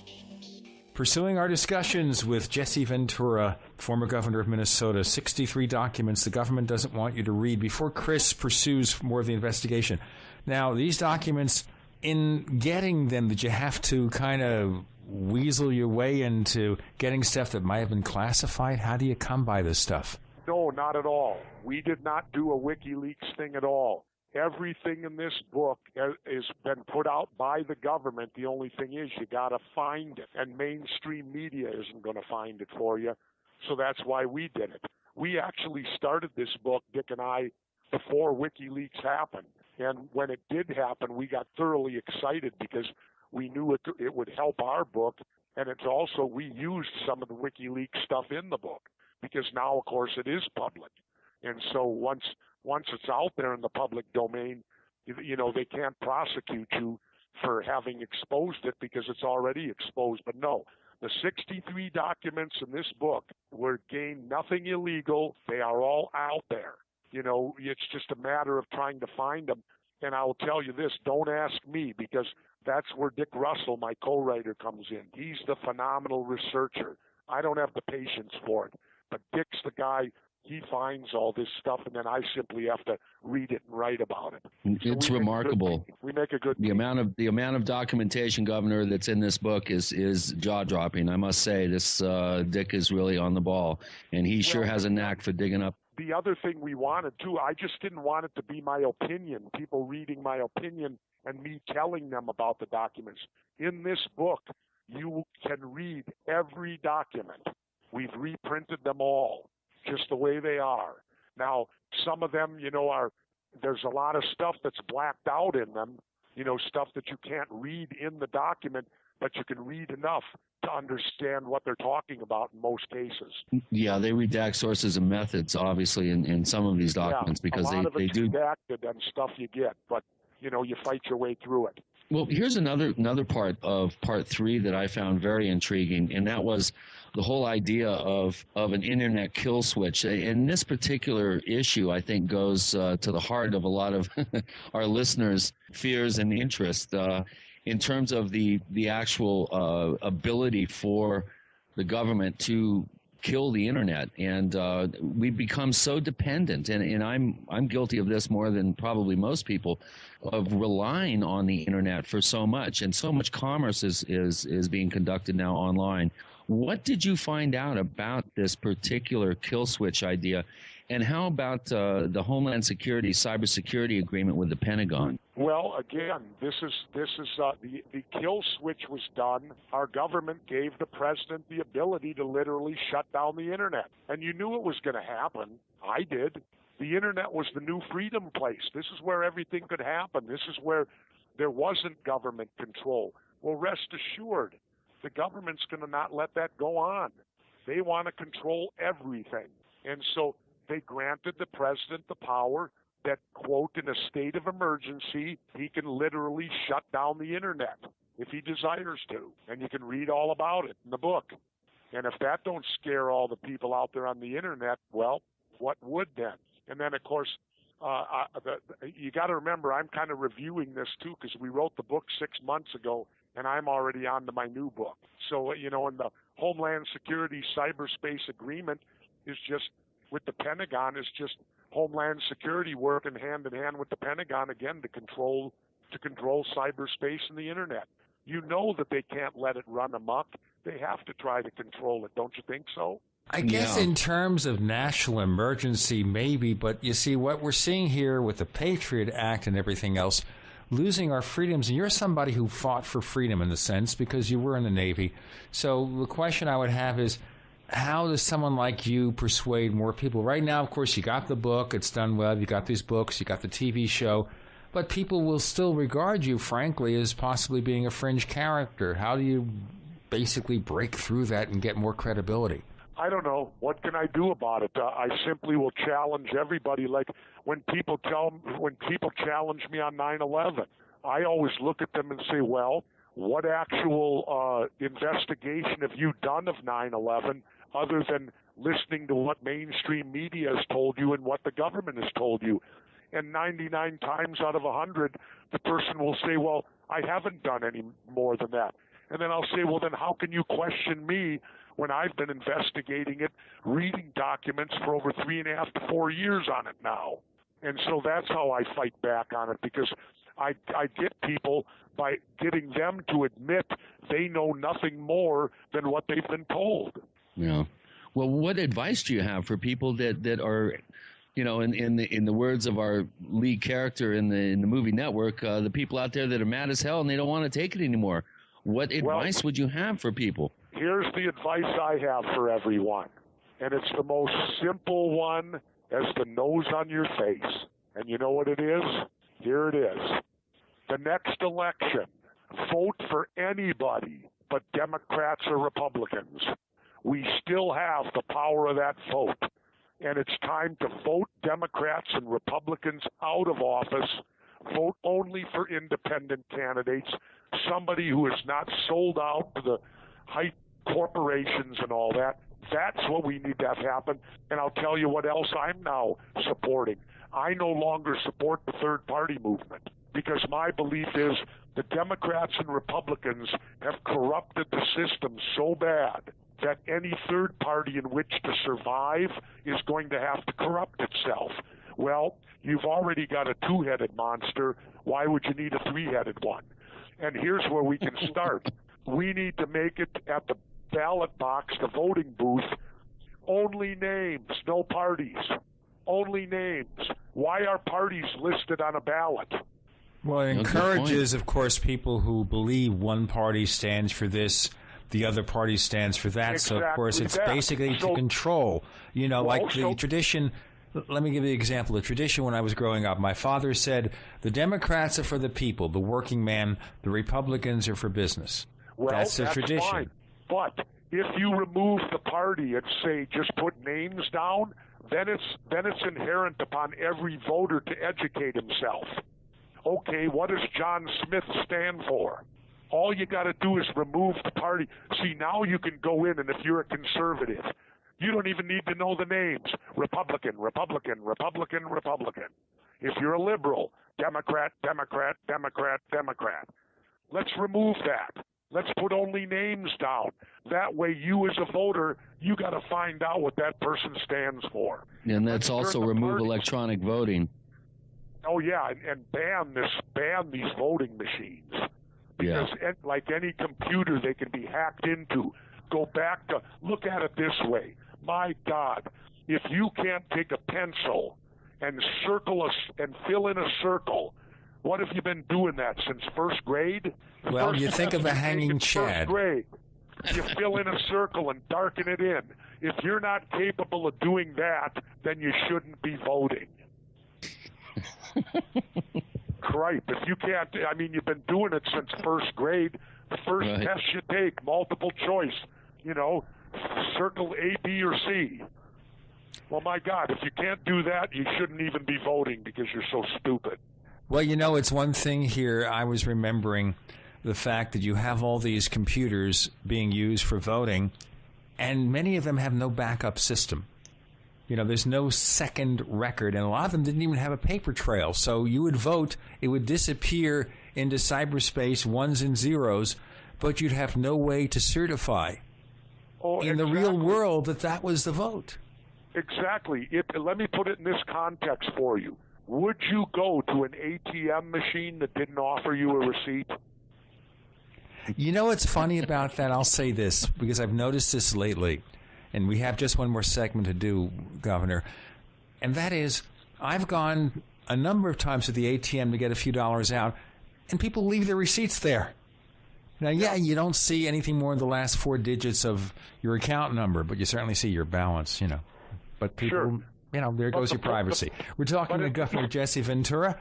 Pursuing our discussions with Jesse Ventura, former governor of Minnesota, 63 documents the government doesn't want you to read before Chris pursues more of the investigation. Now, these documents, in getting them, did you have to kind of weasel your way into getting stuff that might have been classified? How do you come by this stuff? No, not at all. We did not do a WikiLeaks thing at all. Everything in this book has been put out by the government. The only thing is you got to find it, and mainstream media isn't going to find it for you. So that's why we did it. We actually started this book, Dick and I, before WikiLeaks happened. And when it did happen, we got thoroughly excited because we knew it would help our book. And it's also, we used some of the WikiLeaks stuff in the book because now, of course, it is public. And so once it's out there in the public domain, you know, they can't prosecute you for having exposed it because it's already exposed. But no, the 63 documents in this book were gained nothing illegal. They are all out there. You know, it's just a matter of trying to find them. And I will tell you this, don't ask me, because that's where Dick Russell, my co-writer, comes in. He's the phenomenal researcher. I don't have the patience for it. But Dick's the guy, he finds all this stuff, and then I simply have to read it and write about it. It's remarkable. We make a good the amount of documentation, Governor, that's in this book is jaw-dropping. I must say, this Dick is really on the ball, and he sure has a knack for digging up. The other thing we wanted, too, I just didn't want it to be my opinion, people reading my opinion and me telling them about the documents. In this book, you can read every document. We've reprinted them all, just the way they are. Now, some of them, you know, there's a lot of stuff that's blacked out in them, you know, stuff that you can't read in the document, but you can read enough to understand what they're talking about in most cases. Yeah, they redact sources and methods, obviously, in some of these documents, because a lot of they it's do. redacted and stuff you get, but, you know, you fight your way through it. Well, here's another part of part 3 that I found very intriguing, and that was the whole idea of an internet kill switch. And this particular issue, I think, goes to the heart of a lot of our listeners' fears and interest in terms of the actual ability for the government to kill the internet. And we've become so dependent, and I'm guilty of this more than probably most people, of relying on the internet for so much, and so much commerce is being conducted now online. What did you find out about this particular kill switch idea, and how about the Homeland Security cybersecurity agreement with the Pentagon? Well, again, this is the kill switch was done. Our government gave the president the ability to literally shut down the internet, and you knew it was going to happen. I did. The internet was the new freedom place. This is where everything could happen. This is where there wasn't government control. Well, rest assured, the government's going to not let that go on. They want to control everything. And so they granted the president the power that, quote, in a state of emergency, he can literally shut down the internet if he desires to. And you can read all about it in the book. And if that don't scare all the people out there on the internet, well, what would then? And then, of course, you got to remember, I'm kind of reviewing this, too, because we wrote the book 6 months ago, and I'm already on to my new book. So, you know, in the Homeland Security cyberspace agreement is just, with the Pentagon, is just Homeland Security working hand in hand with the Pentagon, again, to control cyberspace and the internet. You know that they can't let it run amok. They have to try to control it. Don't you think so? I guess in terms of national emergency, maybe, but you see what we're seeing here with the Patriot Act and everything else, losing our freedoms, and you're somebody who fought for freedom in a sense because you were in the Navy. So the question I would have is, how does someone like you persuade more people? Right now, of course, you got the book, it's done well, you got these books, you got the TV show, but people will still regard you, frankly, as possibly being a fringe character. How do you basically break through that and get more credibility? I don't know. What can I do about it? I simply will challenge everybody. Like when people challenge me on 9/11, I always look at them and say, well, what actual investigation have you done of 9/11 other than listening to what mainstream media has told you and what the government has told you? And 99 times out of 100, the person will say, well, I haven't done any more than that. And then I'll say, well, then how can you question me when I've been investigating it, reading documents for over 3.5 to 4 years on it now? And so that's how I fight back on it, because I get people by getting them to admit they know nothing more than what they've been told. Yeah. Well, what advice do you have for people that are, you know, in the words of our lead character in the movie Network, the people out there that are mad as hell and they don't want to take it anymore? What advice would you have for people? Here's the advice I have for everyone, and it's the most simple one as the nose on your face. And you know what it is? Here it is. The next election, vote for anybody but Democrats or Republicans. We still have the power of that vote. And it's time to vote Democrats and Republicans out of office. Vote only for independent candidates, somebody who is not sold out to the high corporations and all that. That's what we need to have happen. And I'll tell you what else I'm now supporting. I no longer support the third party movement because my belief is the Democrats and Republicans have corrupted the system so bad that any third party in which to survive is going to have to corrupt itself. Well, you've already got a two-headed monster. Why would you need a three-headed one? And here's where we can start. We need to make it at the ballot box, the voting booth, only names, no parties. Only names. Why are parties listed on a ballot? Well, it encourages, of course, people who believe one party stands for this, the other party stands for that. Exactly. So, of course, it's basically to control. You know, like the tradition. Let me give you an example. The tradition when I was growing up, my father said, the Democrats are for the people, the working man, the Republicans are for business. Well, that's the tradition. Fine. But if you remove the party and say just put names down, then it's inherent upon every voter to educate himself. Okay, what does John Smith stand for? All you got to do is remove the party. See, now you can go in, and if you're a conservative, you don't even need to know the names. Republican, Republican, Republican, Republican. If you're a liberal, Democrat, Democrat, Democrat, Democrat. Let's remove that. Let's put only names down. That way, you as a voter, you got to find out what that person stands for. And that's also remove electronic voting. Oh yeah, and ban these voting machines because like any computer, they can be hacked into. Go back to look at it this way. My God, if you can't take a pencil and and fill in a circle, what have you been doing that since first grade? Well, you think of a hanging Chad. First grade. You fill in a circle and darken it in. If you're not capable of doing that, then you shouldn't be voting. Cripe, if you can't, I mean, you've been doing it since first grade. The first test you take, multiple choice, circle A, B, or C. Well, my God, if you can't do that, you shouldn't even be voting because you're so stupid. Well, it's one thing here. I was remembering the fact that you have all these computers being used for voting, and many of them have no backup system. There's no second record, and a lot of them didn't even have a paper trail. So you would vote, it would disappear into cyberspace, ones and zeros, but you'd have no way to certify in the real world that was the vote. Exactly. Let me put it in this context for you. Would you go to an ATM machine that didn't offer you a receipt? What's funny about that? I'll say this, because I've noticed this lately. And we have just one more segment to do, Governor. And that is, I've gone a number of times to the ATM to get a few dollars out, and people leave their receipts there. Now, you don't see anything more than the last four digits of your account number, but you certainly see your balance, But people, there goes your privacy. We're talking to Governor Jesse Ventura.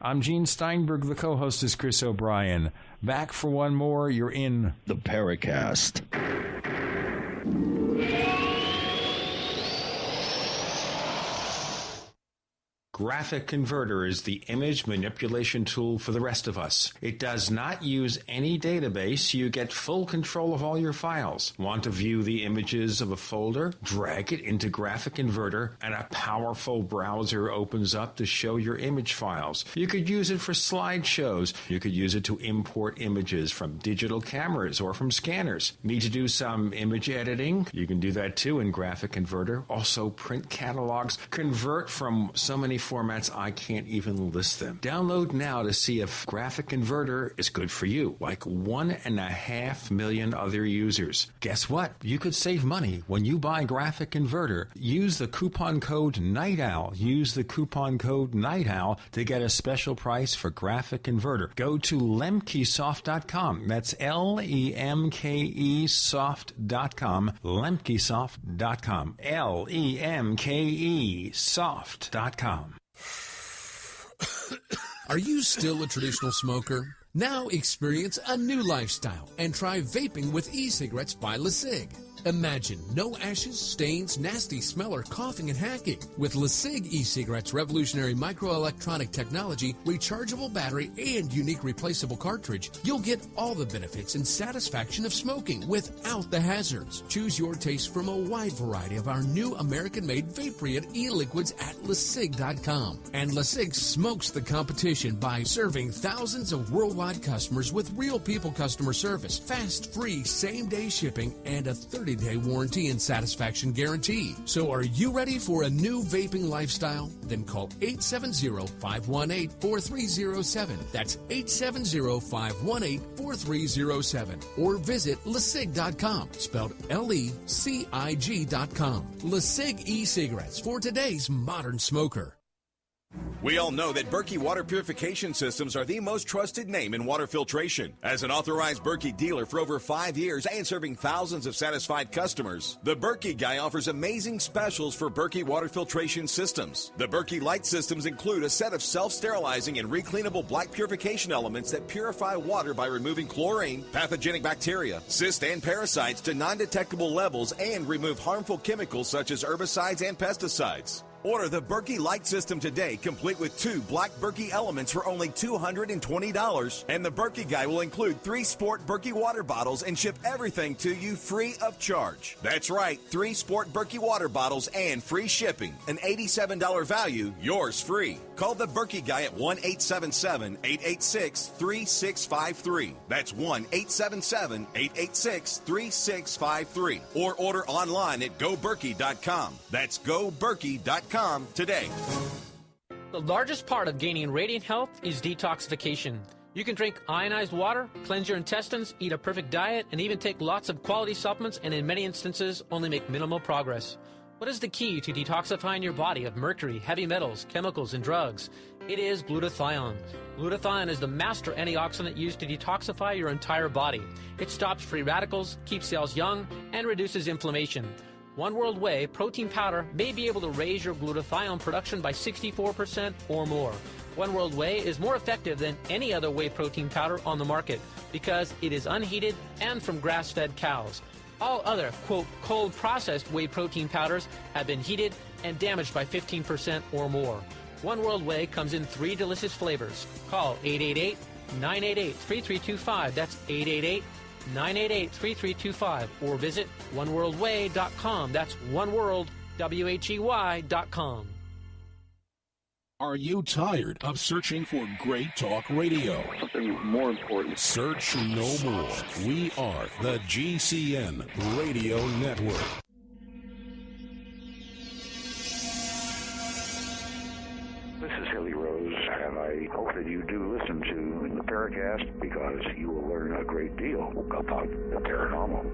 I'm Gene Steinberg. The co-host is Chris O'Brien. Back for one more. You're in the Paracast. Graphic Converter is the image manipulation tool for the rest of us. It does not use any database. You get full control of all your files. Want to view the images of a folder? Drag it into Graphic Converter, and a powerful browser opens up to show your image files. You could use it for slideshows. You could use it to import images from digital cameras or from scanners. Need to do some image editing? You can do that too in Graphic Converter. Also print catalogs. Convert from so many formats I can't even list them. Download now to see if Graphic Converter is good for you, like 1.5 million other users. Guess what? You could save money when you buy Graphic Converter. Use the coupon code NIGHTOWL. Use the coupon code NIGHTOWL to get a special price for Graphic Converter. Go to lemkesoft.com. That's LEMKEsoft.com. lemkesoft.com. LEMKEsoft.com. Are you still a traditional smoker? Now experience a new lifestyle and try vaping with e-cigarettes by LeSig. Imagine no ashes, stains, nasty smell, or coughing and hacking. With LeSig e-cigarettes' revolutionary microelectronic technology, rechargeable battery, and unique replaceable cartridge, you'll get all the benefits and satisfaction of smoking without the hazards. Choose your taste from a wide variety of our new American-made Vaporeate e-liquids at LeSig.com. And LeSig smokes the competition by serving thousands of worldwide customers with real people customer service, fast, free, same-day shipping, and a 30-day warranty and satisfaction guarantee. So are you ready for a new vaping lifestyle? Then call 870-518-4307. That's 870-518-4307. Or visit LeSig.com, spelled LECIG.com. LeSig e-cigarettes for today's modern smoker. We all know that Berkey water purification systems are the most trusted name in water filtration. As an authorized Berkey dealer for over 5 years and serving thousands of satisfied customers, the Berkey Guy offers amazing specials for Berkey water filtration systems. The Berkey Light systems include a set of self-sterilizing and recleanable black purification elements that purify water by removing chlorine, pathogenic bacteria, cysts, and parasites to non-detectable levels and remove harmful chemicals such as herbicides and pesticides. Order the Berkey Light System today, complete with 2 black Berkey elements for only $220. And the Berkey Guy will include 3 sport Berkey water bottles and ship everything to you free of charge. That's right, 3 sport Berkey water bottles and free shipping. An $87 value, yours free. Call the Berkey Guy at 1-877-886-3653. That's 1-877-886-3653. Or order online at GoBerkey.com. That's GoBerkey.com today. The largest part of gaining radiant health is detoxification. You can drink ionized water, cleanse your intestines, eat a perfect diet, and even take lots of quality supplements, and in many instances only make minimal progress. What is the key to detoxifying your body of mercury, heavy metals, chemicals, and drugs? It is glutathione. Glutathione is the master antioxidant used to detoxify your entire body. It stops free radicals, keeps cells young, and reduces inflammation. One World Whey protein powder may be able to raise your glutathione production by 64% or more. One World Whey is more effective than any other whey protein powder on the market because it is unheated and from grass-fed cows. All other, quote, cold-processed whey protein powders have been heated and damaged by 15% or more. One World Whey comes in 3 delicious flavors. Call 888-988-3325. That's 888-988-3325. Or visit oneworldwhey.com. That's oneworld.com. Are you tired of searching for great talk radio? Something more important. Search no more. We are the GCN Radio Network. This is Hilly Rose, and I hope that you do listen to the Paracast because you will learn a great deal about the paranormal.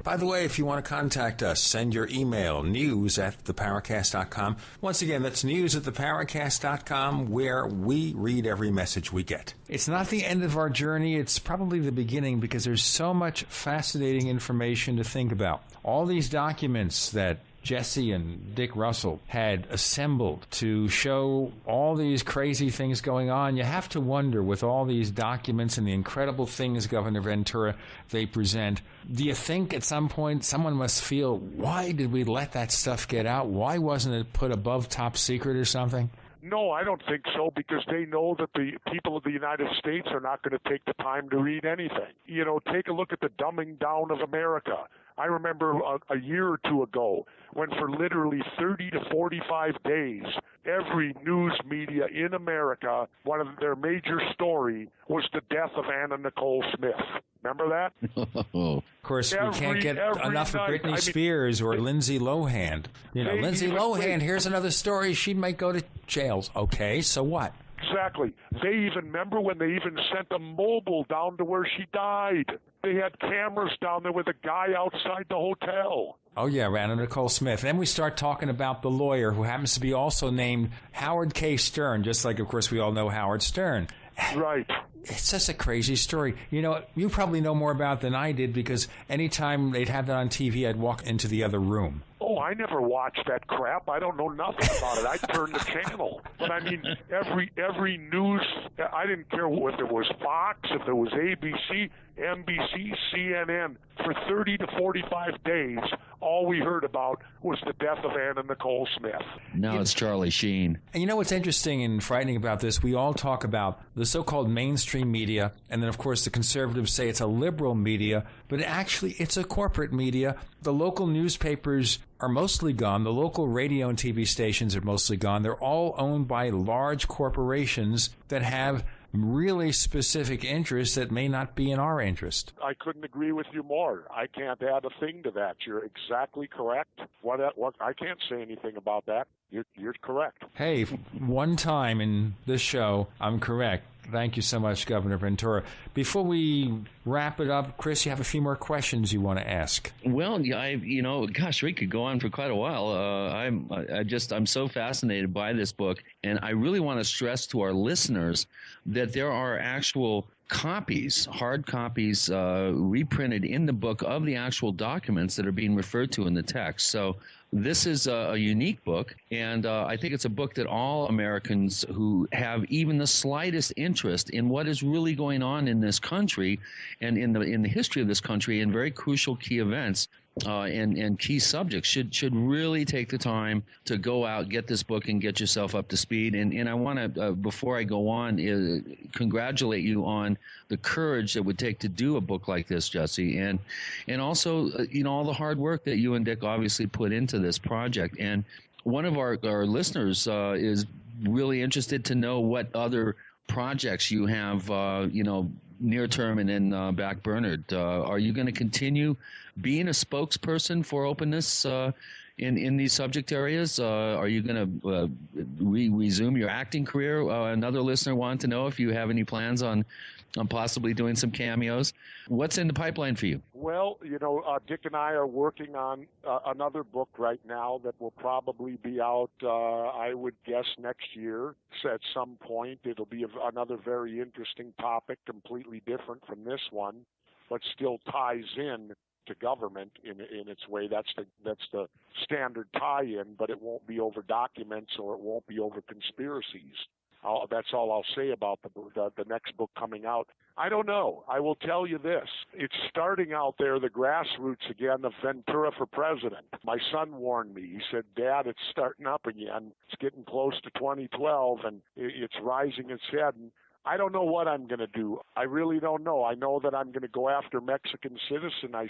By the way, if you want to contact us, send your email, news@theparacast.com. Once again, that's news@theparacast.com, where we read every message we get. It's not the end of our journey. It's probably the beginning because there's so much fascinating information to think about. All these documents that Jesse and Dick Russell had assembled to show all these crazy things going on. You have to wonder, with all these documents and the incredible things Governor Ventura they present, do you think at some point someone must feel, why did we let that stuff get out? Why wasn't it put above top secret or something? No, I don't think so, because they know that the people of the United States are not going to take the time to read anything. You know, take a look at the dumbing down of America. I remember a year or two ago when for literally 30 to 45 days, every news media in America, one of their major story was the death of Anna Nicole Smith. Remember that? Of course, we can't get enough of Britney Spears or Lindsay Lohan. You know, Lindsay Lohan, here's another story. She might go to jail. Okay, so what? Exactly. They even remember when they even sent a mobile down to where she died. They had cameras down there with a guy outside the hotel. Oh, yeah, Anna Nicole Smith. Then we start talking about the lawyer who happens to be also named Howard K. Stern, just like, of course, we all know Howard Stern. Right. It's just a crazy story. You know, you probably know more about it than I did because anytime they'd have that on TV, I'd walk into the other room. Oh, Oh, I never watched that crap. I don't know nothing about it. I turned the channel. But I mean, every news, I didn't care if it was Fox, if it was ABC, NBC, CNN, for 30 to 45 days, all we heard about was the death of Anna Nicole Smith. Now it's Charlie Sheen. And you know what's interesting and frightening about this? We all talk about the so-called mainstream media, and then, of course, the conservatives say it's a liberal media, but actually it's a corporate media. The local newspapers are mostly gone. The local radio and TV stations are mostly gone. They're all owned by large corporations that have really specific interests that may not be in our interest. I couldn't agree with you more. I can't add a thing to that. You're exactly correct. What I can't say anything about that. You're correct. Hey, one time in this show, I'm correct. Thank you so much, Governor Ventura. Before we wrap it up, Chris, you have a few more questions you want to ask. Well, gosh, we could go on for quite a while. I'm so fascinated by this book, and I really want to stress to our listeners that there are actual copies, hard copies, reprinted in the book of the actual documents that are being referred to in the text. So this is a unique book, and I think it's a book that all Americans who have even the slightest interest in what is really going on in this country and in the history of this country and very crucial key events and key subjects should really take the time to go out, get this book, and get yourself up to speed. And I want to, before I go on, congratulate you on the courage that would take to do a book like this, Jesse, and also all the hard work that you and Dick obviously put into this project. And one of our listeners is really interested to know what other projects you have, near term and then back burnered. Are you going to continue being a spokesperson for openness in these subject areas? Are you going to resume your acting career? Another listener wanted to know if you have any plans on possibly doing some cameos. What's in the pipeline for you? Well, Dick and I are working on another book right now that will probably be out, I would guess, next year. So at some point, it'll be another very interesting topic, completely different from this one, but still ties in to government in its way. That's the standard tie-in, but it won't be over documents or it won't be over conspiracies. That's all I'll say about the next book coming out. I don't know. I will tell you this. It's starting out there, the grassroots again of Ventura for president. My son warned me. He said, Dad, it's starting up again. It's getting close to 2012, and it's rising its head. And I don't know what I'm going to do. I really don't know. I know that I'm going to go after Mexican citizen, I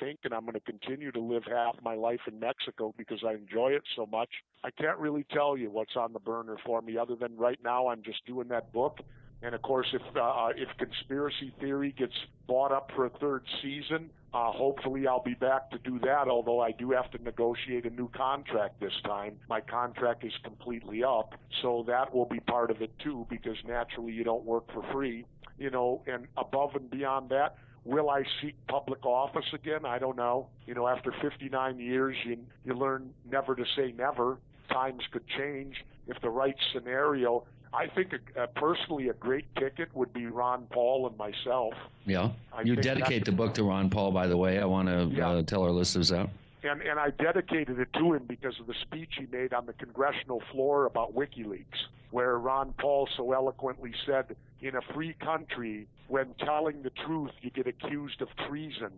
think, and I'm going to continue to live half my life in Mexico because I enjoy it so much. I can't really tell you what's on the burner for me other than right now I'm just doing that book. And, of course, if conspiracy theory gets bought up for a third season, hopefully I'll be back to do that, although I do have to negotiate a new contract this time. My contract is completely up, so that will be part of it, too, because naturally you don't work for free. And above and beyond that, will I seek public office again? I don't know. After 59 years, you learn never to say never. Times could change. If the right scenario... I think personally a great ticket would be Ron Paul and myself. Yeah. You dedicate the book to Ron Paul, by the way. I want to tell our listeners that. And I dedicated it to him because of the speech he made on the congressional floor about WikiLeaks, where Ron Paul so eloquently said, in a free country, when telling the truth you get accused of treason,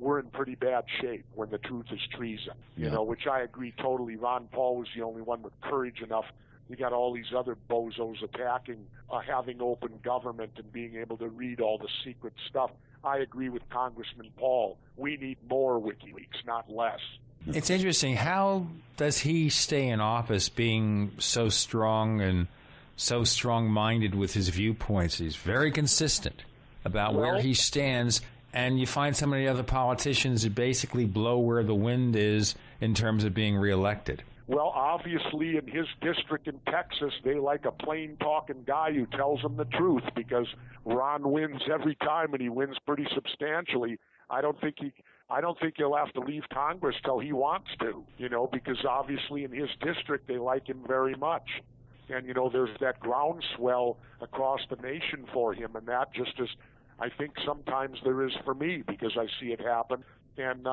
we're in pretty bad shape when the truth is treason, which I agree totally. Ron Paul was the only one with courage enough. You got all these other bozos attacking having open government and being able to read all the secret stuff. I agree with Congressman Paul. We need more WikiLeaks, not less. It's interesting. How does he stay in office being so strong and so strong-minded with his viewpoints? He's very consistent about where he stands, and you find some of the other politicians who basically blow where the wind is in terms of being reelected. Well, obviously, in his district in Texas, they like a plain-talking guy who tells them the truth because Ron wins every time, and he wins pretty substantially. I don't think he'll have to leave Congress till he wants to, because obviously in his district they like him very much. And, there's that groundswell across the nation for him, and that just as I think sometimes there is for me because I see it happen. And,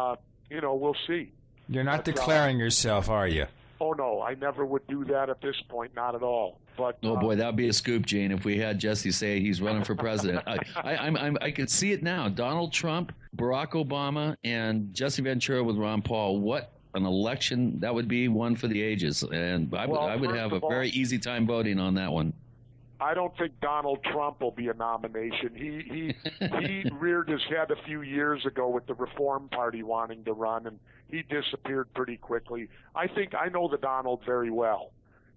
we'll see. You're not declaring yourself, are you? Oh, no, I never would do that at this point, not at all. But oh, boy, that would be a scoop, Gene, if we had Jesse say he's running for president. I could see it now. Donald Trump, Barack Obama, and Jesse Ventura with Ron Paul. What an election that would be, one for the ages. And I would have a very easy time voting on that one. I don't think Donald Trump will be a nomination. He reared his head a few years ago with the Reform Party wanting to run, and he disappeared pretty quickly. I know the Donald very well,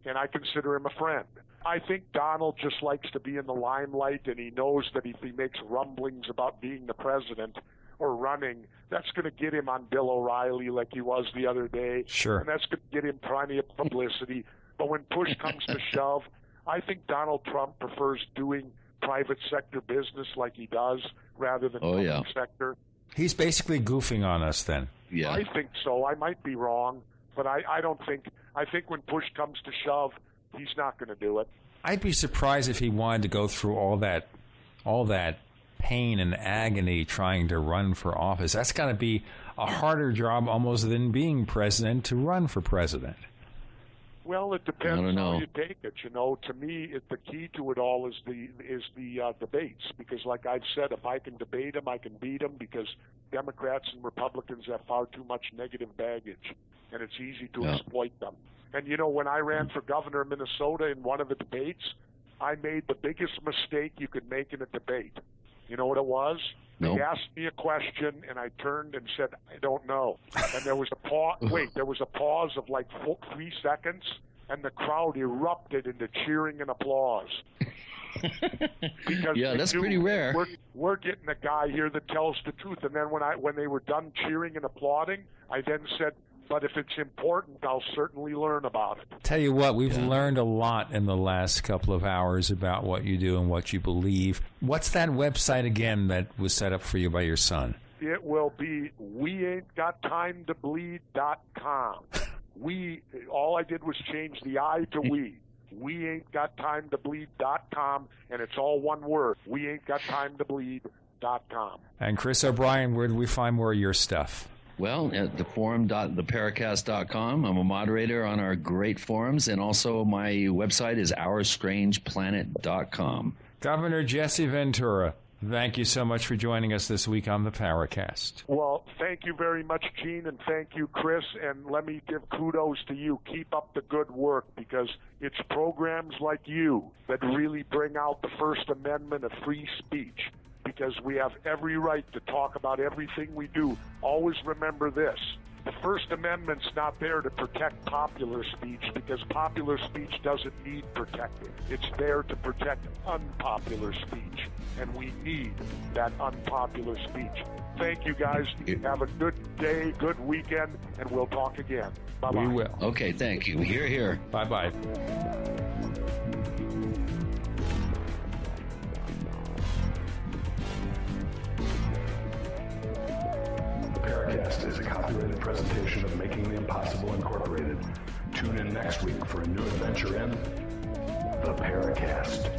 and I consider him a friend. I think Donald just likes to be in the limelight, and he knows that if he makes rumblings about being the president or running, that's going to get him on Bill O'Reilly like he was the other day. Sure. And that's going to get him plenty of publicity. But when push comes to shove, I think Donald Trump prefers doing private sector business like he does rather than public sector. He's basically goofing on us then. Yeah. I think so. I might be wrong, but I don't think – I think when push comes to shove, he's not going to do it. I'd be surprised if he wanted to go through all that pain and agony trying to run for office. That's got to be a harder job almost than being president to run for president. Well, it depends how you take it. You know, to me, the key to it all is the debates. Because, like I've said, if I can debate them, I can beat them. Because Democrats and Republicans have far too much negative baggage, and it's easy to exploit them. And you know, when I ran for governor of Minnesota in one of the debates, I made the biggest mistake you could make in a debate. You know what it was? Nope. They asked me a question, and I turned and said, I don't know. And there was a pause. There was a pause of like 3 seconds, and the crowd erupted into cheering and applause. Because that's pretty rare. We're getting a guy here that tells the truth. And then when they were done cheering and applauding, I then said, but if it's important, I'll certainly learn about it. Tell you what, we've learned a lot in the last couple of hours about what you do and what you believe. What's that website again that was set up for you by your son? It will be weaintgottimetobleed.com. All I did was change the I to we. weaintgottimetobleed.com, and it's all one word. weaintgottimetobleed.com. And Chris O'Brien, where do we find more of your stuff? Well, at the forum.theparacast.com. I'm a moderator on our great forums, and also my website is ourstrangeplanet.com. Governor Jesse Ventura, thank you so much for joining us this week on the Paracast. Well, thank you very much, Gene, and thank you, Chris, and let me give kudos to you. Keep up the good work, because it's programs like you that really bring out the First Amendment of free speech. Because we have every right to talk about everything we do. Always remember this. The First Amendment's not there to protect popular speech, because popular speech doesn't need protecting. It's there to protect unpopular speech, and we need that unpopular speech. Thank you, guys. Have a good day, good weekend, and we'll talk again. Bye-bye. We will. Okay, thank you. Hear, hear. Bye-bye. Paracast is a copyrighted presentation of Making the Impossible Incorporated. Tune in next week for a new adventure in The Paracast.